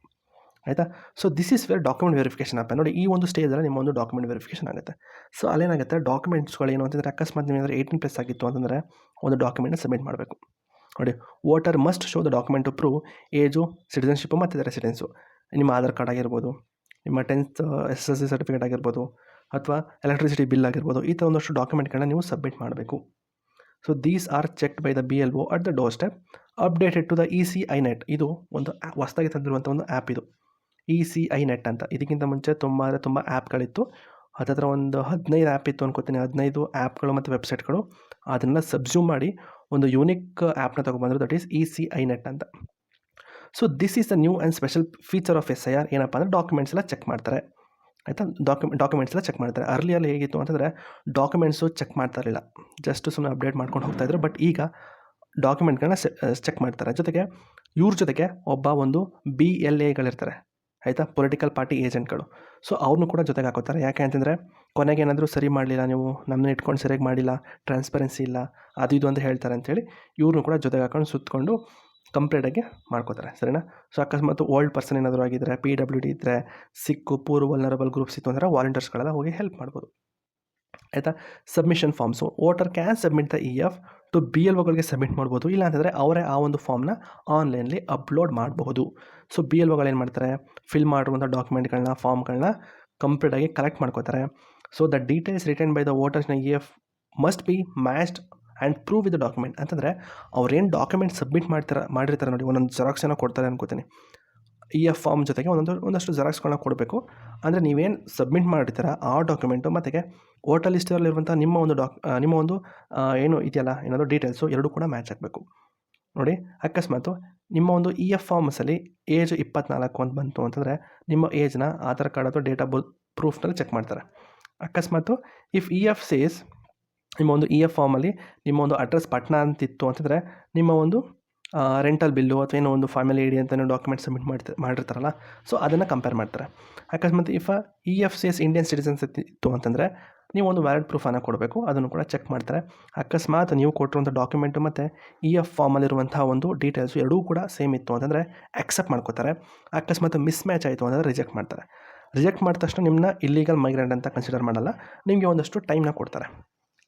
ಆಯಿತಾ? So this is where document verification ಆಗುತ್ತೆ. ನೋಡಿ, ಈ ಒಂದು ಸ್ಟೇಜಲ್ಲಿ ನಿಮ್ಮ ಒಂದು ಡಾಕ್ಯುಮೆಂಟ್ ವೆರಿಫಿಕೇಷನ್ ಆಗುತ್ತೆ. ಸೊ ಅಲ್ಲೇನಾಗುತ್ತೆ, ಡಾಕ್ಯುಮೆಂಟ್ಸ್ಗಳು ಏನು ಅಂತಂದರೆ ಅಕಸ್ಮಾತ್ ನಿಮಗೆ 18+ ಆಗಿತ್ತು ಅಂತಂದರೆ ಒಂದು ಡಾಕ್ಯುಮೆಂಟ್ನ ಸಬ್ಮಿಟ್ ಮಾಡಬೇಕು. ನೋಡಿ, voter must show the document to prove age, citizenship ಮತ್ತು ರೆಸಿಡೆನ್ಸು. ನಿಮ್ಮ ಆಧಾರ್ ಕಾರ್ಡ್ ಆಗಿರ್ಬೋದು, ನಿಮ್ಮ 10th SSLC ಸರ್ಟಿಫಿಕೇಟ್ ಆಗಿರ್ಬೋದು, ಅಥವಾ ಎಲೆಕ್ಟ್ರಿಸಿಟಿ ಬಿಲ್ ಆಗಿರ್ಬೋದು, ಈ ಥರ ಒಂದಷ್ಟು ಡಾಕ್ಯುಮೆಂಟ್ಗಳನ್ನ ನೀವು ಸಬ್ಮಿಟ್ ಮಾಡಬೇಕು. So these are checked by the BLO at the doorstep, updated to the ECINet. ಇದು ಒಂದು ಹೊಸದಾಗಿ ತಂದಿರುವಂಥ ಒಂದು ಆ್ಯಪ್, ಇದು ECINet ಅಂತ. ಇದಕ್ಕಿಂತ ಮುಂಚೆ ತುಂಬ ಆ್ಯಪ್ಗಳಿತ್ತು, ಹತ್ತಿರ ಒಂದು 15 ಆ್ಯಪ್ ಇತ್ತು ಅನ್ಕೋತೀನಿ, 15 ಆ್ಯಪ್ಗಳು ಮತ್ತು ವೆಬ್ಸೈಟ್ಗಳು. ಅದನ್ನೆಲ್ಲ ಸಬ್ಸ್ಯೂಮ್ ಮಾಡಿ ಒಂದು ಯೂನಿಕ್ ಆ್ಯಪ್ನ ತೊಗೊಬಂದರು, ದಟ್ ಈಸ್ ECINet ಅಂತ. So this is the new and special feature of SIR. ಏನಪ್ಪ ಅಂದರೆ ಡಾಕ್ಯುಮೆಂಟ್ಸ್ ಎಲ್ಲ ಚೆಕ್ ಮಾಡ್ತಾರೆ, ಆಯಿತಾ? ಡಾಕ್ಯುಮೆಂಟ್ಸ್ ಎಲ್ಲ ಚೆಕ್ ಮಾಡ್ತಾರೆ. ಅರ್ಲಿಯಲ್ಲಿ ಹೇಗಿತ್ತು ಅಂತಂದರೆ ಡಾಕ್ಯುಮೆಂಟ್ಸು ಚೆಕ್ ಮಾಡ್ತಾ ಇರಲಿಲ್ಲ, ಜಸ್ಟ್ ಸುಮ್ಮನೆ ಅಪ್ಡೇಟ್ ಮಾಡ್ಕೊಂಡು ಹೋಗ್ತಾಯಿದ್ರು. ಬಟ್ ಈಗ ಡಾಕ್ಯುಮೆಂಟ್ಗಳನ್ನ ಚೆಕ್ ಮಾಡ್ತಾರೆ. ಜೊತೆಗೆ ಇವ್ರ ಜೊತೆಗೆ ಒಂದು BLAಗಳಿರ್ತಾರೆ, ಆಯಿತಾ? ಪೊಲಿಟಿಕಲ್ ಪಾರ್ಟಿ ಏಜೆಂಟ್ಗಳು. ಸೊ ಅವ್ರನ್ನೂ ಕೂಡ ಜೊತೆಗೆ ಹಾಕೋತಾರೆ. ಯಾಕೆ ಅಂತಂದರೆ ಕೊನೆಗೆ ಏನಾದರೂ ಸರಿ ಮಾಡಲಿಲ್ಲ, ನೀವು ನಮ್ಮನ್ನ ಇಟ್ಕೊಂಡು ಸರಿಯಾಗಿ ಮಾಡಿಲ್ಲ, ಟ್ರಾನ್ಸ್ಪರೆನ್ಸಿ ಇಲ್ಲ, ಅದು ಇದು ಅಂತ ಹೇಳ್ತಾರೆ ಅಂಥೇಳಿ ಇವ್ರನ್ನೂ ಕೂಡ ಜೊತೆಗೆ ಹಾಕೊಂಡು ಸುತ್ತಕೊಂಡು ಕಂಪ್ಲೀಟಾಗಿ ಮಾಡ್ಕೋತಾರೆ, ಸರಿನಾ? ಸೊ ಅಕಸ್ಮಾತ್ ಓಲ್ಡ್ ಪರ್ಸನ್ ಏನಾದರೂ ಆಗಿದ್ದರೆ, PWD ಇದ್ದರೆ, ಸಿಕ್ಕು, ಪೂರ್ ವಲ್ನರಬಲ್ ಗ್ರೂಪ್ಸ್ ಇತ್ತು ಅಂದರೆ ವಾಲಂಟಿಯರ್ಸ್ಗಳೆಲ್ಲ ಹೋಗಿ ಹೆಲ್ಪ್ ಮಾಡ್ಬೋದು, ಆಯಿತಾ? Submission forms, voter can submit the EF to BLOಗಳಿಗೆ ಸಬ್ಮಿಟ್ ಮಾಡ್ಬೋದು. ಇಲ್ಲ ಅಂತಂದರೆ ಅವರೇ ಆ ಒಂದು ಫಾರ್ಮ್ನ ಆನ್ಲೈನಲ್ಲಿ ಅಪ್ಲೋಡ್ ಮಾಡಬಹುದು. ಸೊ BLOಗಳು ಏನು ಮಾಡ್ತಾರೆ, ಫಿಲ್ ಮಾಡಿರುವಂಥ ಡಾಕ್ಯುಮೆಂಟ್ಗಳನ್ನ, ಫಾರ್ಮ್ಗಳನ್ನ ಕಂಪ್ಲೀಟಾಗಿ ಕಲೆಕ್ಟ್ ಮಾಡ್ಕೋತಾರೆ. So the details return by the ವೋಟರ್ಸ್ನ EF must be matched and prove with the document. ಅಂತಂದರೆ ಅವ್ರೇನು ಡಾಕ್ಯುಮೆಂಟ್ ಸಬ್ಮಿಟ್ ಮಾಡಿರ್ತಾರೆ ನೋಡಿ, ಒಂದೊಂದು ಜೆರಾಕ್ಸನ್ನು ಕೊಡ್ತಾರೆ ಅನ್ಕೋತೀನಿ. EF ಫಾರ್ಮ್ ಜೊತೆಗೆ ಒಂದಷ್ಟು ಜೆರಾಕ್ಸ್ಗಳನ್ನ ಕೊಡಬೇಕು. ಅಂದರೆ ನೀವೇನು ಸಬ್ಮಿಟ್ ಮಾಡಿರ್ತೀರ ಆ ಡಾಕ್ಯುಮೆಂಟು ಮತ್ತು ವೋಟರ್ ಲಿಸ್ಟಲ್ಲಿರುವಂಥ ನಿಮ್ಮ ಒಂದು ಏನು ಇದೆಯಲ್ಲ ಏನಾದರೂ ಡೀಟೇಲ್ಸು ಎರಡೂ ಕೂಡ ಮ್ಯಾಚ್ ಆಗಬೇಕು. ನೋಡಿ, ಅಕಸ್ಮಾತು ನಿಮ್ಮ ಒಂದು EF ಫಾರ್ಮಸಲ್ಲಿ ಏಜ್ 24 ಅಂತ ಬಂತು ಅಂತಂದರೆ ನಿಮ್ಮ ಏಜ್ನ ಆಧಾರ್ ಕಾರ್ಡ್ ಅಥವಾ ಡೇಟ್ ಆಫ್ ಬರ್ತ್ ಪ್ರೂಫ್ನಲ್ಲಿ ಚೆಕ್ ಮಾಡ್ತಾರೆ. ಅಕಸ್ಮಾತು ಇಫ್ EF ಸೇಸ್ ನಿಮ್ಮ ಒಂದು EF ಫಾರ್ಮಲ್ಲಿ ನಿಮ್ಮ ಒಂದು ಅಡ್ರೆಸ್ ಪಟ್ನಾ ಅಂತಿತ್ತು ಅಂತಂದರೆ ನಿಮ್ಮ ಒಂದು ರೆಂಟಲ್ ಬಿಲ್ಲು ಅಥವಾ ಏನೋ ಒಂದು ಫ್ಯಾಮಿಲಿ ಐಡಿ ಅಂತ ಡಾಕ್ಯುಮೆಂಟ್ ಸಬ್ಮಿಟ್ ಮಾಡಿರ್ತಾರಲ್ಲ, ಸೊ ಅದನ್ನು ಕಂಪೇರ್ ಮಾಡ್ತಾರೆ. ಅಕಸ್ಮಾತ್ if EF says Indian citizens ಇತ್ತು ಅಂತಂದರೆ ನೀವು ಒಂದು ವ್ಯಾಲಿಡ್ ಪ್ರೂಫನ್ನು ಕೊಡಬೇಕು, ಅದನ್ನು ಕೂಡ ಚೆಕ್ ಮಾಡ್ತಾರೆ. ಅಕಸ್ಮಾತ್ ನೀವು ಕೊಟ್ಟಿರುವಂಥ ಡಾಕ್ಯುಮೆಂಟು ಮತ್ತು EF ಫಾರ್ಮಲ್ಲಿರುವಂಥ ಒಂದು ಡೀಟೇಲ್ಸು ಎರಡೂ ಕೂಡ ಸೇಮ್ ಇತ್ತು ಅಂತಂದರೆ ಆಕ್ಸೆಪ್ಟ್ ಮಾಡ್ಕೋತಾರೆ. ಅಕಸ್ಮಾತ್ ಮಿಸ್ ಮ್ಯಾಚ್ ಆಯಿತು ಅಂತಂದರೆ ರಿಜೆಕ್ಟ್ ಮಾಡ್ತಾರೆ. ರಿಜೆಕ್ಟ್ ಮಾಡಿದ ತಕ್ಷಣ ನಿಮ್ಮನ್ನ ಇಲ್ಲೀಗಲ್ ಮೈಗ್ರೆಂಟ್ ಅಂತ ಕನ್ಸಿಡರ್ ಮಾಡಲ್ಲ, ನಿಮಗೆ ಒಂದಷ್ಟು ಟೈಮ್ನ ಕೊಡ್ತಾರೆ.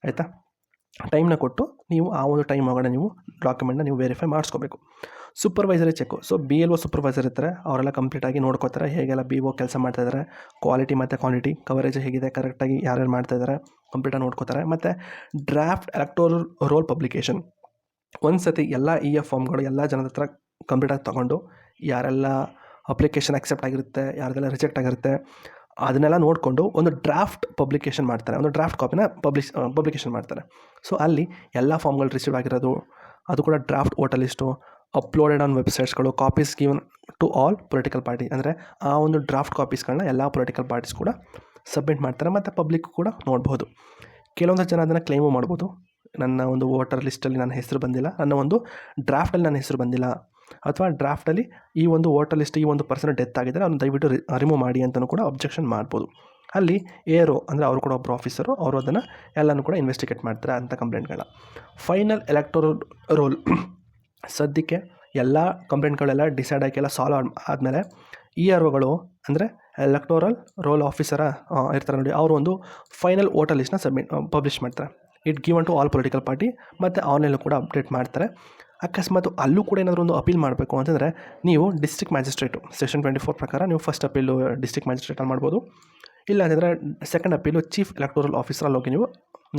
ಆಯಿತಾ? ಟೈಮ್ನ ಕೊಟ್ಟು ನೀವು ಆ ಒಂದು ಟೈಮ್ ಒಳಗಡೆ ನೀವು ಡಾಕ್ಯುಮೆಂಟ್ನ ನೀವು ವೆರಿಫೈ ಮಾಡಿಸ್ಕೋಬೇಕು. Supervisory check. So BLO supervisor ಇರ್ತಾರೆ, ಅವರೆಲ್ಲ ಕಂಪ್ಲೀಟಾಗಿ ನೋಡ್ಕೋತಾರೆ ಹೇಗೆಲ್ಲ BO ಕೆಲಸ ಮಾಡ್ತಾಯಿದ್ದಾರೆ, ಕ್ವಾಲಿಟಿ ಮತ್ತು ಕ್ವಾಂಟಿಟಿ ಕವರೇಜ್ ಹೇಗಿದೆ, ಕರೆಕ್ಟಾಗಿ ಯಾರ್ಯಾರು ಮಾಡ್ತಾಯಿದ್ದಾರೆ ಕಂಪ್ಲೀಟಾಗಿ ನೋಡ್ಕೋತಾರೆ. ಮತ್ತು ಡ್ರಾಫ್ಟ್ ಎಲೆಕ್ಟೋರಲ್ ರೋಲ್ ಪಬ್ಲಿಕೇಶನ್. ಒಂದು ಸತಿ ಎಲ್ಲ EF ಫಾರ್ಮ್ಗಳು ಎಲ್ಲ ಜನದ ಹತ್ರ ಕಂಪ್ಲೀಟಾಗಿ ತೊಗೊಂಡು ಯಾರೆಲ್ಲ ಅಪ್ಲಿಕೇಶನ್ ಅಕ್ಸೆಪ್ಟ್ ಆಗಿರುತ್ತೆ, ಯಾರ್ದೆಲ್ಲ ರಿಜೆಕ್ಟ್ ಆಗಿರುತ್ತೆ ಅದನ್ನೆಲ್ಲ ನೋಡಿಕೊಂಡು ಒಂದು ಡ್ರಾಫ್ಟ್ ಪಬ್ಲಿಕೇಶನ್ ಮಾಡ್ತಾರೆ, ಒಂದು ಡ್ರಾಫ್ಟ್ ಕಾಪಿನ ಪಬ್ಲಿಕೇಶನ್ ಮಾಡ್ತಾರೆ. ಸೊ ಅಲ್ಲಿ ಎಲ್ಲ ಫಾರ್ಮ್ಗಳು ರಿಸೀವ್ ಆಗಿರೋದು, ಅದು ಕೂಡ draft voter list, uploaded on ವೆಬ್ಸೈಟ್ಸ್ಗಳು, copies given to all political party. ಅಂದರೆ ಆ ಒಂದು ಡ್ರಾಫ್ಟ್ ಕಾಪೀಸ್ಗಳನ್ನ ಎಲ್ಲ ಪೊಲಿಟಿಕಲ್ ಪಾರ್ಟೀಸ್ ಕೂಡ ಸಬ್ಮಿಟ್ ಮಾಡ್ತಾರೆ ಮತ್ತು ಪಬ್ಲಿಕ್ ಕೂಡ ನೋಡ್ಬೋದು. ಕೆಲವೊಂದು ಜನ ಅದನ್ನು ಕ್ಲೈಮು ಮಾಡ್ಬೋದು, ನನ್ನ ಒಂದು ವೋಟರ್ ಲಿಸ್ಟಲ್ಲಿ ನನ್ನ ಹೆಸರು ಬಂದಿಲ್ಲ, ನನ್ನ ಒಂದು ಡ್ರಾಫ್ಟಲ್ಲಿ ನನ್ನ ಹೆಸರು ಬಂದಿಲ್ಲ, ಅಥವಾ ಡ್ರಾಫ್ಟಲ್ಲಿ ಈ ಒಂದು ವೋಟರ್ ಲಿಸ್ಟ್ ಈ ಒಂದು ಪರ್ಸನ್ ಡೆತ್ ಆಗಿದ್ದಾರೆ, ಅವ್ನು ದಯವಿಟ್ಟು ರಿಮೂವ್ ಮಾಡಿ ಅಂತಲೂ ಕೂಡ ಅಬ್ಜೆಕ್ಷನ್ ಮಾಡ್ಬೋದು. ಅಲ್ಲಿ ARO ಅಂದರೆ ಅವರು ಕೂಡ ಒಬ್ಬರು ಆಫೀಸರು, ಅವರು ಅದನ್ನು ಎಲ್ಲನೂ ಕೂಡ ಇನ್ವೆಸ್ಟಿಗೇಟ್ ಮಾಡ್ತಾರೆ ಅಂಥ ಕಂಪ್ಲೇಂಟ್ಗಳನ್ನ. Final electoral roll. ಸದ್ಯಕ್ಕೆ ಎಲ್ಲ ಕಂಪ್ಲೇಂಟ್ಗಳೆಲ್ಲ ಡಿಸೈಡ್ ಆಗಿ ಎಲ್ಲ ಸಾಲ್ವ್ ಆದಮೇಲೆ EROಗಳು ಅಂದರೆ ಎಲೆಕ್ಟೋರಲ್ ರೋಲ್ ಆಫೀಸರ ಇರ್ತಾರೆ ನೋಡಿ, ಅವರು ಒಂದು ಫೈನಲ್ ವೋಟರ್ ಲಿಸ್ಟ್ನ ಪಬ್ಲಿಷ್ ಮಾಡ್ತಾರೆ. It given to all political party ಮತ್ತು ಆನ್ಲೈನಲ್ಲೂ ಕೂಡ ಅಪ್ಡೇಟ್ ಮಾಡ್ತಾರೆ. ಅಕಸ್ಮಾತ್ ಅಲ್ಲೂ ಕೂಡ ಏನಾದರೂ ಒಂದು ಅಪೀಲ್ ಮಾಡಬೇಕು ಅಂತಂದರೆ ನೀವು ಡಿಸ್ಟ್ರಿಕ್ಟ್ ಮ್ಯಾಜಿಸ್ಟ್ರೇಟು ಸೆಕ್ಷನ್ 24 ಪ್ರಕಾರ ನೀವು ಫಸ್ಟ್ ಅಪೀಲು ಡಿಸ್ಟ್ರಿಕ್ಟ್ ಮ್ಯಾಜಿಸ್ಟ್ರೇಟಲ್ಲಿ ಮಾಡ್ಬೋದು. ಇಲ್ಲ ಅಂತಂದರೆ ಸೆಕೆಂಡ್ ಅಪೀಲು ಚೀಫ್ ಎಲೆಕ್ಟೋರಲ್ ಆಫೀಸರಲ್ಲಿ ಹೋಗಿ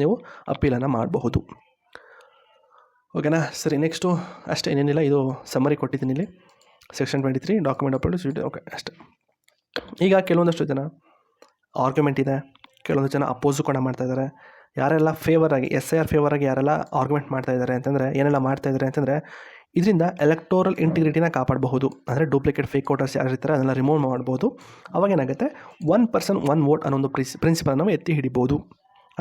ನೀವು ಅಪೀಲನ್ನು ಮಾಡಬಹುದು. ಓಕೆನಾ? ಸರಿ, ನೆಕ್ಸ್ಟು ಅಷ್ಟೇ, ಏನೇನಿಲ್ಲ, ಇದು ಸಮ್ಮರಿ ಕೊಟ್ಟಿದ್ದೀನಿ ಇಲ್ಲಿ. Section 23 document upload. ಓಕೆ, ಅಷ್ಟೇ. ಈಗ ಕೆಲವೊಂದಷ್ಟು ಜನ ಆರ್ಗ್ಯುಮೆಂಟ್ ಇದೆ, ಕೆಲವೊಂದು ಜನ ಅಪೋಸು ಕೂಡ ಮಾಡ್ತಾಯಿದ್ದಾರೆ. ಯಾರೆಲ್ಲ ಫೇವರಾಗಿ SIR ಫೇವರಾಗಿ ಯಾರೆಲ್ಲ ಆರ್ಗ್ಯುಮೆಂಟ್ ಮಾಡ್ತಾಯಿದ್ದಾರೆ ಅಂತಂದರೆ ಏನೆಲ್ಲ ಮಾಡ್ತಾಯಿದ್ದಾರೆ ಅಂತಂದರೆ ಇದರಿಂದ ಎಲೆಕ್ಟೋರಲ್ ಇಂಟಿಗ್ರಿಟಿನ ಕಾಪಾಡಬಹುದು. ಅಂದರೆ ಡೂಪ್ಲಿಕೇಟ್ ಫೇಕ್ ವೋಟರ್ಸ್ ಯಾರು ಇರ್ತಾರೆ ಅದನ್ನೆಲ್ಲ ರಿಮೂವ್ ಮಾಡ್ಬೋದು. ಅವಾಗೇನಾಗುತ್ತೆ, 1 ಪರ್ಸನ್ 1 ವೋಟ್ ಅನ್ನೋ ಒಂದು ಪ್ರಿನ್ಸಿಪಲ್ ನಾವು ಎತ್ತಿ ಹಿಡಿಬೋದು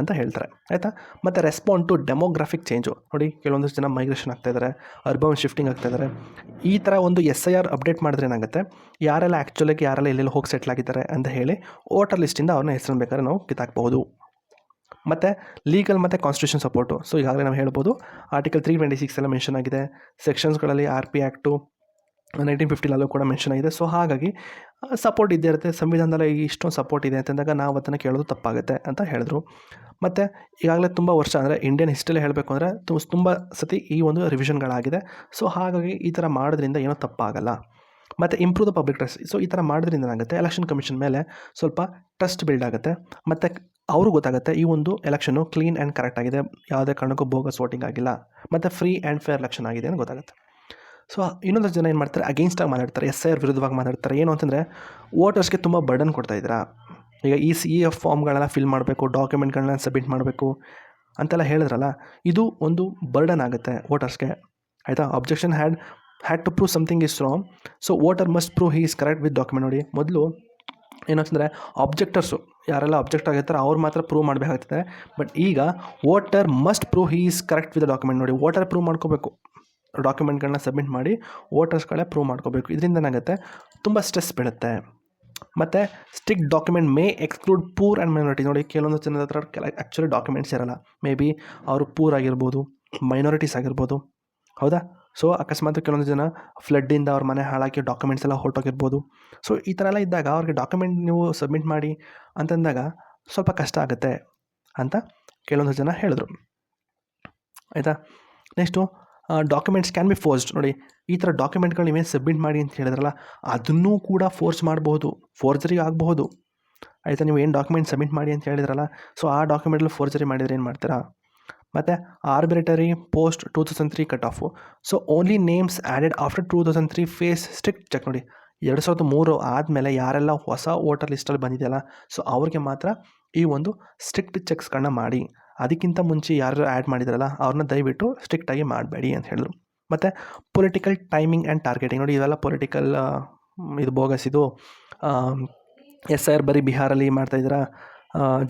ಅಂತ ಹೇಳ್ತಾರೆ. ಆಯಿತಾ? ಮತ್ತು ರೆಸ್ಪಾಂಡ್ ಟು ಡೆಮೋಗ್ರಾಫಿಕ್ ಚೇಂಜು. ನೋಡಿ, ಕೆಲವೊಂದಷ್ಟು ಜನ ಮೈಗ್ರೇಷನ್ ಆಗ್ತಾಯಿದ್ದಾರೆ, ಅರ್ಬನ್ ಶಿಫ್ಟಿಂಗ್ ಆಗ್ತಾಯಿದ್ದಾರೆ. ಈ ಥರ ಒಂದು SIR ಅಪ್ಡೇಟ್ ಮಾಡಿದ್ರೆ ಏನಾಗುತ್ತೆ, ಯಾರೆಲ್ಲ ಆ್ಯಕ್ಚುಲಾಗಿ ಯಾರೆಲ್ಲ ಎಲ್ಲೆಲ್ಲಿ ಹೋಗಿ ಸೆಟ್ಲ್ ಆಗಿದ್ದಾರೆ ಅಂತ ಹೇಳಿ ವೋಟರ್ ಲಿಸ್ಟಿಂದ ಅವ್ರನ್ನ ಹೆಸರನ್ನು ಬೇಕಾದ್ರೆ ನಾವು ಕಿತ್ತಾಕ್ಬಹುದು. ಮತ್ತು ಲೀಗಲ್ ಮತ್ತು ಕಾನ್ಸ್ಟಿಟ್ಯೂಷನ್ ಸಪೋರ್ಟು. ಸೊ ಈಗಾಗಲೇ ನಾವು ಹೇಳ್ಬೋದು, ಆರ್ಟಿಕಲ್ 326 ಎಲ್ಲ ಮೆನ್ಷನ್ ಆಗಿದೆ. ಸೆಕ್ಷನ್ಸ್ಗಳಲ್ಲಿ RP ಆ್ಯಕ್ಟು 1950 ಕೂಡ ಮೆನ್ಷನ್ ಆಗಿದೆ. ಸೊ ಹಾಗಾಗಿ ಸಪೋರ್ಟ್ ಇದ್ದೇ ಇರುತ್ತೆ. ಸಂವಿಧಾನದಲ್ಲಿ ಇಷ್ಟೊಂದು ಸಪೋರ್ಟ್ ಇದೆ ಅಂತಂದಾಗ ನಾವು ಅದನ್ನು ಕೇಳೋದು ತಪ್ಪಾಗುತ್ತೆ ಅಂತ ಹೇಳಿದ್ರು. ಮತ್ತು ಈಗಾಗಲೇ ತುಂಬ ವರ್ಷ ಅಂದರೆ ಇಂಡಿಯನ್ ಹಿಸ್ಟ್ರಿಯಲ್ಲಿ ಹೇಳಬೇಕು ಅಂದರೆ ತುಂಬ ಸತಿ ಈ ಒಂದು ರಿವಿಷನ್ಗಳಾಗಿದೆ. ಸೊ ಹಾಗಾಗಿ ಈ ಥರ ಮಾಡೋದ್ರಿಂದ ಏನೋ ತಪ್ಪಾಗಲ್ಲ. ಮತ್ತು improve the public trust. So ಈ ಥರ ಮಾಡೋದ್ರಿಂದ ಏನಾಗುತ್ತೆ, ಎಲೆಕ್ಷನ್ ಕಮಿಷನ್ ಮೇಲೆ ಸ್ವಲ್ಪ ಟ್ರಸ್ಟ್ ಬಿಲ್ಡ್ ಆಗುತ್ತೆ. ಮತ್ತು ಅವ್ರಿಗೆ ಗೊತ್ತಾಗುತ್ತೆ ಈ ಒಂದು ಎಲೆಕ್ಷನ್ನು ಕ್ಲೀನ್ ಆ್ಯಂಡ್ ಕರೆಕ್ಟ್ ಆಗಿದೆ, ಯಾವುದೇ ಕಾರಣಕ್ಕೂ ಬೋಗಸ್ ವೋಟಿಂಗ್ ಆಗಿಲ್ಲ, ಮತ್ತು ಫ್ರೀ ಆ್ಯಂಡ್ ಫೇರ್ ಎಲೆಕ್ಷನ್ ಆಗಿದೆ ಅಂತ ಗೊತ್ತಾಗುತ್ತೆ. ಸೊ ಇನ್ನೊಂದು ಜನ ಏನು ಮಾಡ್ತಾರೆ, ಅಗೇನ್ಸ್ಟಾಗಿ ಮಾತಾಡ್ತಾರೆ, SIR ವಿರುದ್ಧವಾಗಿ ಮಾತಾಡ್ತಾರೆ. ಏನು ಅಂತಂದರೆ ವೋಟರ್ಸ್ಗೆ ತುಂಬ ಬರ್ಡನ್ ಕೊಡ್ತಾಯಿದ್ದೀರಾ. ಈಗ EF ಫಾರ್ಮ್ಗಳೆಲ್ಲ ಫಿಲ್ ಮಾಡಬೇಕು, ಡಾಕ್ಯುಮೆಂಟ್ಗಳನ್ನ ಸಬ್ಮಿಟ್ ಮಾಡಬೇಕು ಅಂತೆಲ್ಲ ಹೇಳಿದ್ರಲ್ಲ, ಇದು ಒಂದು ಬರ್ಡನ್ ಆಗುತ್ತೆ ವೋಟರ್ಸ್ಗೆ. ಆಯಿತಾ? Objection had to prove something is wrong. So voter must prove he is correct with document. ನೋಡಿ, ಮೊದಲು ಏನಂತಂದರೆ ಆಬ್ಜೆಕ್ಟರ್ಸು ಯಾರೆಲ್ಲ ಅಬ್ಜೆಕ್ಟ್ ಆಗಿರ್ತಾರೆ ಅವ್ರು ಮಾತ್ರ ಪ್ರೂವ್ ಮಾಡಬೇಕಾಗ್ತದೆ. ಬಟ್ ಈಗ voter must prove he is correct with document. ನೋಡಿ, ವೋಟರ್ ಪ್ರೂವ್ ಮಾಡ್ಕೋಬೇಕು, ಡಾಕ್ಯುಮೆಂಟ್ಗಳನ್ನ ಸಬ್ಮಿಟ್ ಮಾಡಿ ವೋಟರ್ಸ್ಗಳೇ ಪ್ರೂವ್ ಮಾಡ್ಕೋಬೇಕು. ಇದರಿಂದ ಏನಾಗುತ್ತೆ, ತುಂಬ ಸ್ಟ್ರೆಸ್ ಬೀಳುತ್ತೆ. ಮತ್ತು stick document May exclude poor and minority. ನೋಡಿ, ಕೆಲವೊಂದು ಜನದ ಹತ್ರ ಆ್ಯಕ್ಚುಲಿ ಡಾಕ್ಯುಮೆಂಟ್ಸ್ ಇರೋಲ್ಲ, ಮೇ ಬಿ ಅವರು ಪೂರ್ ಆಗಿರ್ಬೋದು, ಮೈನಾರಿಟೀಸ್ ಆಗಿರ್ಬೋದು. ಹೌದಾ? ಸೊ ಅಕಸ್ಮಾತ್ ಕೆಲವೊಂದು ಜನ ಫ್ಲಡ್ಡಿಂದ ಅವ್ರ ಮನೆ ಹಾಳಾಕಿ ಡಾಕ್ಯುಮೆಂಟ್ಸ್ ಎಲ್ಲ ಹೊರಟೋಗಿರ್ಬೋದು. ಸೊ ಈ ಥರ ಎಲ್ಲ ಇದ್ದಾಗ ಅವ್ರಿಗೆ ಡಾಕ್ಯುಮೆಂಟ್ ನೀವು ಸಬ್ಮಿಟ್ ಮಾಡಿ ಅಂತಂದಾಗ ಸ್ವಲ್ಪ ಕಷ್ಟ ಆಗುತ್ತೆ ಅಂತ ಕೆಲವೊಂದು ಜನ ಹೇಳಿದ್ರು. ಆಯಿತಾ? Next documents can be forced. ನೋಡಿ, ಈ ಥರ ಡಾಕ್ಯುಮೆಂಟ್ಗಳು ನೀವೇನು ಸಬ್ಮಿಟ್ ಮಾಡಿ ಅಂತ ಹೇಳಿದ್ರಲ್ಲ, ಅದನ್ನೂ ಕೂಡ ಫೋರ್ಸ್ ಮಾಡ್ಬೋದು, ಫೋರ್ಜರಿ ಆಗಬಹುದು. ಆಯಿತಾ, ನೀವು ಏನು ಡಾಕ್ಯುಮೆಂಟ್ ಸಬ್ಮಿಟ್ ಮಾಡಿ ಅಂತ ಹೇಳಿದ್ರಲ್ಲ, ಸೊ ಆ ಡಾಕ್ಯುಮೆಂಟಲ್ಲಿ ಫೋರ್ಜರಿ ಮಾಡಿದರೆ ಏನು ಮಾಡ್ತೀರಾ? ಮತ್ತು arbitrary post 2003 cut off. So only names added after 2003 face strict check. ನೋಡಿ, 2003 ಆದಮೇಲೆ ಯಾರೆಲ್ಲ ಹೊಸ ವೋಟರ್ ಲಿಸ್ಟಲ್ಲಿ ಬಂದಿದೆಯಲ್ಲ, ಸೊ ಅವ್ರಿಗೆ ಮಾತ್ರ ಈ ಒಂದು ಸ್ಟ್ರಿಕ್ಟ್ ಚೆಕ್ಸ್ಗಳನ್ನ ಮಾಡಿ. ಅದಕ್ಕಿಂತ ಮುಂಚೆ ಯಾರು ಆ್ಯಡ್ ಮಾಡಿದಾರಲ್ಲ ಅವ್ರನ್ನ ದಯವಿಟ್ಟು ಸ್ಟ್ರಿಕ್ಟಾಗಿ ಮಾಡಬೇಡಿ ಅಂತ ಹೇಳಿದ್ರು. ಮತ್ತು ಪೊಲಿಟಿಕಲ್ ಟೈಮಿಂಗ್ ಆ್ಯಂಡ್ ಟಾರ್ಗೆಟಿಂಗ್. ನೋಡಿ, ಇವೆಲ್ಲ ಪೊಲಿಟಿಕಲ್ ಇದು ಬೋಗಸ್. ಇದು SIR ಬರೀ ಬಿಹಾರಲ್ಲಿ ಮಾಡ್ತಾಯಿದ್ದೀರಾ,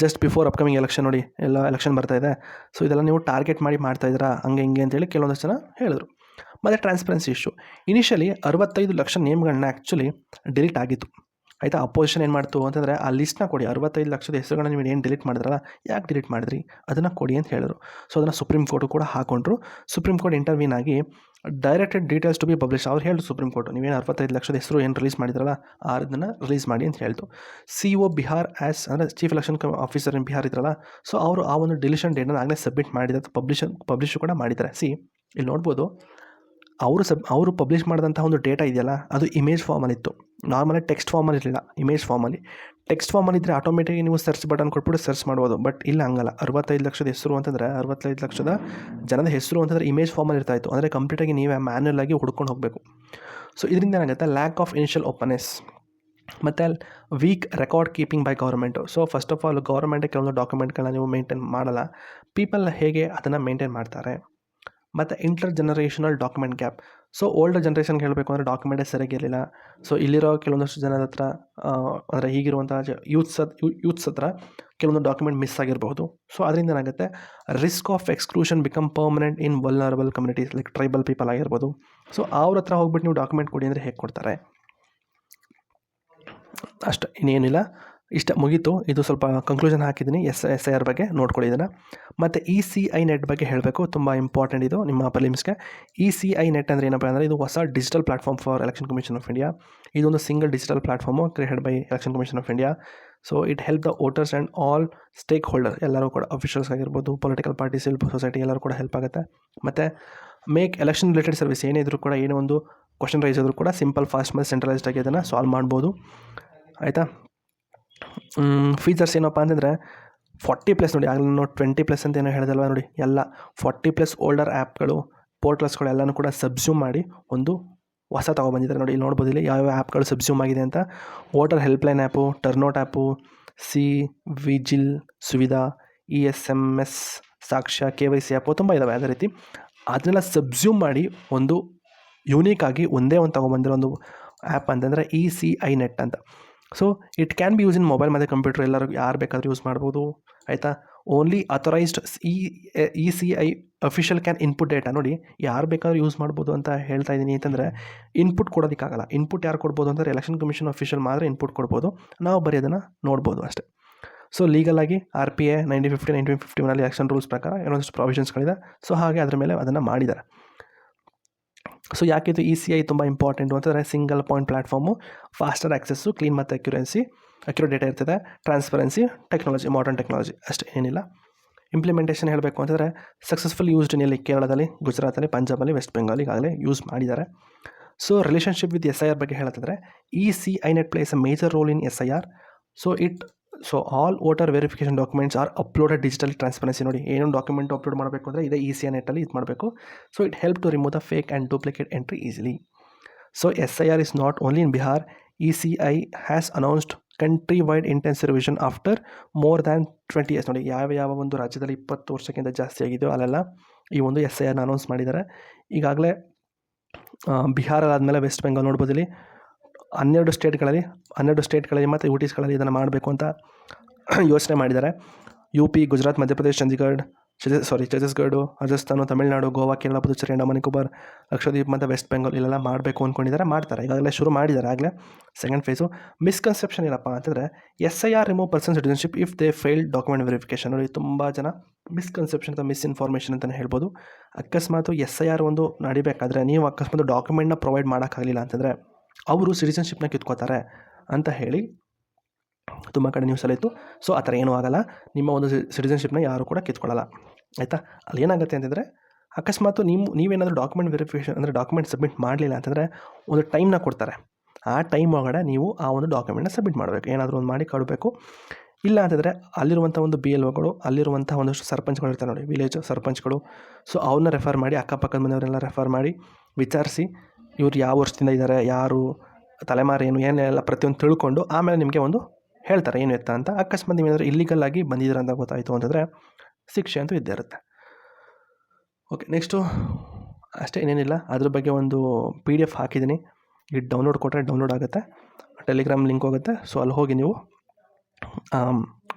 ಜಸ್ಟ್ ಬಿಫೋರ್ ಅಪ್ಕಮಿಂಗ್ ಎಲೆಕ್ಷನ್. ನೋಡಿ, ಎಲ್ಲ ಎಲೆಕ್ಷನ್ ಬರ್ತಾಯಿದೆ, ಸೊ ಇದೆಲ್ಲ ನೀವು ಟಾರ್ಗೆಟ್ ಮಾಡಿ ಮಾಡ್ತಾಯಿದ್ದೀರಾ, ಹಂಗೆ ಹಿಂಗೆ ಅಂತೇಳಿ ಕೆಲವೊಂದಷ್ಟು ಜನ ಹೇಳಿದ್ರು. ಮತ್ತು ಟ್ರಾನ್ಸ್ಪರೆನ್ಸಿ ಇಶ್ಯೂ. ಇನಿಷಿಯಲಿ 65 ಲಕ್ಷ ನೇಮ್ಗಳನ್ನ ಆ್ಯಕ್ಚುಲಿ ಡಿಲೀಟ್ ಆಗಿತ್ತು. ಆಯಿತಾ, ಅಪೋಸಿಷನ್ ಏನು ಮಾಡ್ತು ಅಂತಂದರೆ, ಆ ಲಿಸ್ಟ್ನ ಕೊಡಿ, 65 ಲಕ್ಷದ ಹೆಸರುಗಳನ್ನ ನೀವು ಏನು ಡಿಲೀಟ್ ಮಾಡಿದ್ರಲ್ಲ, ಯಾಕೆ ಡಿಲೀಟ್ ಮಾಡಿದ್ರಿ, ಅದನ್ನು ಕೊಡಿ ಅಂತ ಹೇಳಿದ್ರು. ಸೊ ಅದನ್ನು ಸುಪ್ರೀಂ ಕೋರ್ಟು ಕೂಡ ಹಾಕೊಂಡ್ರು. ಸುಪ್ರೀಂ ಕೋರ್ಟ್ ಇಂಟರ್ವ್ಯೂನ್ ಆಗಿ directed details to be publish. ಅವ್ರು ಹೇಳಿದ್ರು ಸುಪ್ರೀಂ ಕೋರ್ಟು, ನೀವೇನು 65 ಲಕ್ಷದ ಹೆಸರು ಏನು ರಿಲೀಸ್ ಮಾಡಿದ್ರಲ್ಲ, ಅದನ್ನು ರಿಲೀಸ್ ಮಾಡಿ ಅಂತ ಹೇಳ್ತು. CO ಬಿಹಾರ್ ಆ್ಯಸ್ ಅಂದರೆ chief election officer in Bihar ಇದ್ರಲ್ಲ, ಸೊ ಅವರು ಆ ಒಂದು ಡಿಲಿಷನ್ ಡೇಟನ್ನು ಆಗಲೇ ಸಬ್ಮಿಟ್ ಮಾಡಿದ್ದಾರೆ, ಪಬ್ಲಿಷ್ ಕೂಡ ಮಾಡಿದ್ದಾರೆ. ಇಲ್ಲಿ ನೋಡ್ಬೋದು, ಅವರು ಪಬ್ಲಿಷ್ ಮಾಡಿದಂಥ ಒಂದು ಡೇಟಾ ಇದೆಯಲ್ಲ, ಅದು ಇಮೇಜ್ ಫಾರ್ಮಲ್ಲಿತ್ತು. ನಾರ್ಮಲಿ ಟೆಕ್ಸ್ಟ್ ಫಾರ್ಮಲ್ಲಿ ಇರಲಿಲ್ಲ, ಇಮೇಜ್ ಫಾರ್ಮಲ್ಲಿ. ಟೆಕ್ಸ್ಟ್ ಫಾರ್ಮಲ್ಲಿ ಇದ್ದರೆ ಆಟೋಮೆಟಿಕ್ಕಾಗಿ ನೀವು ಸರ್ಚ್ ಬಟನ್ ಕೊಟ್ಬಿಟ್ಟು ಸರ್ಚ್ ಮಾಡ್ಬೋದು. ಬಟ್ ಇಲ್ಲ, ಹಂಗಲ್ಲ. 65 ಲಕ್ಷದ ಹೆಸರು ಅಂತಂದರೆ 65 ಲಕ್ಷದ ಜನದ ಹೆಸರು ಅಂತಂದರೆ ಇಮೇಜ್ ಫಾರ್ಮಲ್ಲಿ ಇರ್ತಾಯಿತ್ತು. ಅಂದರೆ ಕಂಪ್ಲೀಟಾಗಿ ನೀವೇ ಮ್ಯಾನ್ಯಲ್ ಆಗಿ ಹುಡ್ಕೊಂಡು ಹೋಗಬೇಕು. ಸೊ ಇದರಿಂದ ಏನಾಗುತ್ತೆ, ಲ್ಯಾಕ್ ಆಫ್ ಇನಿಷಿಯಲ್ ಓಪನ್ನೆಸ್ ಮತ್ತು weak record keeping by government. So first of all ಗೌರ್ಮೆಂಟೇ ಕೆಲವೊಂದು ಡಾಕ್ಯುಮೆಂಟ್ಗಳನ್ನ ನೀವು ಮೇಂಟೈನ್ ಮಾಡಲ್ಲ, ಪೀಪಲ್ ಹೇಗೆ ಅದನ್ನು ಮೇಂಟೈನ್ ಮಾಡ್ತಾರೆ. ಮತ್ತು inter generational document gap. So older ಜನ್ರೇಷನ್ಗೆ ಹೇಳಬೇಕು ಅಂದರೆ ಡಾಕ್ಯುಮೆಂಟೇ ಸರಿಯಾಗಿರಲಿಲ್ಲ. ಸೊ ಇಲ್ಲಿರೋ ಕೆಲವೊಂದಷ್ಟು ಜನದ ಹತ್ರ ಅಂದರೆ ಈಗಿರುವಂಥ ಯೂತ್ಸ್ ಹತ್ರ ಕೆಲವೊಂದು ಡಾಕ್ಯುಮೆಂಟ್ ಮಿಸ್ ಆಗಿರಬಹುದು. ಸೊ ಅದರಿಂದ ಏನಾಗುತ್ತೆ, risk of exclusion become permanent in vulnerable communities like tribal people ಆಗಿರ್ಬೋದು. ಸೊ ಅವ್ರ ಹತ್ರ ಹೋಗ್ಬಿಟ್ಟು ನೀವು ಡಾಕ್ಯುಮೆಂಟ್ ಕೊಡಿ ಅಂದರೆ ಹೇಗೆ ಕೊಡ್ತಾರೆ? ಅಷ್ಟೇ, ಇನ್ನೇನಿಲ್ಲ. ಇಷ್ಟ ಮುಗೀತು. ಇದು ಸ್ವಲ್ಪ ಕಂಕ್ಲೂಷನ್ ಹಾಕಿದ್ದೀನಿ SIR ಬಗ್ಗೆ, ನೋಡ್ಕೊಳ್ಳಿ ಇದನ್ನು. ಮತ್ತು ECI ನೆಟ್ ಬಗ್ಗೆ ಹೇಳಬೇಕು, ತುಂಬ ಇಂಪಾರ್ಟೆಂಟ್ ಇದು ನಿಮ್ಮ ಪ್ರಿಲಿಮ್ಸ್ಗೆ. ECI ನೆಟ್ ಅಂದರೆ ಏನಪ್ಪ ಅಂದರೆ, ಇದು ಹೊಸ digital platform for election commission of India. ಇದೊಂದು single digital platform created by election commission of India. So it help the voters and all stakeholder, ಎಲ್ಲರೂ ಕೂಡ ಅಫಿಷಿಯಲ್ಸ್ ಆಗಿರ್ಬೋದು, ಪೊಲಿಟಿಕಲ್ ಪಾರ್ಟಿ, ಸಿವಿಲ್ ಸೊಸೈಟಿ, ಎಲ್ಲರೂ ಕೂಡ ಹೆಲ್ಪ್ ಆಗುತ್ತೆ. ಮತ್ತು make election related service ಏನೇ ಇದ್ರೂ ಕೂಡ, ಏನೋ ಒಂದು ಕ್ವಶನ್ ರೈಸ್ ಆದರೂ ಕೂಡ ಸಿಂಪಲ್, ಫಾಸ್ಟ್ ಮತ್ತು ಸೆಂಟ್ರಲೈಸ್ಡ್ ಆಗಿ ಅದನ್ನು ಸಾಲ್ವ್ ಮಾಡ್ಬೋದು. ಆಯಿತಾ, ಫೀಚರ್ಸ್ ಏನಪ್ಪ ಅಂತಂದರೆ 40+ ನೋಡಿ, ಆಗಲೇ ನಾವು 20+ ಅಂತ ಏನೋ ಹೇಳಿದಲ್ವ, ನೋಡಿ ಎಲ್ಲ 40+ ಓಲ್ಡರ್ ಆ್ಯಪ್ಗಳು, ಪೋರ್ಟಲ್ಸ್ಗಳು ಎಲ್ಲನೂ ಕೂಡ ಸಬ್ಸ್ಯೂಮ್ ಮಾಡಿ ಒಂದು ಹೊಸ ತೊಗೊಬಂದಿದ್ದಾರೆ. ನೋಡಿ, ಇಲ್ಲಿ ನೋಡ್ಬೋದು ಇಲ್ಲಿ ಯಾವ ಆ್ಯಪ್ಗಳು ಸಬ್ಸ್ಯೂಮ್ ಆಗಿದೆ ಅಂತ. Voter helpline app, turnout app, vigil Suvidha, ESMS Saakshya, KYC app ತುಂಬ ಇದ್ದಾವೆ. ಅದೇ ರೀತಿ ಅದನ್ನೆಲ್ಲ ಸಬ್ಸ್ಯೂಮ್ ಮಾಡಿ ಒಂದು ಯೂನಿಕ್ ಆಗಿ ಒಂದೇ ಒಂದು ತೊಗೊಬಂದಿರೋ ಒಂದು ಆ್ಯಪ್ ಅಂತಂದರೆ ECI ನೆಟ್ ಅಂತ. So it can be use in mobile ಮತ್ತು ಕಂಪ್ಯೂಟರ್, ಎಲ್ಲರೂ ಯಾರು ಬೇಕಾದರೂ ಯೂಸ್ ಮಾಡ್ಬೋದು. ಆಯಿತಾ, only authorised ECI official can input data. ನೋಡಿ, ಯಾರು ಬೇಕಾದ್ರೂ ಯೂಸ್ ಮಾಡ್ಬೋದು ಅಂತ ಹೇಳ್ತಾ ಇದ್ದೀನಿ ಅಂತಂದರೆ, ಇನ್ಪುಟ್ ಕೊಡೋದಕ್ಕಾಗಲ್ಲ. ಇನ್ಪುಟ್ ಯಾರು ಕೊಡ್ಬೋದು ಅಂದರೆ ಎಲೆಕ್ಷನ್ ಕಮಿಷನ್ ಅಫಿಷಿಯಲ್ ಮಾತ್ರ ಇನ್ಪುಟ್ ಕೊಡ್ಬೋದು, ನಾವು ಬರೀ ಅದನ್ನು ನೋಡ್ಬೋದು ಅಷ್ಟೇ. ಸೊ ಲೀಗಲಾಗಿ RPA 1950 1951 ಎಲೆಕ್ಷನ್ ರೂಲ್ಸ್ ಪ್ರಕಾರ ಏನೊಂದಷ್ಟು ಪ್ರಾವಿಷನ್ಸ್ಗಳಿದೆ. ಸೊ ಹಾಗೆ ಅದ್ರ ಮೇಲೆ ಅದನ್ನು ಮಾಡಿದ್ದಾರೆ. ಸೊ ಯಾಕಿದು ECI ತುಂಬ ಇಂಪಾರ್ಟೆಂಟು ಅಂತಂದರೆ, single point platform, faster access, clean ಮತ್ತು ಅಕ್ಯುರೇಟ್ ಡೇಟಾ ಇರ್ತದೆ, ಟ್ರಾನ್ಸ್ಪರೆನ್ಸಿ, ಟೆಕ್ನಾಲಜಿ, ಮಾಡರ್ನ್ ಟೆಕ್ನಾಲಜಿ, ಅಷ್ಟೇ, ಏನಿಲ್ಲ. ಇಂಪ್ಲಿಮೆಂಟೇಷನ್ ಹೇಳಬೇಕು ಅಂತಂದರೆ, ಸಕ್ಸಸ್ಫುಲ್ ಯೂಸ್ಡ್ ಇಲ್ಲಿ ಕೇರಳದಲ್ಲಿ, ಗುಜರಾತಲ್ಲಿ, ಪಂಜಾಬಲ್ಲಿ, ವೆಸ್ಟ್ ಬೆಂಗಾಲ್ ಈಗಾಗಲೇ ಯೂಸ್ ಮಾಡಿದ್ದಾರೆ. ಸೊ ರಿಲೇಷನ್ಶಿಪ್ ವಿತ್ SIR ಬಗ್ಗೆ ಹೇಳತ್ತಿದ್ರೆ, ECI net plays a major role in SIR. So all voter verification documents are uploaded digital transparency. ನೋಡಿ, ಏನೊಂದು ಡಾಕ್ಯುಮೆಂಟ್ ಅಪ್ಲೋಡ್ ಮಾಡಬೇಕು ಅಂದರೆ ಇದೇ ECI ನೆಟ್ಟಲ್ಲಿ ಇದು ಮಾಡಬೇಕು. So it help to remove the fake and duplicate entry easily. So SIR is not only in Bihar. ECI has announced countrywide intensive revision after more than 20 years. ನೋಡಿ, ಯಾವ ಒಂದು ರಾಜ್ಯದಲ್ಲಿ 20 ವರ್ಷಕ್ಕಿಂತ ಜಾಸ್ತಿ ಆಗಿದೆಯೋ ಅಲ್ಲೆಲ್ಲ ಈ ಒಂದು SIRನ ಅನೌನ್ಸ್ ಮಾಡಿದ್ದಾರೆ. ಈಗಾಗಲೇ ಬಿಹಾರದಾದಮೇಲೆ ವೆಸ್ಟ್ ಬೆಂಗಾಲ್ ನೋಡ್ಬೋದು, ಇಲ್ಲಿ 12 ಸ್ಟೇಟ್ಗಳಲ್ಲಿ ಮತ್ತು UTsಗಳಲ್ಲಿ ಇದನ್ನು ಮಾಡಬೇಕು ಅಂತ ಯೋಚನೆ ಮಾಡಿದ್ದಾರೆ. UP, ಗುಜರಾತ್, ಮಧ್ಯಪ್ರದೇಶ್, ಛತ್ತೀಸ್ಗಢ, ರಾಜಸ್ಥಾನ, ತಮಿಳುನಾಡು, ಗೋವಾ, ಕೇರಳ, ಪುದುಚೇರಿ, ಅಂಡಮಾನ್ ನಿಕೋಬಾರ್, ಲಕ್ಷದ್ವೀಪ್ ಮತ್ತು ವೆಸ್ಟ್ ಬೆಂಗಾಲ್ ಇಲ್ಲೆಲ್ಲ ಮಾಡಬೇಕು ಅಂದ್ಕೊಂಡಿದ್ದಾರೆ. ಮಾಡ್ತಾರೆ, ಈಗಾಗಲೇ ಶುರು ಮಾಡಿದ್ದಾರೆ. ಆಗಲೇ ಸೆಕೆಂಡ್ ಫೇಸು. ಮಿಸ್ಕನ್ಸೆಪ್ಷನ್ ಏನಪ್ಪ ಅಂತಂದರೆ, SIR remove person citizenship if they failed document verification. ನೋಡಿ, ತುಂಬ ಜನ ಮಿಸ್ಕನ್ಸೆಪ್ಷನ್ ಅಥವಾ ಮಿಸ್ಇನ್ಫಾರ್ಮೇಷನ್ ಅಂತಲೇ ಹೇಳ್ಬೋದು. ಅಕಸ್ಮಾತ್ SIR ಒಂದು ನಡಿಬೇಕಾದ್ರೆ ನೀವು ಅಕಸ್ಮಾತ್ ಡಾಕ್ಯುಮೆಂಟ್ನ ಪ್ರೊವೈಡ್ ಮಾಡೋಕ್ಕಾಗಲಿಲ್ಲ ಅಂತಂದರೆ ಅವರು ಸಿಟಿಸನ್ಶಿಪ್ನ ಕಿತ್ಕೋತಾರೆ ಅಂತ ಹೇಳಿ ತುಂಬ ಕಡೆ ನ್ಯೂಸಲ್ಲಿ ಇತ್ತು. ಸೊ ಆ ಥರ ಏನೂ ಆಗಲ್ಲ, ನಿಮ್ಮ ಒಂದು ಸಿಟಿಸನ್ಶಿಪ್ನ ಯಾರು ಕೂಡ ಕಿತ್ಕೊಳ್ಳಲ್ಲ. ಆಯಿತಾ, ಅಲ್ಲಿ ಏನಾಗುತ್ತೆ ಅಂತಂದರೆ, ಅಕಸ್ಮಾತ್ ನೀವೇನಾದರೂ ಡಾಕ್ಯುಮೆಂಟ್ ವೆರಿಫಿಕೇಷನ್ ಅಂದರೆ ಡಾಕ್ಯುಮೆಂಟ್ ಸಬ್ಮಿಟ್ ಮಾಡಲಿಲ್ಲ ಅಂತಂದರೆ ಒಂದು ಟೈಮ್ನ ಕೊಡ್ತಾರೆ. ಆ ಟೈಮ್ ಒಳಗಡೆ ನೀವು ಆ ಒಂದು ಡಾಕ್ಯುಮೆಂಟ್ನ ಸಬ್ಮಿಟ್ ಮಾಡಬೇಕು, ಏನಾದರೂ ಒಂದು ಮಾಡಿ ಕೊಡಬೇಕು. ಇಲ್ಲ ಅಂತಂದರೆ ಅಲ್ಲಿರುವಂಥ ಒಂದು BLOಗಳು, ಅಲ್ಲಿರುವಂಥ ಒಂದಷ್ಟು ಸರ್ಪಂಚ್ಗಳು ಇರ್ತಾರೆ ನೋಡಿ, ವಿಲೇಜ್ ಸರ್ಪಂಚ್ಗಳು. ಸೊ ಅವ್ರನ್ನ ರೆಫರ್ ಮಾಡಿ, ಅಕ್ಕಪಕ್ಕದ ಮನೆಯವರೆಲ್ಲ ರೆಫರ್ ಮಾಡಿ ವಿಚಾರಿಸಿ ಇವ್ರು ಯಾವ ವರ್ಷದಿಂದ ಇದ್ದಾರೆ, ಯಾರು ತಲೆಮಾರು ಏನು ಏನೆಲ್ಲ ಪ್ರತಿಯೊಂದು ತಿಳ್ಕೊಂಡು ಆಮೇಲೆ ನಿಮಗೆ ಒಂದು ಹೇಳ್ತಾರೆ ಏನು ಎತ್ತ ಅಂತ. ಅಕಸ್ಮಾತ್ ನೀವೇನಾದರೂ ಇಲ್ಲಿಗಲ್ ಆಗಿ ಬಂದಿದ್ದೀರ ಅಂತ ಗೊತ್ತಾಯಿತು ಅಂತಂದರೆ ಶಿಕ್ಷೆ ಅಂತೂ ಇದ್ದೇ ಇರುತ್ತೆ. ಓಕೆ, ನೆಕ್ಸ್ಟು ಅಷ್ಟೇ, ಇನ್ನೇನಿಲ್ಲ. ಅದ್ರ ಬಗ್ಗೆ ಒಂದು PDF ಹಾಕಿದ್ದೀನಿ. ಇದು ಡೌನ್ಲೋಡ್ ಕೊಟ್ಟರೆ ಡೌನ್ಲೋಡ್ ಆಗುತ್ತೆ, ಟೆಲಿಗ್ರಾಮ್ ಲಿಂಕ್ ಹೋಗುತ್ತೆ. ಸೊ ಅಲ್ಲಿ ಹೋಗಿ ನೀವು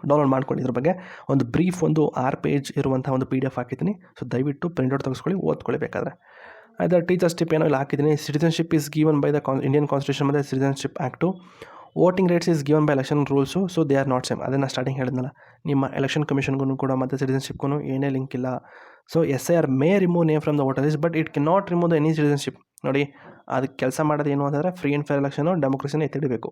ಡೌನ್ಲೋಡ್ ಮಾಡ್ಕೊಳ್ಳಿ. ಇದ್ರ ಬಗ್ಗೆ ಒಂದು ಬ್ರೀಫ್ ಒಂದು 6 ಪೇಜ್ ಇರುವಂಥ ಒಂದು PDF ಹಾಕಿದ್ದೀನಿ. ಸೊ ದಯವಿಟ್ಟು ಪ್ರಿಂಟ್ಔಟ್ ತೆಗೆಸ್ಕೊಳ್ಳಿ, ಓದ್ಕೊಳ್ಳಿ ಬೇಕಾದರೆ. ಅದರ ಟೀಚರ್ಸ್ ಟಿಪ್ ಏನೋ ಇಲ್ಲಿ ಹಾಕಿದ್ದೀನಿ. Citizenship is given by the Indian constitution ಮತ್ತು citizenship act. Voting rates is given by election rules. So they are not same. ಅದನ್ನು ಸ್ಟಾರ್ಟಿಂಗ್ ಹೇಳಿದ್ನಲ್ಲ, ನಿಮ್ಮ ಎಲೆಕ್ಷನ್ ಕಮಿಷನ್ಗೂ ಕೂಡ ಮತ್ತು ಸಿಟಿಸನ್ಶಿಪ್ಗೂ ಏನೇ ಲಿಂಕ್ ಇಲ್ಲ. So SIR May remove name from the voter list but it can not remove the any citizenship. ನೋಡಿ, ಅದಕ್ಕೆ ಕೆಲಸ ಮಾಡೋದು ಏನು ಅಂತಂದರೆ ಫ್ರೀ ಆ್ಯಂಡ್ ಫೇರ್ ಎಲೆಕ್ಷನು, ಡೆಮೋಕ್ರಸಿನ ಎತ್ತಿಡಬೇಕು,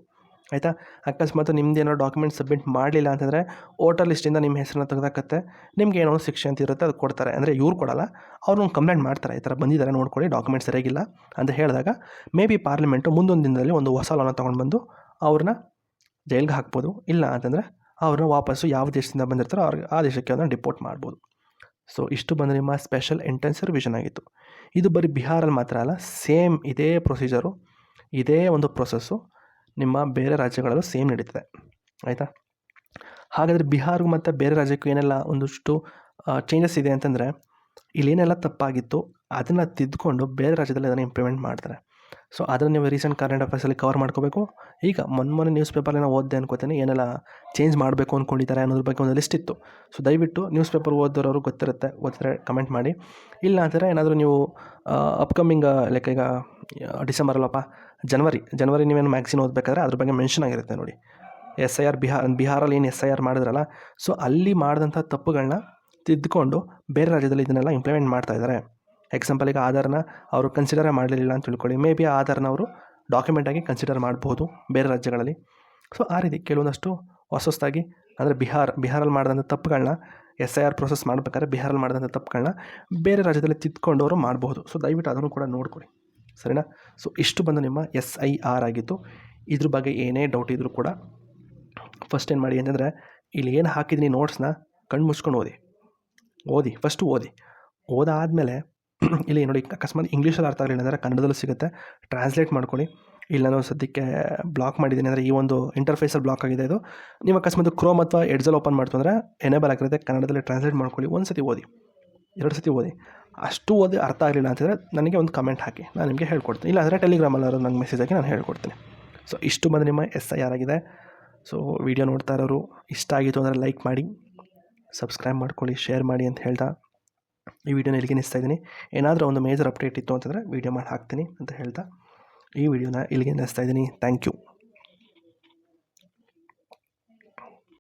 ಆಯಿತಾ. ಅಕಸ್ಮಾತ್ ನಿಮ್ದು ಏನೋ ಡಾಕ್ಯುಮೆಂಟ್ ಸಬ್ಮಿಟ್ ಮಾಡಲಿಲ್ಲ ಅಂತಂದರೆ ವೋಟರ್ ಲಿಸ್ಟಿಂದ ನಿಮ್ಮ ಹೆಸರನ್ನ ತೆಗೆದಾಕತ್ತೆ, ನಿಮ್ಗೆ ಏನೋ ಒಂದು ಶಿಕ್ಷೆ ಅಂತ ಇರುತ್ತೆ, ಅದು ಕೊಡ್ತಾರೆ. ಅಂದರೆ ಇವ್ರು ಕೊಡಲ್ಲ, ಅವ್ರು ಒಂದು ಕಂಪ್ಲೇಂಟ್ ಮಾಡ್ತಾರೆ, ಈ ಥರ ಬಂದಿದ್ದಾರೆ ನೋಡ್ಕೊಳ್ಳಿ, ಡಾಕ್ಯುಮೆಂಟ್ ಸರಿಯಾಗಿಲ್ಲ ಅಂತ ಹೇಳಿದಾಗ ಮೇ ಬಿ ಪಾರ್ಲಿಮೆಂಟು ಮುಂದೊಂದು ದಿನದಲ್ಲಿ ಒಂದು ಹೊಸ ಲಾನ ತೊಗೊಂಡು ಬಂದು ಅವ್ರನ್ನ ಜೈಲಿಗೆ ಹಾಕ್ಬೋದು. ಇಲ್ಲ ಅಂತಂದರೆ ಅವ್ರನ್ನ ವಾಪಸ್ಸು ಯಾವ ದೇಶದಿಂದ ಬಂದಿರ್ತಾರೋ ಅವ್ರಿಗೆ ಆ ದೇಶಕ್ಕೆ ಅದನ್ನು ಡಿಪೋರ್ಟ್ ಮಾಡ್ಬೋದು. ಸೊ ಇಷ್ಟು ಬಂದು ನಿಮ್ಮ ಸ್ಪೆಷಲ್ ಇಂಟೆನ್ಸಿವ್ ರಿವಿಷನ್ ಆಗಿತ್ತು. ಇದು ಬರೀ ಬಿಹಾರಲ್ಲಿ ಮಾತ್ರ ಅಲ್ಲ, ಸೇಮ್ ಇದೇ ಪ್ರೊಸೀಜರು, ಇದೇ ಒಂದು ಪ್ರೊಸೆಸ್ಸು ನಿಮ್ಮ ಬೇರೆ ರಾಜ್ಯಗಳಲ್ಲೂ ಸೇಮ್ ನಡೀತದೆ, ಆಯಿತಾ. ಹಾಗಾದರೆ ಬಿಹಾರ್ಗೂ ಮತ್ತು ಬೇರೆ ರಾಜ್ಯಕ್ಕೂ ಏನೆಲ್ಲ ಒಂದಷ್ಟು ಚೇಂಜಸ್ ಇದೆ ಅಂತಂದರೆ, ಇಲ್ಲೇನೆಲ್ಲ ತಪ್ಪಾಗಿತ್ತು ಅದನ್ನು ತಿದ್ದುಕೊಂಡು ಬೇರೆ ರಾಜ್ಯದಲ್ಲಿ ಅದನ್ನು ಇಂಪ್ಲಿಮೆಂಟ್ ಮಾಡ್ತಾರೆ. ಸೊ ಅದನ್ನು ನೀವು ರೀಸೆಂಟ್ ಕರೆಂಟ್ ಅಫೇರ್ಸಲ್ಲಿ ಕವರ್ ಮಾಡ್ಕೋಬೇಕು. ಈಗ ಮೊನ್ನೆ ನ್ಯೂಸ್ ಪೇಪರಲ್ಲಿ ನಾವು ಓದಿದೆ ಅನ್ಕೋತೀನಿ, ಏನೆಲ್ಲ ಚೇಂಜ್ ಮಾಡಬೇಕು ಅಂದ್ಕೊಂಡಿದ್ದಾರೆ ಅನ್ನೋದ್ರ ಬಗ್ಗೆ ಒಂದು ಲಿಸ್ಟ್ ಇತ್ತು. ಸೊ ದಯವಿಟ್ಟು ನ್ಯೂಸ್ ಪೇಪರ್ ಓದೋರವರು ಗೊತ್ತಿದ್ರೆ ಕಮೆಂಟ್ ಮಾಡಿ. ಇಲ್ಲ ಅಂತಾರೆ ಏನಾದರೂ ನೀವು ಅಪ್ಕಮಿಂಗ್ ಲೈಕ್ ಈಗ ಡಿಸೆಂಬರಲ್ಲಪ್ಪ ಜನವರಿ ನೀವೇನು ಮ್ಯಾಗ್ಝಿನ್ ಓದಬೇಕಾದ್ರೆ ಅದ್ರ ಬಗ್ಗೆ ಮೆನ್ಷನ್ ಆಗಿರುತ್ತೆ ನೋಡಿ. SIR ಬಿಹಾರಲ್ಲಿ ಏನು SIR ಮಾಡಿದ್ರಲ್ಲ, ಸೊ ಅಲ್ಲಿ ಮಾಡಿದಂಥ ತಪ್ಪುಗಳನ್ನ ತಿದ್ದುಕೊಂಡು ಬೇರೆ ರಾಜ್ಯದಲ್ಲಿ ಇದನ್ನೆಲ್ಲ ಇಂಪ್ಲಿಮೆಂಟ್ ಮಾಡ್ತಾ ಇದ್ದಾರೆ. ಎಕ್ಸಾಂಪಲಿಗೆ ಆಧಾರ್ನ ಅವರು ಕನ್ಸಿಡರೇ ಮಾಡಲಿಲ್ಲ ಅಂತ ತಿಳ್ಕೊಳ್ಳಿ, ಮೇ ಬಿ ಆಧಾರ್ನ ಅವರು ಡಾಕ್ಯುಮೆಂಟಾಗಿ ಕನ್ಸಿಡರ್ ಮಾಡ್ಬೋದು ಬೇರೆ ರಾಜ್ಯಗಳಲ್ಲಿ. ಸೊ ಆ ರೀತಿ ಕೆಲವೊಂದಷ್ಟು ಹೊಸದಾಗಿ ಅಂದರೆ ಬಿಹಾರಲ್ಲಿ ಮಾಡಿದಂಥ ತಪ್ಪುಗಳನ್ನ SIR ಪ್ರೊಸೆಸ್ ಮಾಡಬೇಕಾದ್ರೆ ಬಿಹಾರಲ್ಲಿ ಮಾಡಿದಂಥ ತಪ್ಪುಗಳನ್ನ ಬೇರೆ ರಾಜ್ಯದಲ್ಲಿ ತಿದ್ದುಕೊಂಡು ಅವರು ಮಾಡ್ಬೋದು. ಸೊ ದಯವಿಟ್ಟು ಅದನ್ನು ಕೂಡ ನೋಡ್ಕೊಳ್ಳಿ, ಸರಿನಾ. ಸೊ ಇಷ್ಟು ಬಂದು ನಿಮ್ಮ SIR ಆಗಿತ್ತು. ಇದ್ರ ಬಗ್ಗೆ ಏನೇ ಡೌಟ್ ಇದ್ದರೂ ಕೂಡ ಫಸ್ಟ್ ಏನು ಮಾಡಿ ಅಂತಂದರೆ, ಇಲ್ಲಿ ಏನು ಹಾಕಿದ್ದೀನಿ ನೋಟ್ಸ್ನ ಕಣ್ಣು ಮುಚ್ಕೊಂಡು ಫಸ್ಟು ಓದಾದಮೇಲೆ ಇಲ್ಲಿ ನೋಡಿ, ಅಕಸ್ಮಾತ್ ಇಂಗ್ಲೀಷಲ್ಲಿ ಅರ್ಥ ಆಗಲಿಲ್ಲ ಅಂದರೆ ಕನ್ನಡದಲ್ಲೂ ಸಿಗುತ್ತೆ, ಟ್ರಾನ್ಸ್ಲೇಟ್ ಮಾಡ್ಕೊಳ್ಳಿ. ಇಲ್ಲ ನಾನು ಸದ್ಯಕ್ಕೆ ಬ್ಲಾಕ್ ಮಾಡಿದ್ದೀನಿ ಅಂದರೆ ಈ ಒಂದು ಇಂಟರ್ಫೇಸಲ್ಲಿ ಬ್ಲಾಕ್ ಆಗಿದೆ ಇದು. ನೀವು ಅಕಸ್ಮಾತ್ ಕ್ರೋಮ್ ಅಥವಾ ಎಡ್ಜಲ್ಲಿ ಓಪನ್ ಮಾಡ್ತು ಅಂದರೆ ಎನೇಬಲ್ ಆಗಿರುತ್ತೆ, ಕನ್ನಡದಲ್ಲಿ ಟ್ರಾನ್ಸ್ಲೇಟ್ ಮಾಡ್ಕೊಳ್ಳಿ. 1 ಸತಿ ಓದಿ, 2 ಸತಿ ಓದಿ. ಅಷ್ಟು ಓದಿ ಅರ್ಥ ಆಗಲಿಲ್ಲ ಅಂತಂದರೆ ನನಗೆ ಒಂದು ಕಮೆಂಟ್ ಹಾಕಿ, ನಾನು ನಿಮಗೆ ಹೇಳ್ಕೊಡ್ತೀನಿ. ಇಲ್ಲ ಅಂದರೆ ಟೆಲಿಗ್ರಾಮಲ್ಲಿ ನಂಗೆ ಮೆಸೇಜ್ ಹಾಕಿ ನಾನು ಹೇಳ್ಕೊಡ್ತೀನಿ. ಸೊ ಇಷ್ಟು ಬಂದು ನಿಮ್ಮ SIR ಆಗಿದೆ. ಸೊ ವಿಡಿಯೋ ನೋಡ್ತಾ ಇರೋರು ಇಷ್ಟ ಆಗಿತ್ತು ಅಂದರೆ ಲೈಕ್ ಮಾಡಿ, ಸಬ್ಸ್ಕ್ರೈಬ್ ಮಾಡ್ಕೊಳ್ಳಿ, ಶೇರ್ ಮಾಡಿ ಅಂತ ಹೇಳ್ತಾ ಈ ವಿಡಿಯೋನ ಇಲ್ಲಿಗೆ ನಿಲ್ಲಿಸ್ತಾ ಇದ್ದೀನಿ. ಏನಾದರೂ ಒಂದು ಮೇಜರ್ ಅಪ್ಡೇಟ್ ಇತ್ತು ಅಂತಂದರೆ ವಿಡಿಯೋ ಮಾಡಿ ಹಾಕ್ತೀನಿ ಅಂತ ಹೇಳ್ತಾ ಈ ವಿಡಿಯೋನ ಇಲ್ಲಿಗೆ ನಿಲ್ಲಿಸ್ತಾ ಇದ್ದೀನಿ. Thank you.